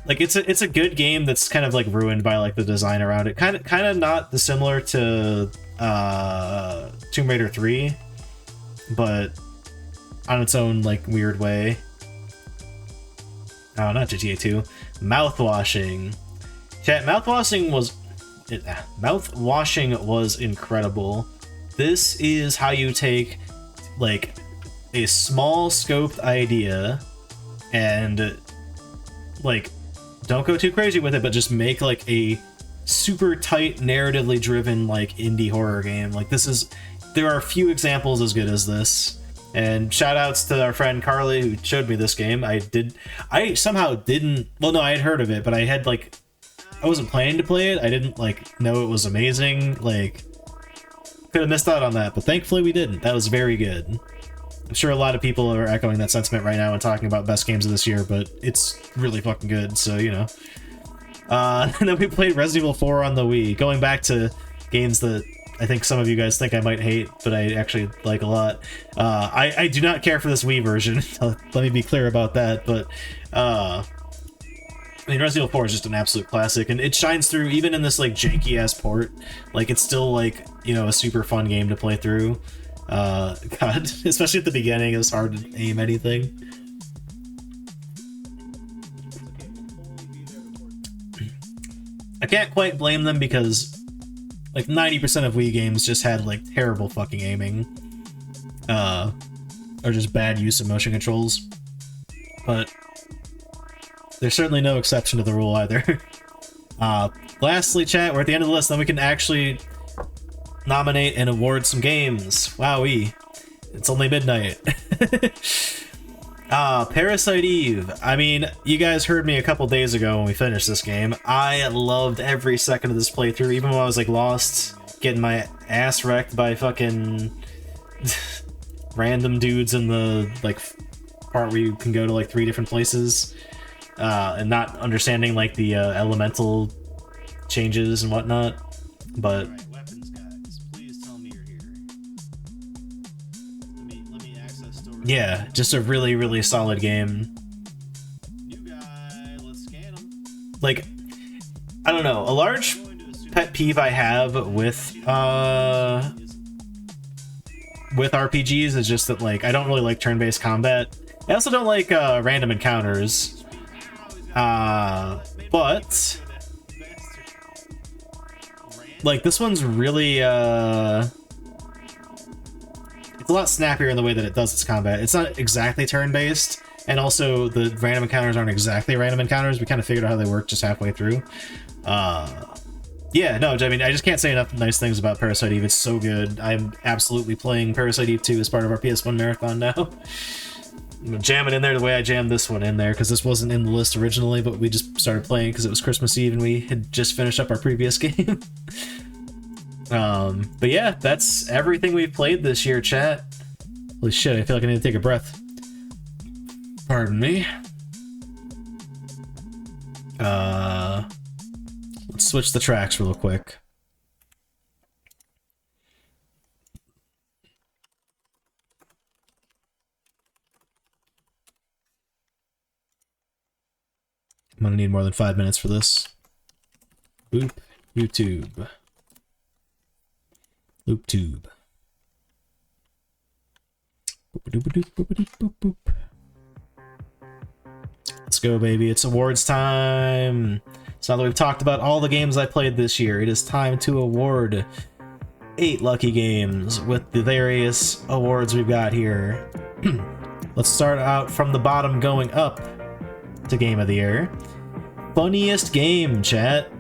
S1: Like, it's a good game that's kind of, like, ruined by, like, the design around it. Kind of not dissimilar to Tomb Raider 3, but on its own, like, weird way. Oh, not GTA 2. Mouthwashing. Chat, mouthwashing was Mouth washing was incredible. This is how you take like a small scoped idea and like don't go too crazy with it, but just make like a super tight narratively driven like indie horror game. Like there are a few examples as good as this. And shout outs to our friend Carly who showed me this game. I somehow didn't, well no, I had heard of it, but I wasn't planning to play it. I didn't like know it was amazing. Like could have missed out on that, but thankfully we didn't. That was very good. I'm sure a lot of people are echoing that sentiment right now and talking about best games of this year, but it's really fucking good, so you know. And then we played Resident Evil 4 on the Wii, going back to games that I think some of you guys think I might hate, but I actually like a lot. I do not care for this Wii version. Let me be clear about that, but I mean, Resident Evil 4 is just an absolute classic, and it shines through even in this like janky-ass port. Like, it's still like, you know, a super fun game to play through. God, especially at the beginning, it was hard to aim anything. I can't quite blame them because like 90% of Wii games just had like terrible fucking aiming, or just bad use of motion controls. But there's certainly no exception to the rule either. Lastly, chat, we're at the end of the list, then we can actually nominate and award some games. Wowee. It's only midnight. Parasite Eve. I mean, you guys heard me a couple days ago when we finished this game. I loved every second of this playthrough, even when I was like lost, getting my ass wrecked by fucking random dudes in the like part where you can go to like 3 different places, and not understanding like the elemental changes and whatnot. But
S2: Alright, weapons guys, please tell me you're here. Let me access storage.
S1: yeah, just a really, really solid game.
S2: New guy, let's scan him.
S1: Like, I don't know, a large pet peeve I have with RPGs is just that like I don't really like turn-based combat. I also don't like random encounters. But like this one's really it's a lot snappier in the way that it does its combat. It's not exactly turn-based, and also the random encounters aren't exactly random encounters. We kind of figured out how they work just halfway through. Yeah, no, I mean, I just can't say enough nice things about Parasite Eve. It's so good. I'm absolutely playing Parasite Eve 2 as part of our PS1 marathon now. I'm jamming in there the way I jammed this one in there, because this wasn't in the list originally, but we just started playing because it was Christmas Eve and we had just finished up our previous game. But yeah, that's everything we've played this year, chat. Holy shit, I feel like I need to take a breath. Pardon me. Let's switch the tracks real quick. I'm gonna need more than 5 minutes for this. Boop, YouTube. Loop tube. Boop-a-doop-a-doop, boop-a-doop, boop, boop. Let's go, baby. It's awards time. So now that we've talked about all the games I played this year, it is time to award 8 lucky games with the various awards we've got here. Let's start out from the bottom going up to Game of the Year. Funniest game, chat.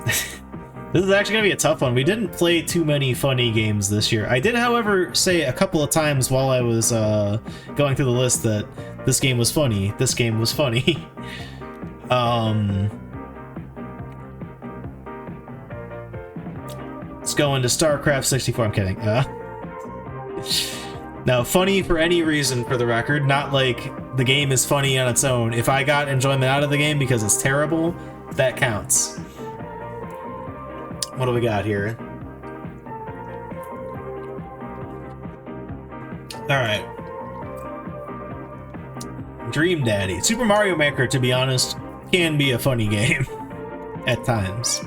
S1: This is actually gonna be a tough one. We didn't play too many funny games this year. I did, however, say a couple of times while I was going through the list that this game was funny. This game was funny. Let's go into StarCraft 64. I'm kidding. Now, funny for any reason, for the record, not like the game is funny on its own. If I got enjoyment out of the game because it's terrible, that counts. What do we got here? Alright. Dream Daddy. Super Mario Maker, to be honest, can be a funny game. At times.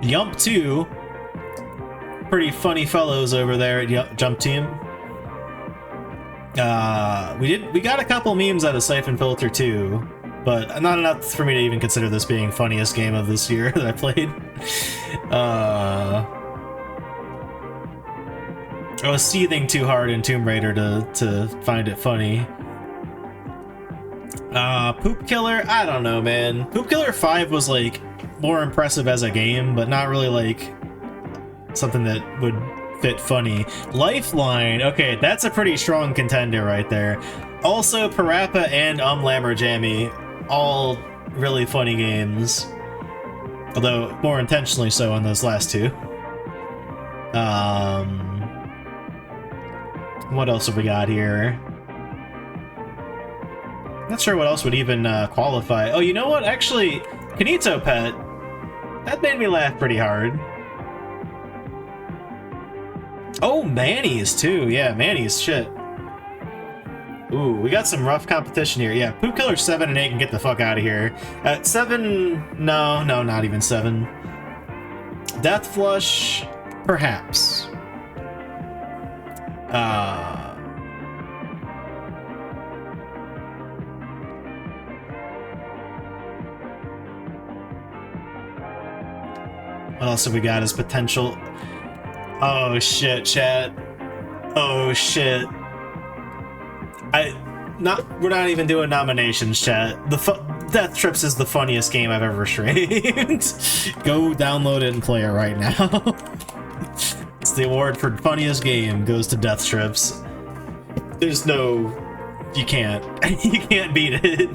S1: Yump 2. Pretty funny fellows over there at Jump Team. We got a couple memes out of Siphon Filter too, but not enough for me to even consider this being funniest game of this year that I played. I was seething too hard in Tomb Raider to find it funny. Poop Killer, I don't know, man. Poop Killer 5 was like more impressive as a game, but not really like something that would fit funny. Lifeline, okay, that's a pretty strong contender right there. Also, Parappa and Lamborghini, all really funny games, although more intentionally so on those last two. What else have we got here? Not sure what else would even qualify. Oh, you know what? Actually, Kanito Pet, that made me laugh pretty hard. Oh, Manny's too. Yeah, Manny's shit. Ooh, we got some rough competition here. Yeah, Poop Killer 7 and 8 can get the fuck out of here. 7... No, not even 7. Death Flush, perhaps. What else have we got as potential? Oh shit, chat. Oh shit. We're not even doing nominations, chat. Death Trips is the funniest game I've ever streamed. Go download it and play it right now. It's the award for funniest game goes to Death Trips. There's no... You can't. You can't beat it.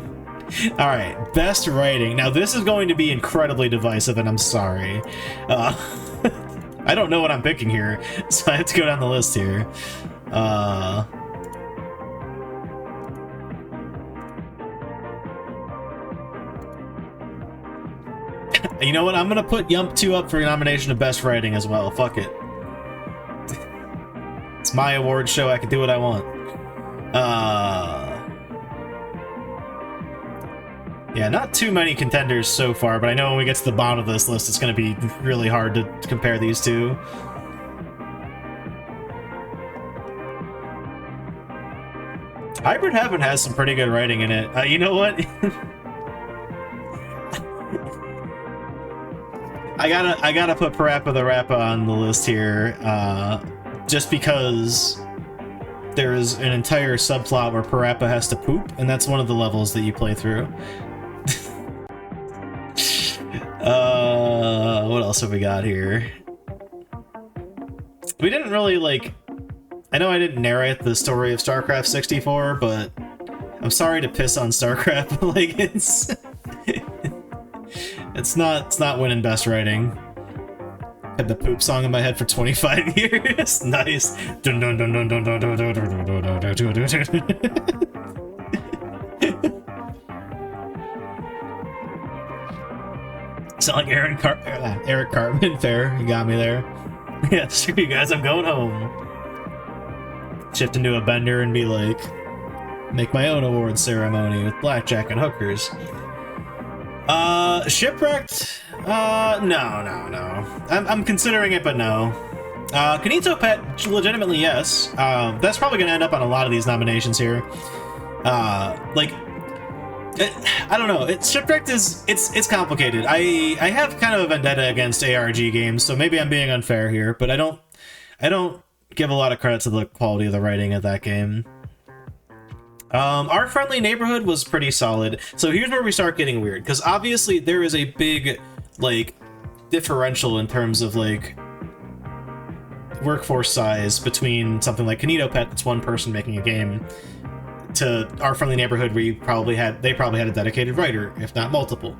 S1: Alright, best writing. Now this is going to be incredibly divisive, and I'm sorry. I don't know what I'm picking here, so I have to go down the list here. You know what? I'm gonna put Yump 2 up for a nomination of best writing as well. Fuck it. It's my award show. I can do what I want. Yeah, not too many contenders so far, but I know when we get to the bottom of this list, it's going to be really hard to compare these two. Hybrid Heaven has some pretty good writing in it. You know what? I gotta put Parappa the Rappa on the list here, just because there is an entire subplot where Parappa has to poop, and that's one of the levels that you play through. What else have we got here? We didn't really, like... I know I didn't narrate the story of StarCraft 64, but I'm sorry to piss on StarCraft, but, like, it's not winning best writing. Had the poop song in my head for 25 years. Nice. Dun dun dun dun dun dun dun dun dun dun dun dun dun. Sound like Eric Cartman. Fair, you got me there. Yeah, screw you guys, I'm going home. Shift into a bender and be like, make my own award ceremony with blackjack and hookers. Shipwrecked? No. I'm considering it, but no. Kanito Pet, legitimately yes. That's probably gonna end up on a lot of these nominations here. I don't know. Shipwrecked is it's complicated. I have kind of a vendetta against ARG games, so maybe I'm being unfair here, but I don't give a lot of credit to the quality of the writing of that game. Our Friendly Neighborhood was pretty solid. So here's where we start getting weird, because obviously there is a big, like, differential in terms of, like, workforce size between something like Kanito Pet, that's one person making a game, to Our Friendly Neighborhood, where they probably had a dedicated writer, if not multiple.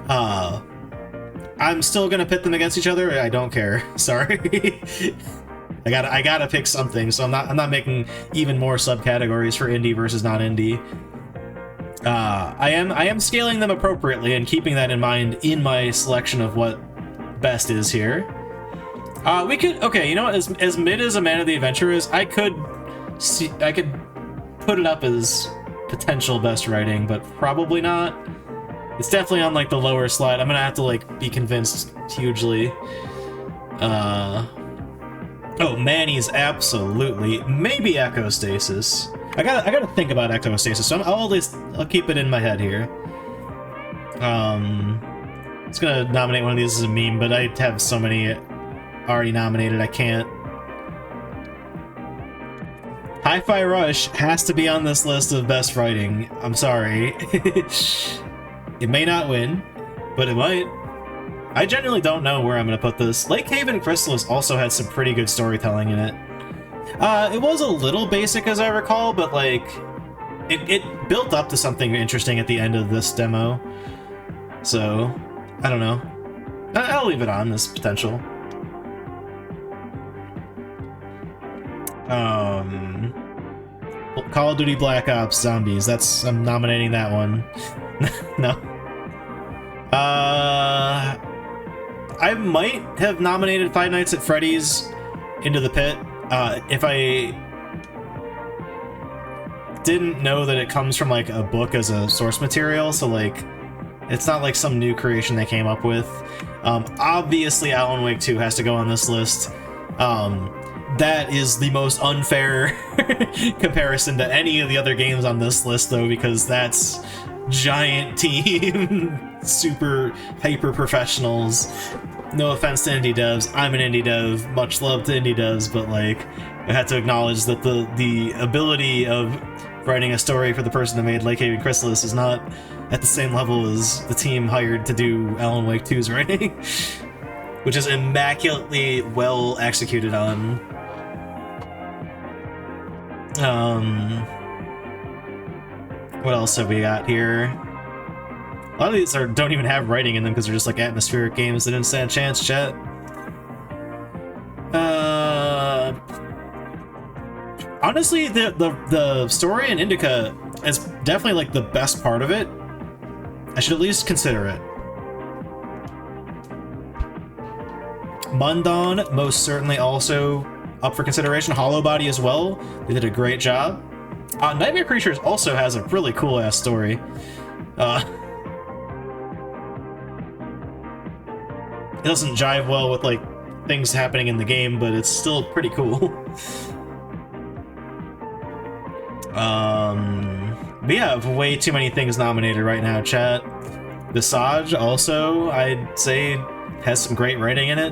S1: I'm still gonna pit them against each other. I don't care. Sorry. I gotta pick something, so I'm not making even more subcategories for indie versus not indie. I am scaling them appropriately and keeping that in mind in my selection of what best is here. Okay, you know what? As mid as A Man of the Adventure is, I could put it up as potential best writing, but probably not. It's definitely on, like, the lower slide. I'm gonna have to, like, be convinced hugely. Oh, Manny's absolutely. Maybe Echo Stasis. I gotta think about ectostasis, so I'll keep it in my head here. I was gonna nominate one of these as a meme, but I have so many already nominated, I can't. Hi-Fi Rush has to be on this list of best writing. I'm sorry. It may not win, but it might. I genuinely don't know where I'm gonna put this. Lake Haven Chrysalis also had some pretty good storytelling in it. It was a little basic as I recall, but like, it built up to something interesting at the end of this demo. So, I don't know. I'll leave it on as potential. Call of Duty Black Ops Zombies. I'm nominating that one. No. I might have nominated Five Nights at Freddy's Into the Pit if I didn't know that it comes from like a book as a source material, so like it's not like some new creation they came up with. Obviously Alan Wake 2 has to go on this list. That is the most unfair comparison to any of the other games on this list, though, because that's giant team, super hyper professionals. No offense to indie devs, I'm an indie dev, much love to indie devs, but like, I had to acknowledge that the ability of writing a story for the person that made Lake Haven Chrysalis is not at the same level as the team hired to do Alan Wake 2's writing, which is immaculately well executed on. What else have we got here? A lot of these don't even have writing in them because they're just like atmospheric games that didn't stand a chance, chat. Honestly, the story in Indica is definitely like the best part of it. I should at least consider it. Mundawn, most certainly also up for consideration. Hollow Body as well. They did a great job. Nightmare Creatures also has a really cool ass story. It doesn't jive well with like things happening in the game, but it's still pretty cool. We have way too many things nominated right now, chat. Visage also, I'd say, has some great writing in it.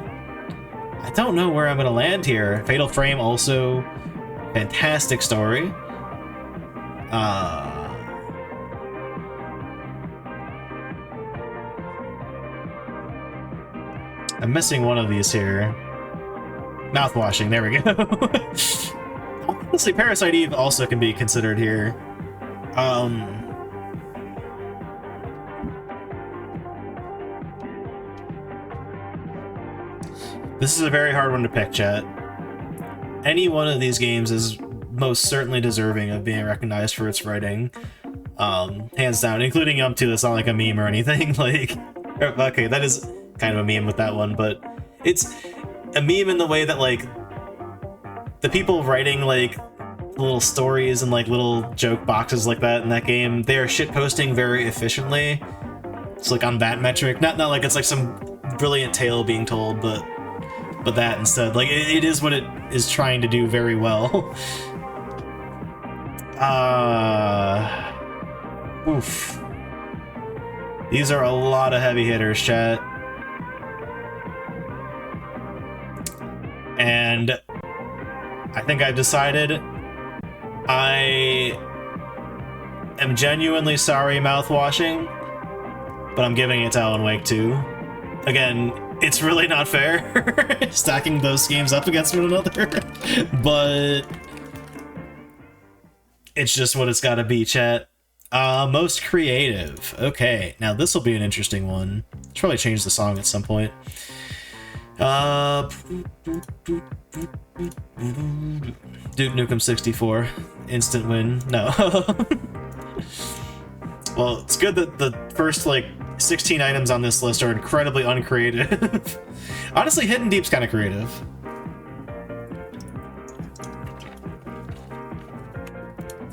S1: I don't know where I'm gonna land here. Fatal Frame also, fantastic story. I'm missing one of these here. Mouthwashing, there we go. Honestly, Parasite Eve also can be considered here. This is a very hard one to pick, chat. Any one of these games is most certainly deserving of being recognized for its writing. Hands down, including Yum 2, that's not like a meme or anything. Like, okay, that is kind of a meme with that one, but it's a meme in the way that, like, the people writing, like, little stories and, like, little joke boxes like that in that game, they are shitposting very efficiently. It's, like, on that metric. Not like it's, like, some brilliant tale being told, but that instead. Like, it is what it is trying to do very well. Oof. These are a lot of heavy hitters, chat. And I think I've decided I am genuinely sorry, Mouthwashing, but I'm giving it to Alan Wake 2. Again, it's really not fair stacking those games up against one another, but it's just what it's gotta be, chat. Most creative. Okay, now this will be an interesting one. Should probably change the song at some point. Duke Nukem 64. Instant win. No. Well, it's good that the first, like, 16 items on this list are incredibly uncreative. Honestly, Hidden Deep's kind of creative.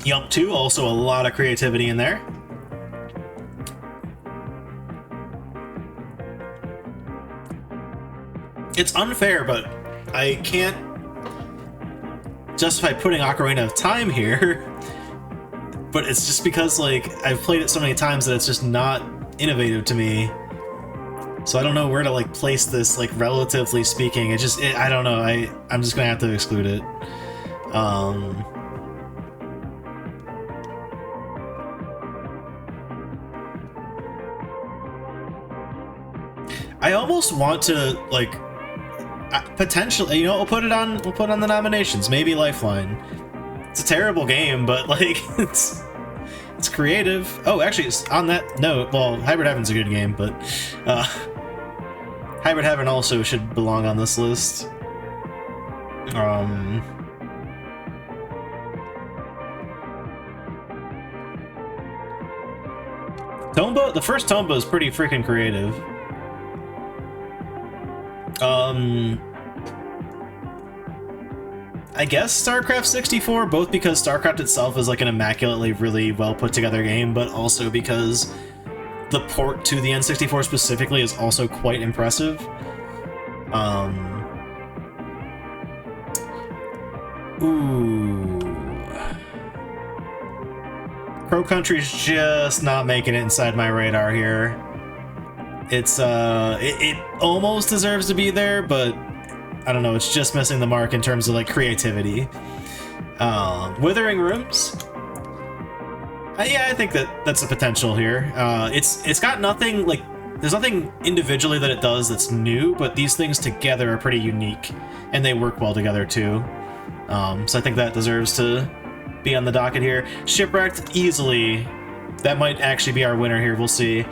S1: Yump 2, also a lot of creativity in there. It's unfair, but I can't justify putting Ocarina of Time here but it's just because like I've played it so many times that it's just not innovative to me. So I don't know where to like place this, like relatively speaking. I don't know. I'm just gonna have to exclude it. I almost want to like potentially, you know, we'll put it on the nominations. Maybe Lifeline. It's a terrible game, but like it's creative. Oh, actually, it's on that note. Well, Hybrid Heaven's a good game, but Hybrid Heaven also should belong on this list. Tomba, the first Tomba is pretty freaking creative. I guess StarCraft 64, both because StarCraft itself is like an immaculately really well put together game, but also because the port to the N64 specifically is also quite impressive. Ooh. Crow Country's just not making it inside my radar here. It's it almost deserves to be there, but I don't know, it's just missing the mark in terms of like creativity. Withering Rooms. Yeah, I think that's a potential here. It's got nothing like, there's nothing individually that it does that's new, but these things together are pretty unique, and they work well together too. So I think that deserves to be on the docket here. Shipwrecked, easily. That might actually be our winner here, we'll see.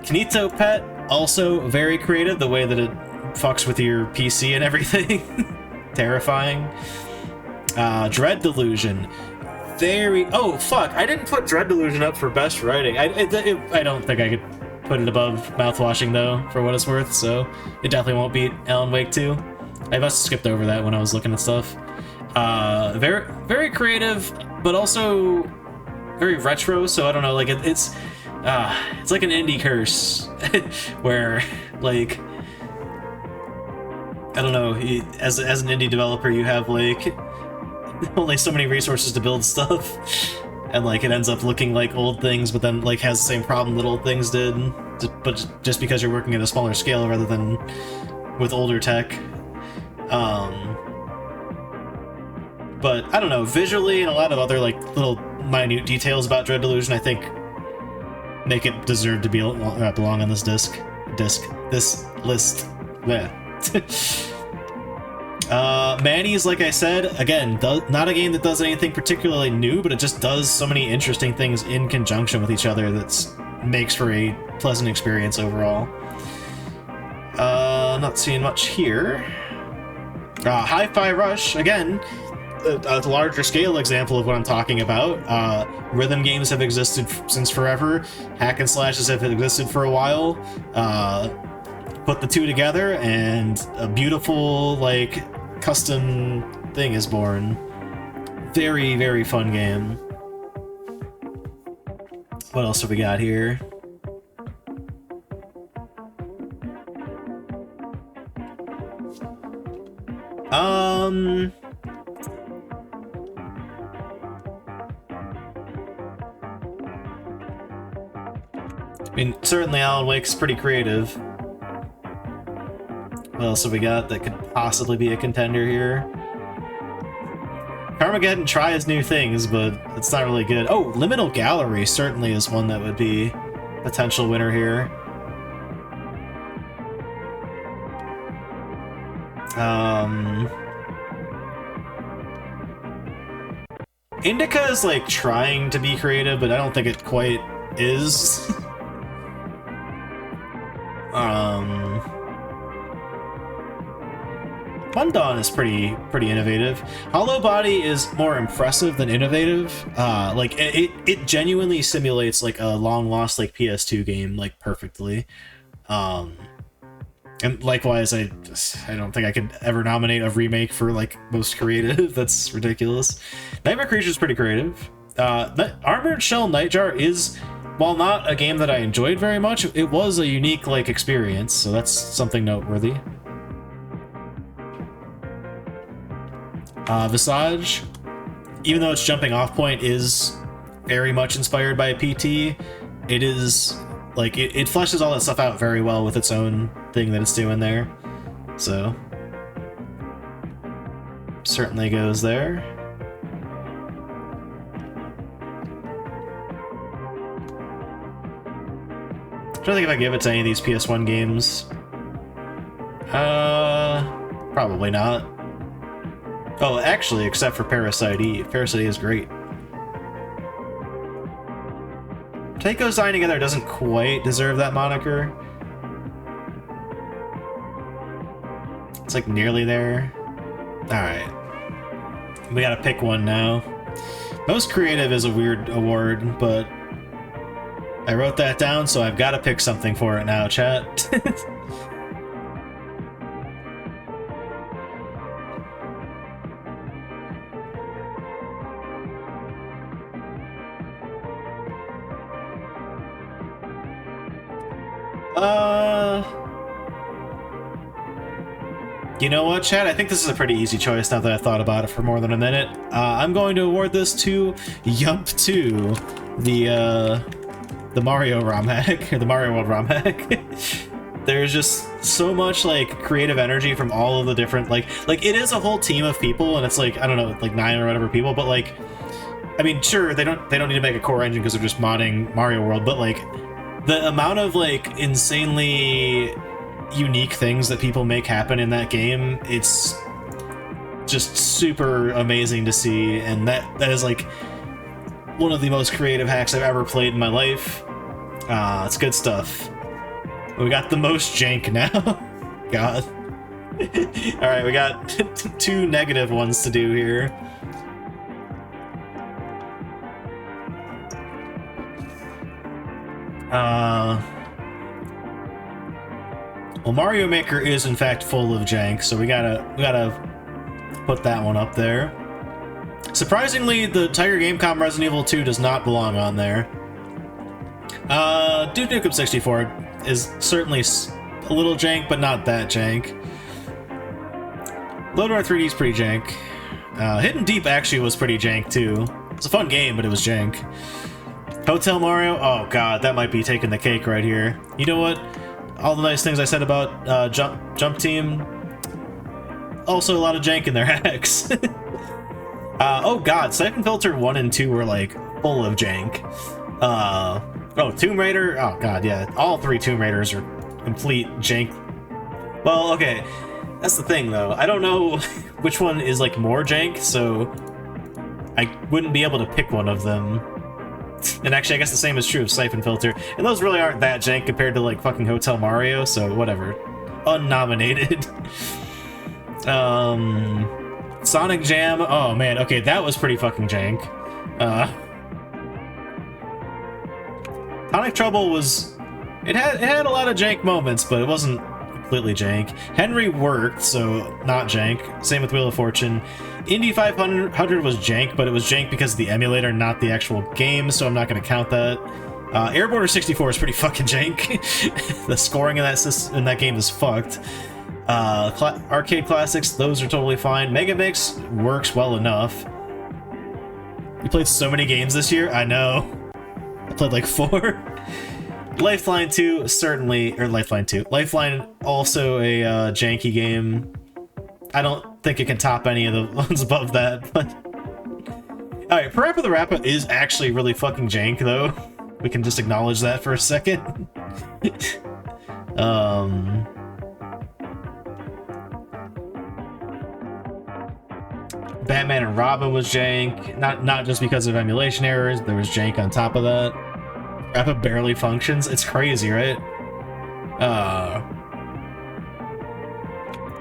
S1: Kinito Pet, also very creative, the way that it fucks with your PC and everything. Terrifying. Dread Delusion. Oh, fuck, I didn't put Dread Delusion up for best writing. I don't think I could put it above Mouthwashing, though, for what it's worth, so it definitely won't beat Alan Wake 2. I must have skipped over that when I was looking at stuff. Very, very creative, but also very retro, so I don't know, like, it's like an indie curse, where, like, I don't know, as an indie developer, you have, like, only so many resources to build stuff, and, like, it ends up looking like old things, but then, like, has the same problem that old things did, but just because you're working at a smaller scale rather than with older tech. But, I don't know, visually and a lot of other, like, little minute details about Dread Delusion, I think, make it deserve to belong on this this list. Yeah. Manny's, like I said, again, not a game that does anything particularly new, but it just does so many interesting things in conjunction with each other that makes for a pleasant experience overall. Not seeing much here. Hi-Fi Rush, again, a larger scale example of what I'm talking about. Rhythm games have existed since forever. Hack and slashes have existed for a while. Put the two together, and a beautiful, like, custom thing is born. Very, very fun game. What else have we got here? I mean, certainly Alan Wake's pretty creative. What else have we got that could possibly be a contender here? Carmageddon tries new things, but it's not really good. Oh, Liminal Gallery certainly is one that would be a potential winner here. Indica is like trying to be creative, but I don't think it quite is. Mundawn is pretty innovative. Hollow Body is more impressive than innovative. Like it genuinely simulates like a long lost like PS2 game like perfectly. And likewise, I don't think I could ever nominate a remake for like most creative. That's ridiculous. Nightmare Creature is pretty creative. Armored Shell Nightjar is, while not a game that I enjoyed very much, it was a unique like experience, so that's something noteworthy. Visage, even though its jumping off point is very much inspired by PT, it is like it fleshes all that stuff out very well with its own thing that it's doing there. So certainly goes there. I'm trying to think if I give it to any of these PS1 games. Probably not. Oh, actually, except for Parasite Eve. Parasite Eve is great. Take Those Dying Together doesn't quite deserve that moniker. It's like nearly there. Alright. We gotta pick one now. Most Creative is a weird award, but I wrote that down, so I've gotta pick something for it now, chat. You know what, chat? I think this is a pretty easy choice now that I've thought about it for more than a minute. I'm going to award this to Yump 2, the Mario ROM hack, or the Mario World ROM hack. There's just so much, like, creative energy from all of the different, like, it is a whole team of people, and it's, like, I don't know, like 9 or whatever people, but, like, I mean, sure, they don't need to make a core engine because they're just modding Mario World, but, like, the amount of, like, insanely unique things that people make happen in that game, it's just super amazing to see, and that is like one of the most creative hacks I've ever played in my life. It's good stuff. We got the most jank now. God. Alright, we got 2 negative ones to do here. Well, Mario Maker is in fact full of jank, so we gotta put that one up there. Surprisingly, the Tiger Gamecom Resident Evil 2 does not belong on there. Duke Nukem 64 is certainly a little jank, but not that jank. Load Runner 3D is pretty jank. Hidden Deep actually was pretty jank too. It's a fun game, but it was jank. Hotel Mario, oh god, that might be taking the cake right here. You know what? All the nice things I said about Jump Team, also a lot of jank in their hacks. Oh god, Siphon Filter 1 and 2 were like full of jank. Oh, Tomb Raider, oh god, yeah, all 3 Tomb Raiders are complete jank. Well, okay, that's the thing though, I don't know which one is like more jank, so I wouldn't be able to pick one of them. And actually, I guess the same is true of Siphon Filter. And those really aren't that jank compared to, like, fucking Hotel Mario, so whatever. Unnominated. Sonic Jam. Oh, man. Okay, that was pretty fucking jank. Sonic Trouble was... It had a lot of jank moments, but it wasn't completely jank. Henry worked, so not jank. Same with Wheel of Fortune. Indy 500 was jank, but it was jank because of the emulator, not the actual game, so I'm not going to count that. Airborder 64 is pretty fucking jank. The scoring in that game is fucked. Arcade classics, those are totally fine. Megamix works well enough. You played so many games this year? I know. I played like 4. Lifeline 2, certainly, or Lifeline 2. Lifeline, also a janky game. I don't think it can top any of the ones above that, but... Alright, Parappa the Rappa is actually really fucking jank, though. We can just acknowledge that for a second. Batman and Robin was jank. Not just because of emulation errors, there was jank on top of that. Rappa barely functions. It's crazy, right?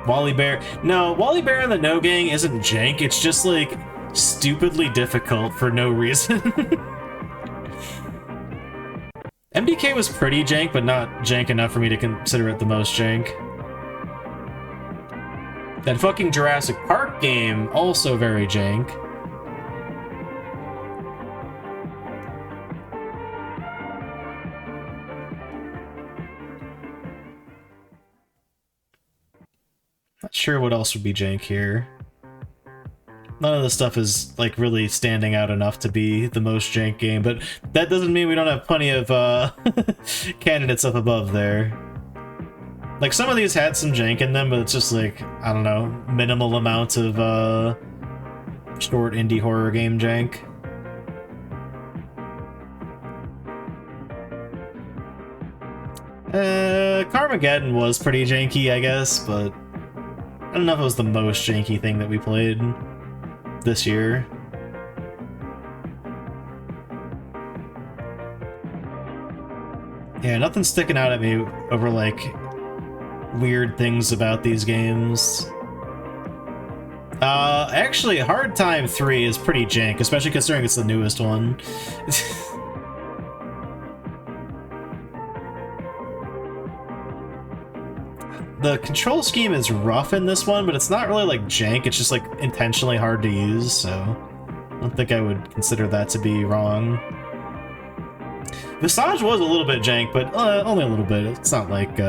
S1: Wally Bear. No, Wally Bear and the No Gang isn't jank. It's just like stupidly difficult for no reason. MDK was pretty jank, but not jank enough for me to consider it the most jank. That fucking Jurassic Park game, also very jank. Not sure what else would be jank here. None of this stuff is like really standing out enough to be the most jank game, but that doesn't mean we don't have plenty of candidates up above there. Like some of these had some jank in them, but it's just like, I don't know, minimal amounts of short indie horror game jank. Carmageddon was pretty janky, I guess, but I don't know if it was the most janky thing that we played this year. Yeah, nothing's sticking out at me over, like, weird things about these games. Actually, Hard Time 3 is pretty jank, especially considering it's the newest one. The control scheme is rough in this one, but it's not really like jank, it's just like intentionally hard to use, so I don't think I would consider that to be wrong. Visage was a little bit jank, but only a little bit. It's not like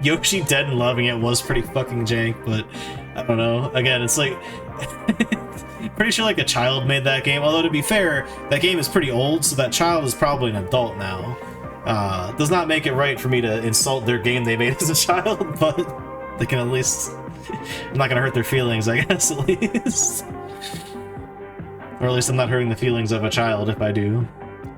S1: Yoshi Dead and Loving It was pretty fucking jank, but I don't know. Again, it's like pretty sure like a child made that game, although to be fair, that game is pretty old, so that child is probably an adult now. Does not make it right for me to insult their game they made as a child, but they can at least... I'm not gonna hurt their feelings, I guess, at least. Or at least I'm not hurting the feelings of a child if I do.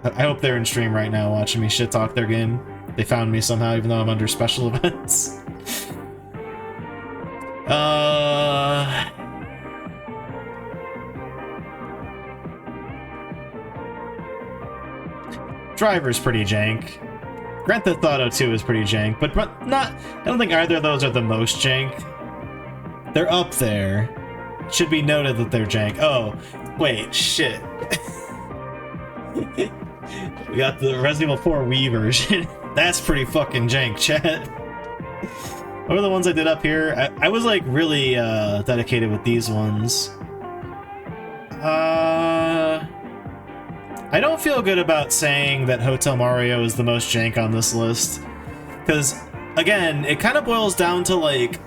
S1: I hope they're in stream right now watching me shit-talk their game. They found me somehow, even though I'm under special events. Driver's pretty jank. Grand Theft Auto 2 is pretty jank, but not... I don't think either of those are the most jank. They're up there. It should be noted that they're jank. Oh, wait, shit. We got the Resident Evil 4 Wii version. That's pretty fucking jank, chat. What are the ones I did up here? I was like really dedicated with these ones. I don't feel good about saying that Hotel Mario is the most jank on this list. Because, again, it kind of boils down to, like,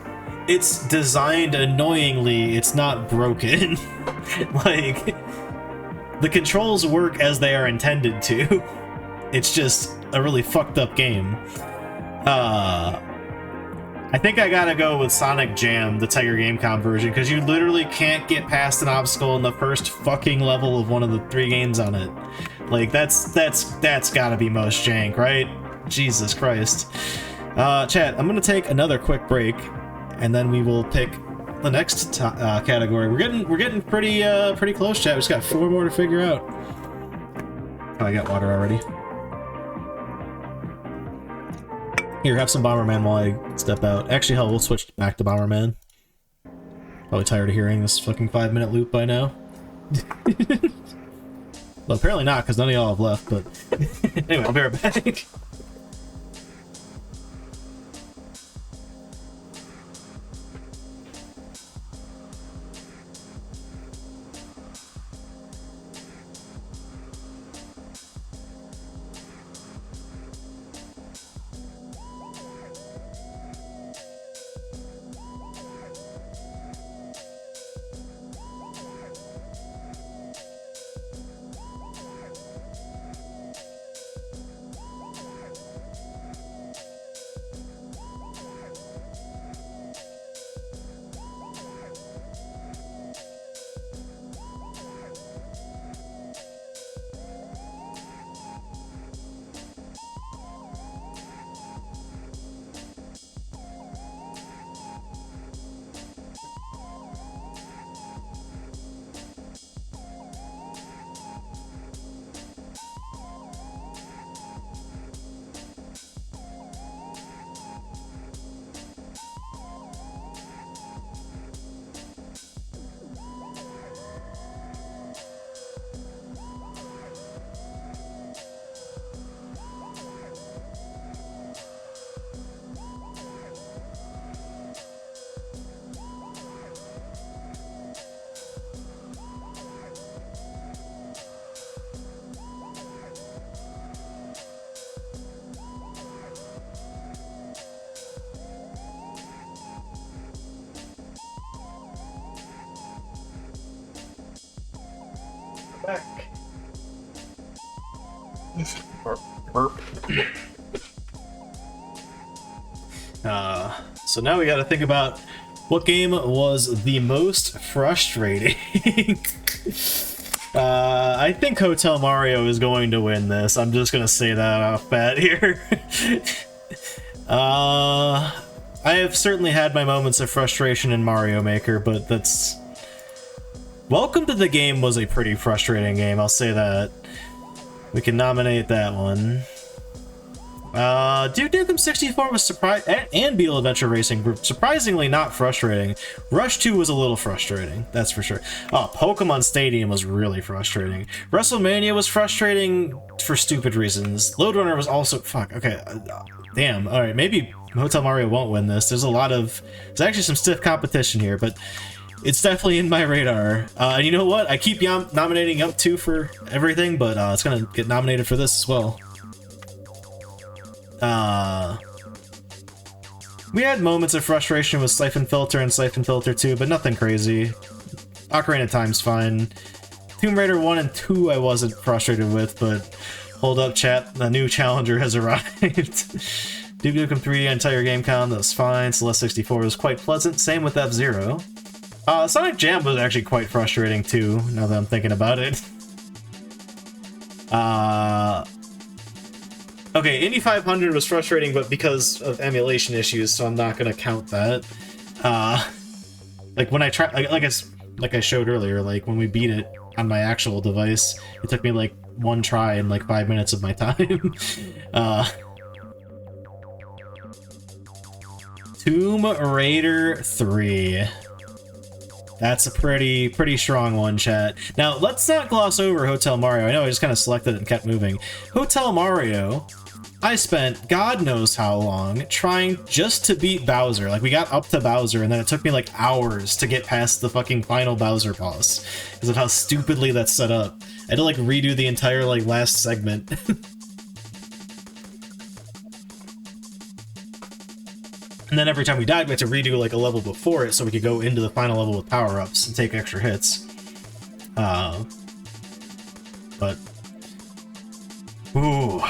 S1: it's designed annoyingly, it's not broken. Like, the controls work as they are intended to. It's just a really fucked up game. I think I gotta go with Sonic Jam, the Tiger Gamecom version, because you literally can't get past an obstacle in the first fucking level of one of the 3 games on it. Like, that's gotta be most jank, right? Jesus Christ. Chat, I'm gonna take another quick break, and then we will pick the next category. We're getting pretty close, chat. We just got 4 more to figure out. Oh, I got water already. Here, have some Bomberman while I step out. Actually, hell, we'll switch back to Bomberman. Probably tired of hearing this fucking 5-minute loop by now. Well, apparently not, because none of y'all have left, but... Anyway, I'll be right back. back. Burp. So now we gotta think about what game was the most frustrating. I think Hotel Mario is going to win this. I'm just gonna say that off bat here. I have certainly had my moments of frustration in Mario Maker, but that's... Welcome to the Game was a pretty frustrating game, I'll say that. We can nominate that one. Duke Nukem 64 was and Beetle Adventure Racing were surprisingly not frustrating. Rush 2 was a little frustrating, that's for sure. Oh, Pokemon Stadium was really frustrating. WrestleMania was frustrating for stupid reasons. Load Runner was also... Fuck, okay. Damn, alright, maybe Hotel Mario won't win this. There's actually some stiff competition here, but it's definitely in my radar. And you know what? I keep nominating up 2 for everything, but it's gonna get nominated for this as well. We had moments of frustration with Siphon Filter and Siphon Filter 2, but nothing crazy. Ocarina of Time's fine. Tomb Raider 1 and 2 I wasn't frustrated with, but hold up chat, the new challenger has arrived. Duke Nukem 3D entire game count, that was fine. Celeste 64 was quite pleasant, same with F-Zero. Sonic Jam was actually quite frustrating too, now that I'm thinking about it. Okay, Indy 500 was frustrating, but because of emulation issues, so I'm not gonna count that. Like when I try, like I showed earlier, like when we beat it on my actual device, it took me like one try and like 5 minutes of my time. Tomb Raider 3. That's a pretty strong one, chat. Now, let's not gloss over Hotel Mario. I know I just kind of selected it and kept moving. Hotel Mario, I spent God knows how long trying just to beat Bowser. Like, we got up to Bowser, and then it took me, like, hours to get past the fucking final Bowser boss. Because of how stupidly that's set up. I had to, like, redo the entire, like, last segment. And then every time we died, we had to redo, like, a level before it so we could go into the final level with power-ups and take extra hits. But... Ooh...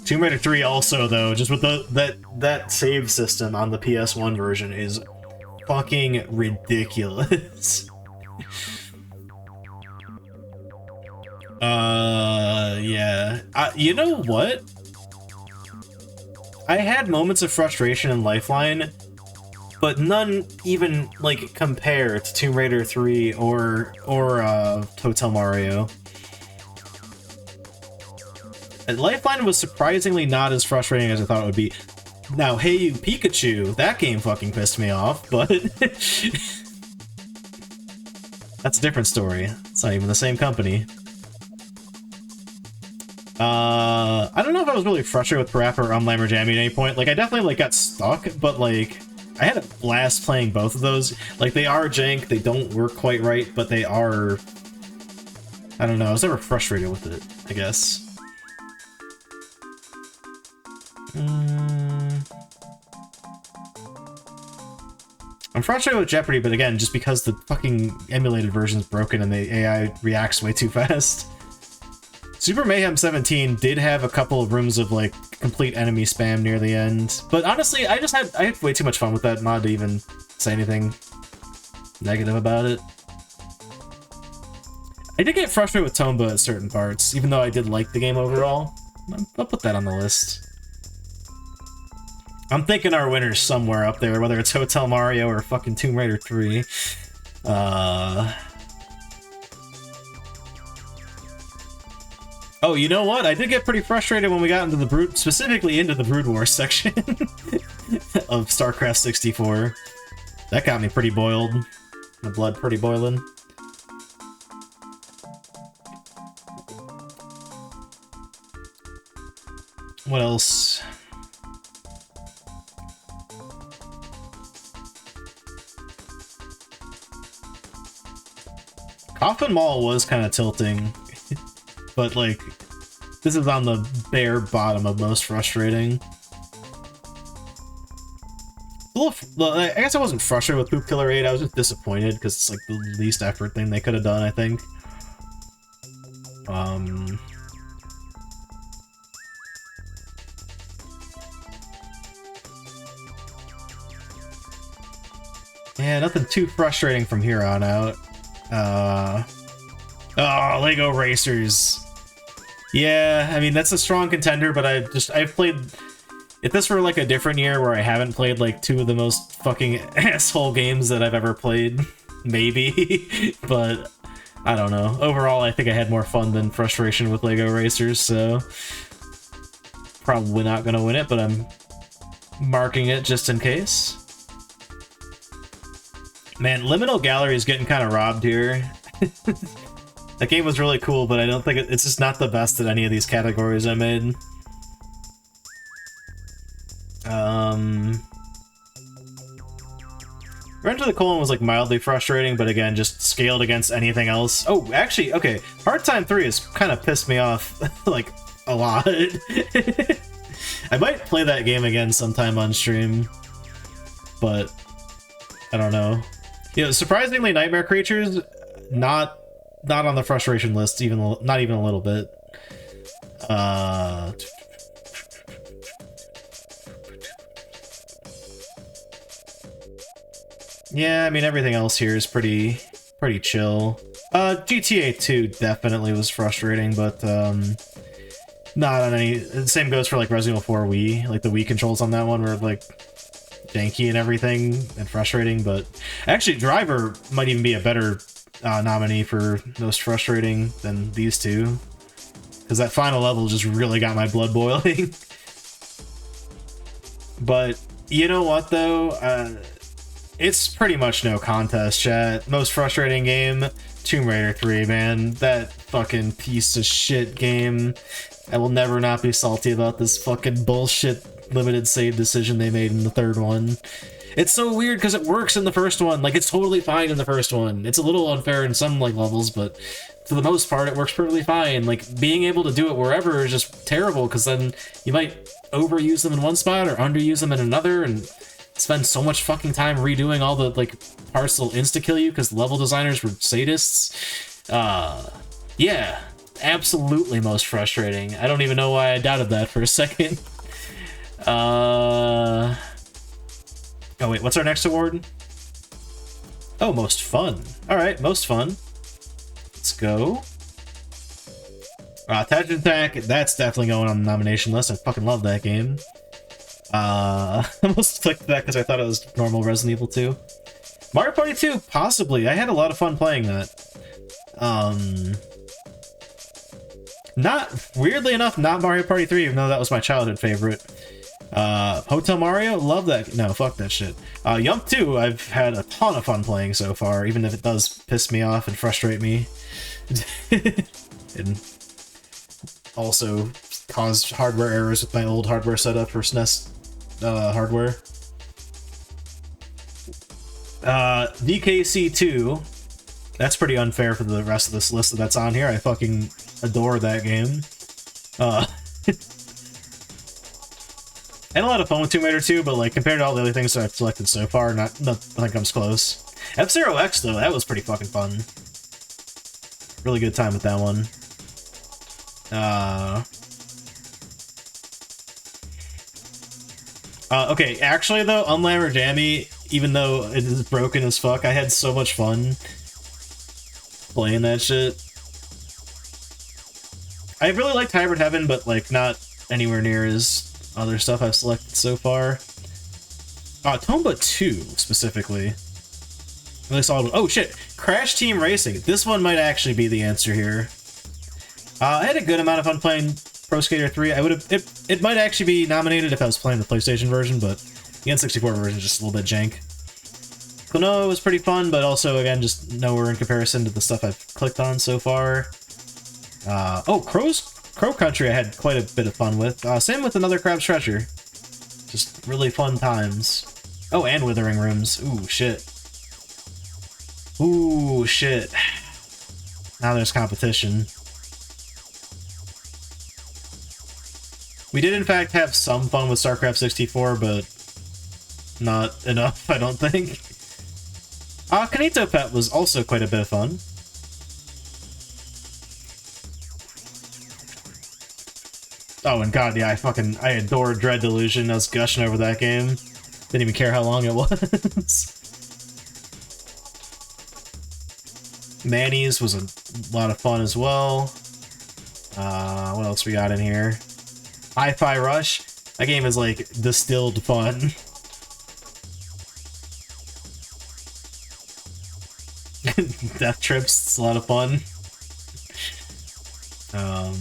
S1: Tomb Raider 3 also, though, just with that save system on the PS1 version is fucking ridiculous. Yeah. You know what? I had moments of frustration in Lifeline, but none even, like, compare to Tomb Raider 3 or Hotel Mario. And Lifeline was surprisingly not as frustrating as I thought it would be. Now, Hey You Pikachu, that game fucking pissed me off, but... That's a different story. It's not even the same company. I don't know if I was really frustrated with Parappa or Unlammer Jammy at any point. Like, I definitely, like, got stuck, but, like, I had a blast playing both of those. Like, they are jank, they don't work quite right, but they are... I don't know, I was never frustrated with it, I guess. I'm frustrated with Jeopardy, but again, just because the fucking emulated version's broken and the AI reacts way too fast. Super Mayhem 17 did have a couple of rooms of, like, complete enemy spam near the end. But honestly, I had way too much fun with that mod to even say anything negative about it. I did get frustrated with Tomba at certain parts, even though I did like the game overall. I'll put that on the list. I'm thinking our winner's somewhere up there, whether it's Hotel Mario or fucking Tomb Raider 3. Oh, you know what? I did get pretty frustrated when we got into the Brood, specifically into the Brood War section of StarCraft 64. That got me pretty boiled. My blood pretty boiling. What else? Coffin Mall was kind of tilting. But, like, this is on the bare bottom of most frustrating. I guess I wasn't frustrated with Poop Killer 8, I was just disappointed, because it's, like, the least effort thing they could have done, I think. Um, yeah, nothing too frustrating from here on out. Oh, Lego Racers. Yeah, I mean, that's a strong contender, but I've played... If this were like a different year where I haven't played like two of the most fucking asshole games that I've ever played, maybe, but I don't know. Overall, I think I had more fun than frustration with Lego Racers, so probably not gonna win it, but I'm marking it just in case. Man, Liminal Gallery is getting kind of robbed here. That game was really cool, but I don't think it's just not the best at any of these categories I made. Run to the Colon was like mildly frustrating, but again, just scaled against anything else. Oh, actually, okay, Hard Time 3 has kind of pissed me off, like, a lot. I might play that game again sometime on stream, but I don't know. You know, surprisingly, Nightmare Creatures, not on the frustration list, not even a little bit. Yeah, I mean, everything else here is pretty chill. GTA 2 definitely was frustrating, but not on any... The same goes for like Resident Evil 4 Wii. Like the Wii controls on that one were like janky and everything and frustrating, but actually Driver might even be a better nominee for most frustrating than these two, because that final level just really got my blood boiling. But you know what though? It's pretty much no contest, chat. Most frustrating game, Tomb Raider 3, man. That fucking piece of shit game. I will never not be salty about this fucking bullshit limited save decision they made in the third one. It's so weird because it works in the first one. Like, it's totally fine in the first one. It's a little unfair in some like levels, but for the most part, it works perfectly fine. Like, being able to do it wherever is just terrible, because then you might overuse them in one spot or underuse them in another, and spend so much fucking time redoing all the like parts that'll insta-kill you because level designers were sadists. Yeah, absolutely most frustrating. I don't even know why I doubted that for a second. Oh wait, what's our next award? Oh, most fun. Alright, most fun. Let's go. Tangent Attack, that's definitely going on the nomination list. I fucking love that game. I almost clicked that because I thought it was normal Resident Evil 2. Mario Party 2, possibly. I had a lot of fun playing that. Weirdly enough, not Mario Party 3, even though that was my childhood favorite. Hotel Mario, love that. No, fuck that shit. Yump 2, I've had a ton of fun playing so far, even if it does piss me off and frustrate me. And also cause hardware errors with my old hardware setup for SNES hardware. DKC2, that's pretty unfair for the rest of this list that's on here. I fucking adore that game. I had a lot of fun with Tomb Raider 2, but like compared to all the other things that I've selected so far, nothing comes close. F-Zero X though, that was pretty fucking fun. Really good time with that one. Okay, actually though, Unlammer Jammy, even though it is broken as fuck, I had so much fun playing that shit. I really liked Hybrid Heaven, but like not anywhere near as other stuff I've selected so far. Tomba 2, specifically. Really solid. Oh shit! Crash Team Racing. This one might actually be the answer here. I had a good amount of fun playing Pro Skater 3. It might actually be nominated if I was playing the PlayStation version, but the N64 version is just a little bit jank. Klonoa was pretty fun, but also, again, just nowhere in comparison to the stuff I've clicked on so far. Crow Country I had quite a bit of fun with. Same with Another Crab's Treasure. Just really fun times. Oh, and Withering Rooms. Ooh, shit. Ooh, shit. Now there's competition. We did, in fact, have some fun with StarCraft 64, but not enough, I don't think. Kanito Pet was also quite a bit of fun. Oh, and God, yeah, I adore Dread Delusion. I was gushing over that game. Didn't even care how long it was. Manny's was a lot of fun as well. What else we got in here? Hi-Fi Rush. That game is like distilled fun. Death Trips, it's a lot of fun. I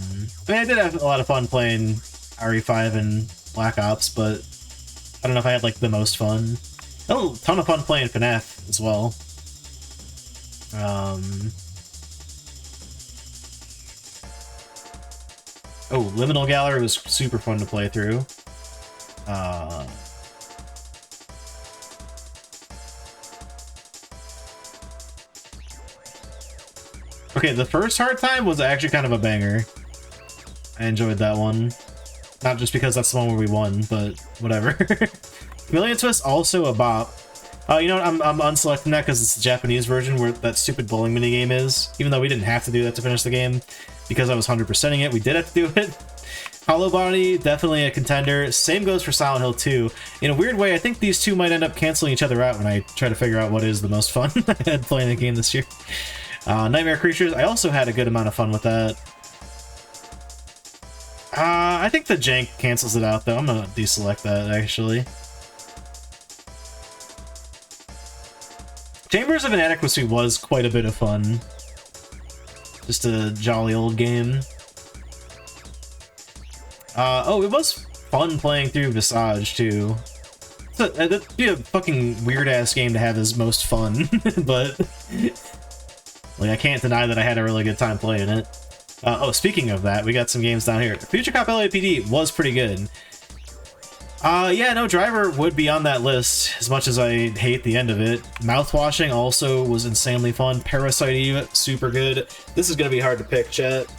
S1: mean, I did have a lot of fun playing RE5 and Black Ops, but I don't know if I had like the most fun. Oh, ton of fun playing FNAF as well. Oh, Liminal Gallery was super fun to play through. Okay, the first Hard Time was actually kind of a banger. I enjoyed that one. Not just because that's the one where we won, but whatever. Chameleon Twist, also a bop. You know what, I'm unselecting that because it's the Japanese version where that stupid bowling minigame is. Even though we didn't have to do that to finish the game, because I was 100%ing it, we did have to do it. Hollow Body, definitely a contender. Same goes for Silent Hill 2. In a weird way, I think these two might end up canceling each other out when I try to figure out what is the most fun I had playing the game this year. Nightmare Creatures, I also had a good amount of fun with that. I think the Jank cancels it out, though. I'm gonna deselect that, actually. Chambers of Inadequacy was quite a bit of fun. Just a jolly old game. Oh, it was fun playing through Visage, too. That'd be a fucking weird-ass game to have as most fun, but... like, I can't deny that I had a really good time playing it. Oh, speaking of that, we got some games down here. Future Cop LAPD was pretty good. Yeah, no, Driver would be on that list, as much as I hate the end of it. Mouthwashing also was insanely fun. Parasite Eve, super good. This is gonna be hard to pick, chat.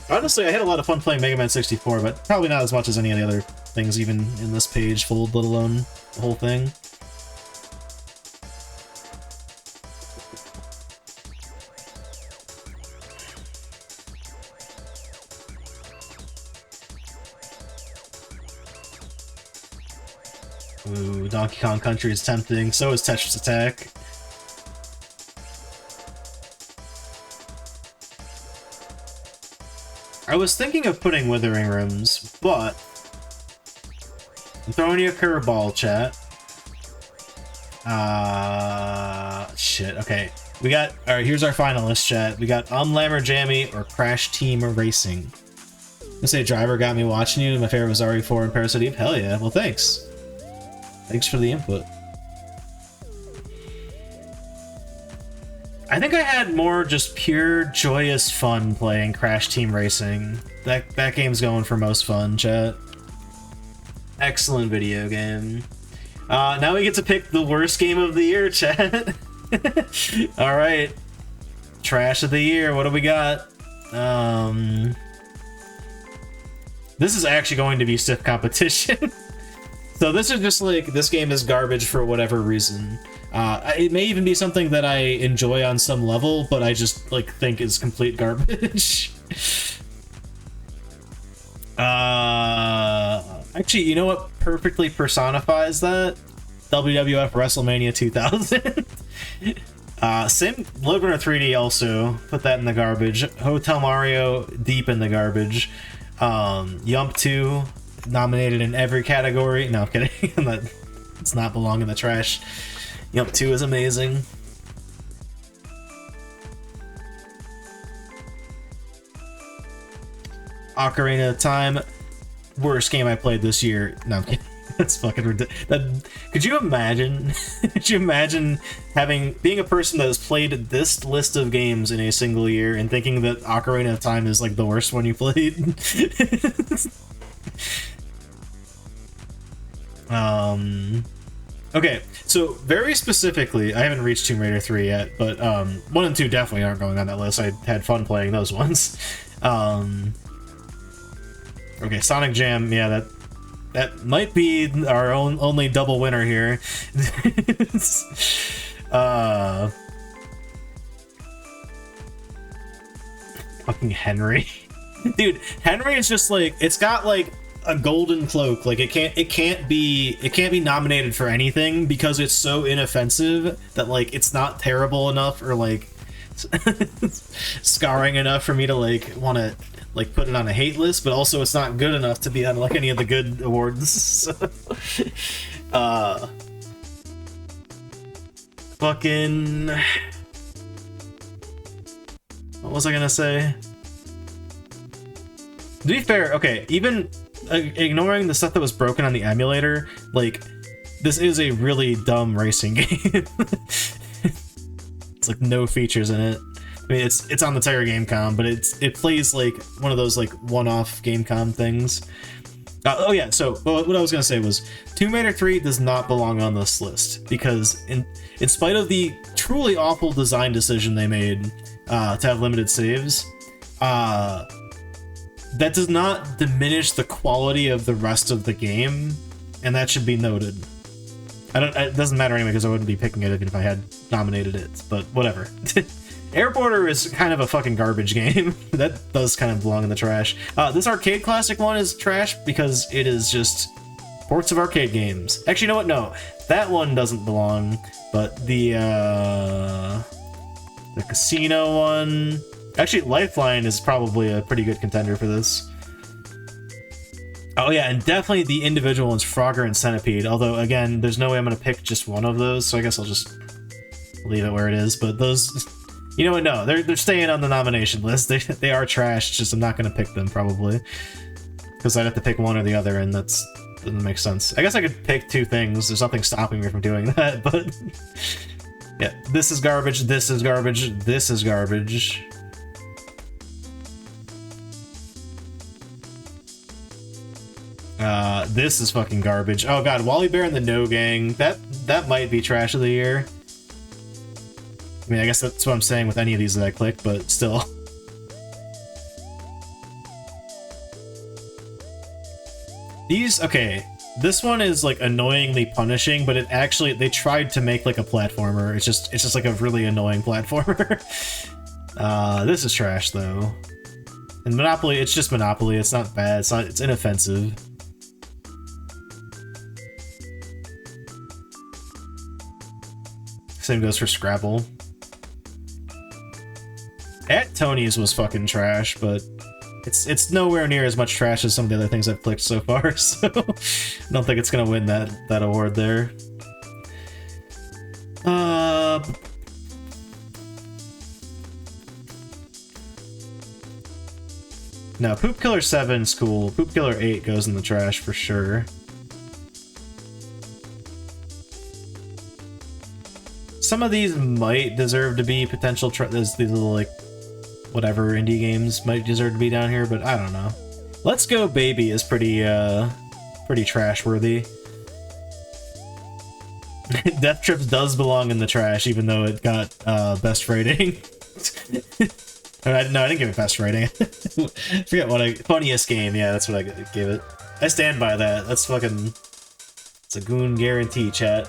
S1: Honestly, I had a lot of fun playing Mega Man 64, but probably not as much as any of the other things even in this page fold, let alone the whole thing. Ooh, Donkey Kong Country is tempting. So is Tetris Attack. I was thinking of putting Withering Rims, but I'm throwing you a curveball, chat. Shit. Okay, we got. All right, here's our finalist, chat. We got Lamborghini or Crash Team Racing. I say Driver got me watching you. My favorite was RE4 and Parasite Eve. Hell yeah. Well, thanks. Thanks for the input. I think I had more just pure joyous fun playing Crash Team Racing. That game's going for most fun, chat. Excellent video game. Now we get to pick the worst game of the year, chat. Alright. Trash of the year, what do we got? This is actually going to be stiff competition. So this is just like, this game is garbage for whatever reason. It may even be something that I enjoy on some level, but I just like think is complete garbage. Actually, you know what perfectly personifies that? WWF WrestleMania 2000. Same Load Runner 3D also, put that in the garbage. Hotel Mario, deep in the garbage. Yump 2, nominated in every category. No, I'm kidding. It's not belong in the trash. Yump 2 is amazing. Ocarina of Time, worst game I played this year. No, I'm kidding. That's fucking ridiculous. Could you imagine? Could you imagine being a person that has played this list of games in a single year and thinking that Ocarina of Time is like the worst one you played? Okay, so very specifically, I haven't reached Tomb Raider 3 yet, but 1 and 2 definitely aren't going on that list. I had fun playing those ones. Okay, Sonic Jam, yeah, that might be our only double winner here. Fucking Henry. Dude, Henry is just like, it's got like a golden cloak. Like it can't be nominated for anything because it's so inoffensive that like it's not terrible enough or like scarring enough for me to like want to like put it on a hate list, but also it's not good enough to be on like any of the good awards. So, fucking, what was I gonna say? To be fair, okay, even ignoring the stuff that was broken on the emulator, like, this is a really dumb racing game. It's like no features in it. I mean, it's on the Tiger Gamecom, but it plays like one of those like one-off Gamecom things. Oh yeah, so what I was gonna say was Tomb Raider 3 does not belong on this list because in spite of the truly awful design decision they made to have limited saves, that does not diminish the quality of the rest of the game, and that should be noted. It doesn't matter anyway because I wouldn't be picking it even if I had nominated it, but whatever. Airporter is kind of a fucking garbage game. That does kind of belong in the trash. This arcade classic one is trash because it is just ports of arcade games. Actually, you know what? No, that one doesn't belong, but the casino one... Actually, Lifeline is probably a pretty good contender for this. Oh yeah, and definitely the individual ones, Frogger and Centipede, although again, there's no way I'm going to pick just one of those, so I guess I'll just leave it where it is, but those... You know what, no, they're staying on the nomination list. They are trash, just I'm not going to pick them, probably. Because I'd have to pick one or the other, and that doesn't make sense. I guess I could pick two things, there's nothing stopping me from doing that, but... Yeah, this is garbage, this is garbage, this is garbage. This is fucking garbage. Oh god, Wally Bear and the No Gang, that might be trash of the year. I mean, I guess that's what I'm saying with any of these that I click, but still. These, okay, this one is like annoyingly punishing, but it actually, they tried to make like a platformer. It's just like a really annoying platformer. This is trash though. And Monopoly, it's just Monopoly. It's not bad. It's inoffensive. Same goes for Scrabble. At Tony's was fucking trash, but it's nowhere near as much trash as some of the other things I've clicked so far, so I don't think it's gonna win that award there. No, Poop Killer 7's cool. Poop Killer 8 goes in the trash for sure. Some of these might deserve to be potential these little, like, whatever indie games might deserve to be down here, but I don't know. Let's Go Baby is pretty trash-worthy. Death Trips does belong in the trash, even though it got best rating. No, I didn't give it best rating. Forget funniest game, yeah, that's what I gave it. I stand by that. That's fucking... It's a Goon guarantee, chat.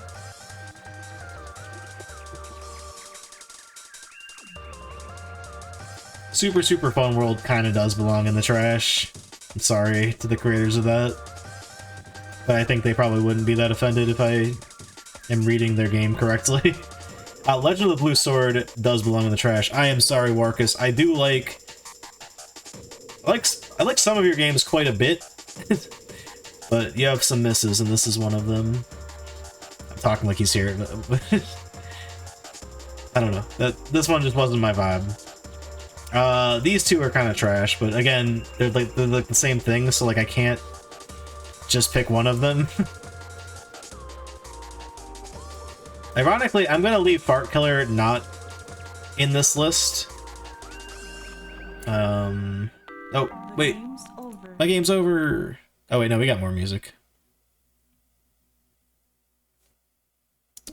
S1: Super Super Fun World kind of does belong in the trash. I'm sorry to the creators of that. But I think they probably wouldn't be that offended if I am reading their game correctly. Legend of the Blue Sword does belong in the trash. I am sorry, Warkus. I do like... I like some of your games quite a bit. But you have some misses, and this is one of them. I'm talking like he's here. But I don't know. This one just wasn't my vibe. These two are kind of trash, but again, they're like the same thing, so like I can't just pick one of them. Ironically, I'm gonna leave Fart Killer not in this list. Oh, wait. My game's over. Oh wait, no, we got more music.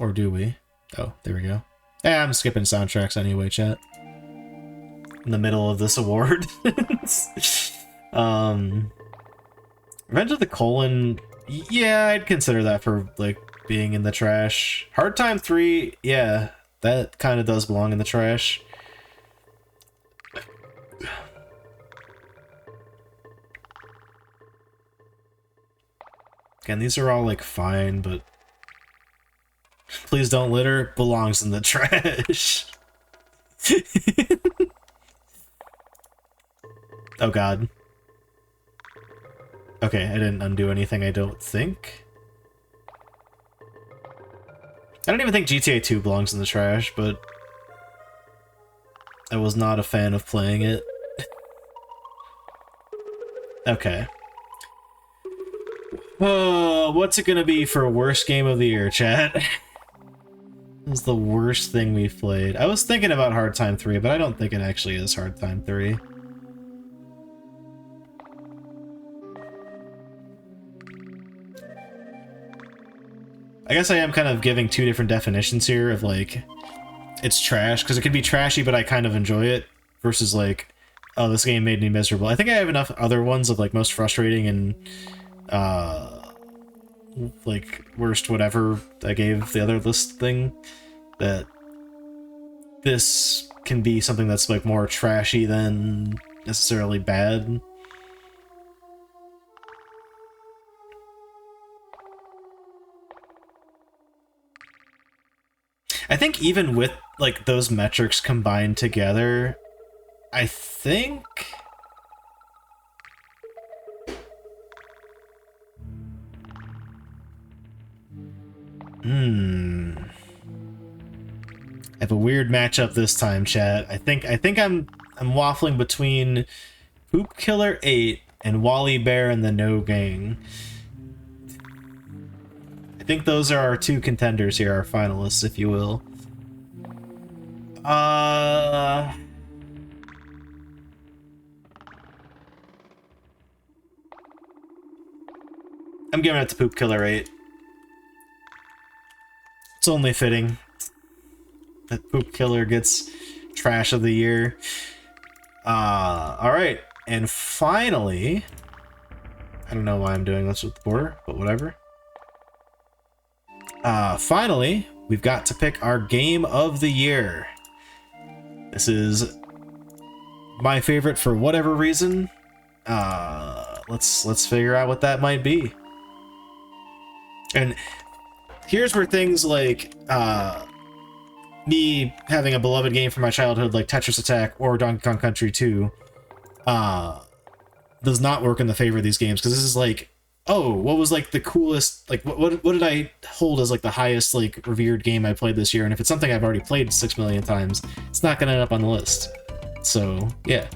S1: Or do we? Oh, there we go. I'm skipping soundtracks anyway, chat. In the middle of this award. Revenge of the Colon, yeah, I'd consider that for, like, being in the trash. Hard Time 3, yeah, that kind of does belong in the trash. Again, these are all like fine, but please don't litter. Belongs in the trash. Oh god. Okay, I didn't undo anything, I don't think. I don't even think GTA 2 belongs in the trash, but I was not a fan of playing it. Okay. Oh, what's it gonna be for worst game of the year, chat? This is the worst thing we've played. I was thinking about Hard Time 3, but I don't think it actually is Hard Time 3. I guess I am kind of giving two different definitions here of, like, it's trash, because it could be trashy, but I kind of enjoy it, versus, like, oh, this game made me miserable. I think I have enough other ones of, like, most frustrating and, like, worst whatever I gave the other list thing, that this can be something that's, like, more trashy than necessarily bad. I think even with, like, those metrics combined together, I think... I have a weird matchup this time, chat. I think I'm waffling between Poop Killer 8 and Wally Bear and the No Gang. I think those are our two contenders here, our finalists, if you will. I'm giving it to Poop Killer 8. It's only fitting that Poop Killer gets Trash of the Year. Alright, and finally... I don't know why I'm doing this with the border, but whatever. Finally, we've got to pick our Game of the Year. This is my favorite for whatever reason. Let's figure out what that might be. And here's where things like me having a beloved game from my childhood like Tetris Attack or Donkey Kong Country 2 does not work in the favor of these games, because this is like, oh, what was like the coolest, like what did I hold as like the highest like revered game I played this year? And if it's something I've already played 6 million times, it's not gonna end up on the list. So yeah,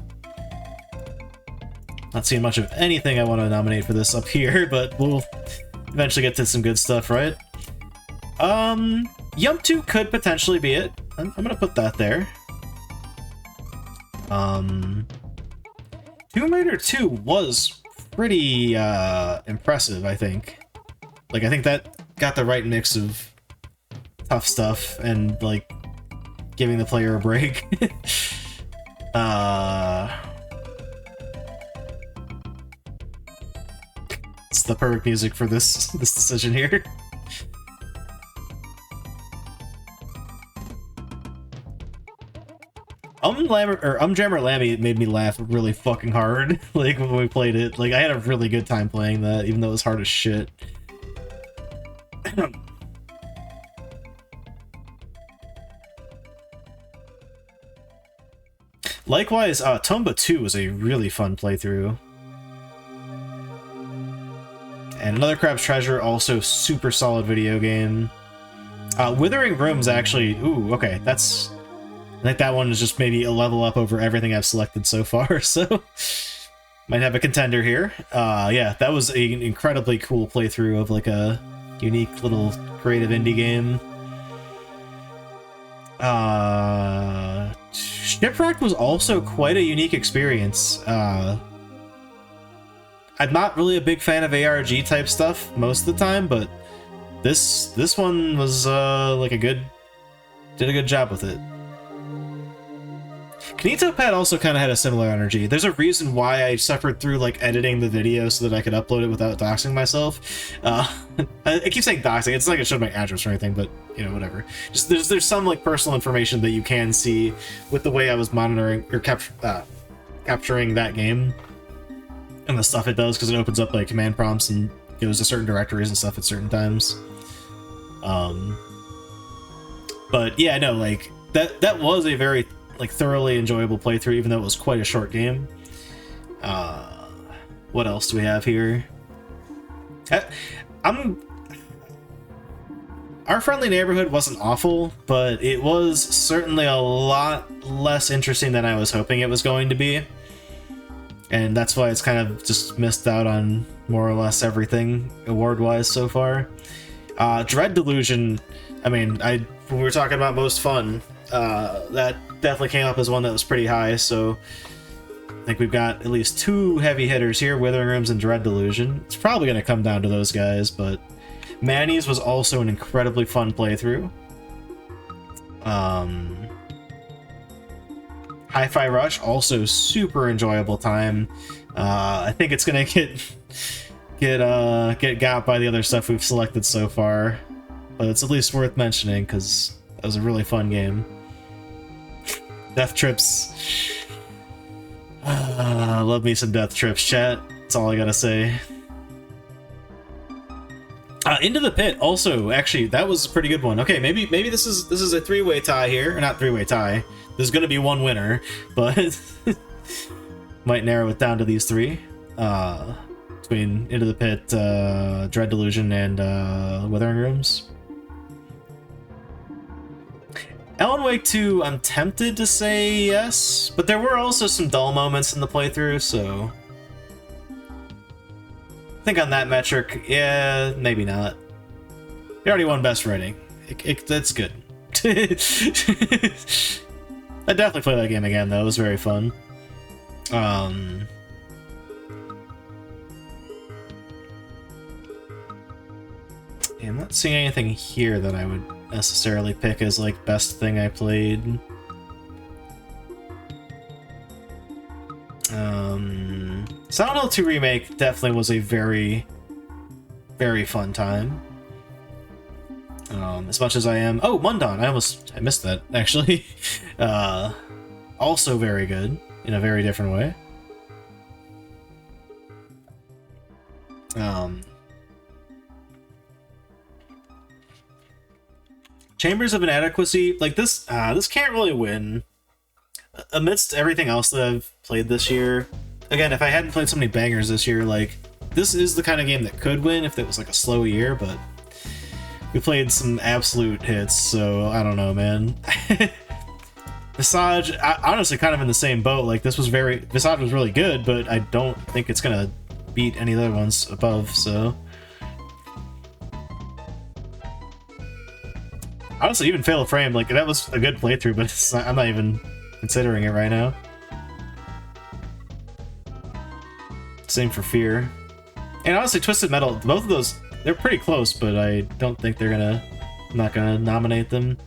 S1: not seeing much of anything I want to nominate for this up here, but we'll eventually get to some good stuff, right? Yump 2 could potentially be it. I'm gonna put that there. Tomb Raider 2 was pretty impressive, I think. Like, I think that got the right mix of tough stuff and like giving the player a break. It's the perfect music for this decision here. Jammer Lammy made me laugh really fucking hard, like, when we played it. Like, I had a really good time playing that, even though it was hard as shit. Likewise, Tomba 2 was a really fun playthrough. And Another Crab's Treasure, also super solid video game. Withering Rooms actually... Ooh, okay, that's... I think that one is just maybe a level up over everything I've selected so far, so... Might have a contender here. Yeah, that was an incredibly cool playthrough of, like, a unique little creative indie game. Shipwreck was also quite a unique experience. I'm not really a big fan of ARG type stuff most of the time, but this one was like did a good job with it. Kanito Pad also kind of had a similar energy. There's a reason why I suffered through like editing the video so that I could upload it without doxing myself. I keep saying doxing. It's not like it showed my address or anything, but you know, whatever. Just there's some like personal information that you can see with the way I was monitoring or capturing that game and the stuff it does, because it opens up like command prompts and goes to certain directories and stuff at certain times. But yeah, no, like that was a very like thoroughly enjoyable playthrough, even though it was quite a short game. What else do we have here? Our Friendly Neighborhood wasn't awful, but it was certainly a lot less interesting than I was hoping it was going to be. And that's why it's kind of just missed out on more or less everything award-wise so far. Dread Delusion, I mean, when we were talking about most fun, that definitely came up as one that was pretty high, so I think we've got at least 2 heavy hitters here, Withering Rims and Dread Delusion. It's probably going to come down to those guys, but Manny's was also an incredibly fun playthrough. Hi-Fi Rush, also super enjoyable time. I think it's gonna get got by the other stuff we've selected so far, but it's at least worth mentioning because that was a really fun game. Death Trips. Love me some Death Trips, chat. That's all I gotta say. Into the Pit, also, actually, that was a pretty good one. Okay, maybe this is a 3-way tie here, or not 3-way tie. There's gonna be one winner, but might narrow it down to these 3. Between Into the Pit, Dread Delusion, and Withering Rims. Alan Wake 2, I'm tempted to say yes, but there were also some dull moments in the playthrough, so I think on that metric, yeah, maybe not. You already won Best Writing. That's good. I'd definitely play that game again, though. It was very fun. Yeah, I'm not seeing anything here that I would necessarily pick as, like, best thing I played. Silent Hill 2 Remake definitely was a very, very fun time. As much as I am... Oh, Mundon! I missed that, actually. Also very good, in a very different way. Chambers of Inadequacy, like this can't really win. Amidst everything else that I've played this year, again, if I hadn't played so many bangers this year, like, this is the kind of game that could win if it was like a slow year, but we played some absolute hits, so I don't know, man. Visage, honestly, kind of in the same boat. Like, Visage was really good, but I don't think it's gonna beat any other ones above, so. Honestly, even Fatal Frame, like, that was a good playthrough, but I'm not even considering it right now. Same for Fear. And honestly, Twisted Metal, both of those, they're pretty close, but I don't think I'm not gonna nominate them.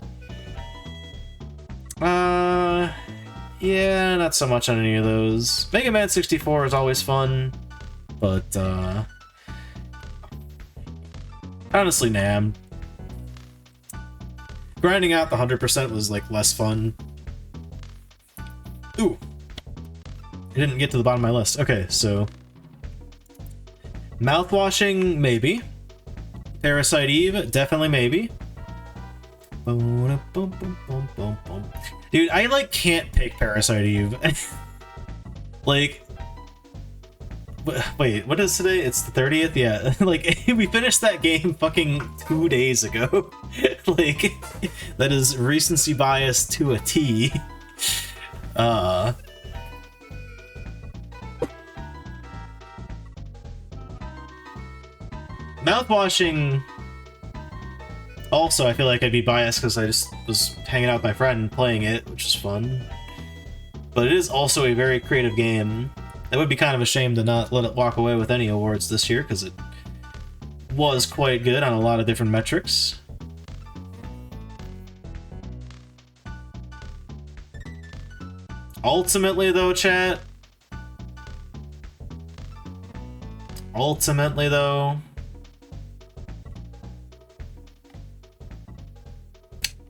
S1: Yeah, not so much on any of those. Mega Man 64 is always fun, but, honestly, Nam. Grinding out the 100% was, like, less fun. Ooh. I didn't get to the bottom of my list. Okay, so... Mouthwashing, maybe. Parasite Eve, definitely maybe. Dude, I, like, can't pick Parasite Eve. Like... Wait, what is today? It's the 30th? Yeah. Like, we finished that game fucking 2 days ago. Like, that is recency bias to a T. Mouthwashing... Also, I feel like I'd be biased because I just was hanging out with my friend and playing it, which is fun. But it is also a very creative game. It would be kind of a shame to not let it walk away with any awards this year, because it was quite good on a lot of different metrics. Ultimately, though, chat... Ultimately, though...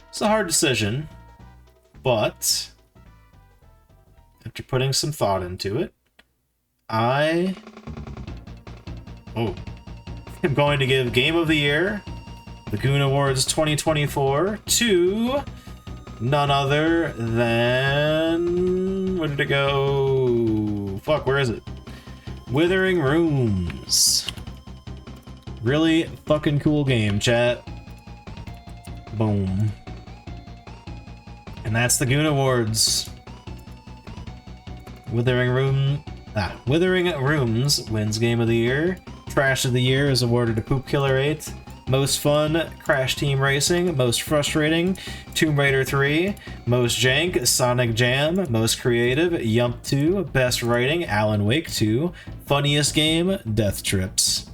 S1: It's a hard decision, but... after putting some thought into it, Oh. am going to give Game of the Year, the Goon Awards 2024, to none other than... where did it go? Fuck, where is it? Withering Rooms. Really fucking cool game, chat. Boom. And that's the Goon Awards. Withering Rooms wins Game of the Year. Trash of the Year is awarded to Poop Killer 8. Most Fun, Crash Team Racing. Most Frustrating, Tomb Raider 3. Most Jank, Sonic Jam. Most Creative, Yump 2. Best Writing, Alan Wake 2. Funniest Game, Death Trips.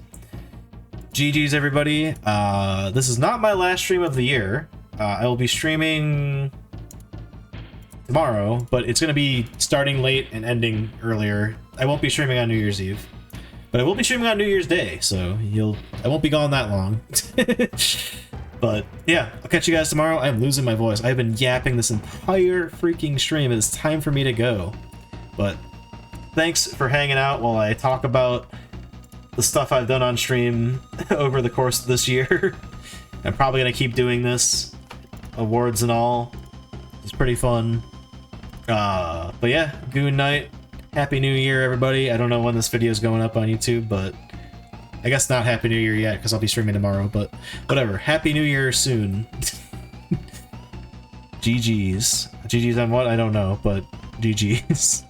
S1: GG's, everybody. This is not my last stream of the year. I will be streaming tomorrow, but it's going to be starting late and ending earlier. I won't be streaming on New Year's Eve, but I will be streaming on New Year's Day, so I won't be gone that long. But yeah, I'll catch you guys tomorrow. I'm losing my voice. I've been yapping this entire freaking stream. It's time for me to go. But thanks for hanging out while I talk about the stuff I've done on stream over the course of this year. I'm probably gonna keep doing this, awards and all. It's pretty fun. But yeah, Goon Night. Happy New Year, everybody. I don't know when this video is going up on YouTube, but I guess not Happy New Year yet because I'll be streaming tomorrow, but whatever. Happy New Year soon. GG's. GG's on what? I don't know, but GG's.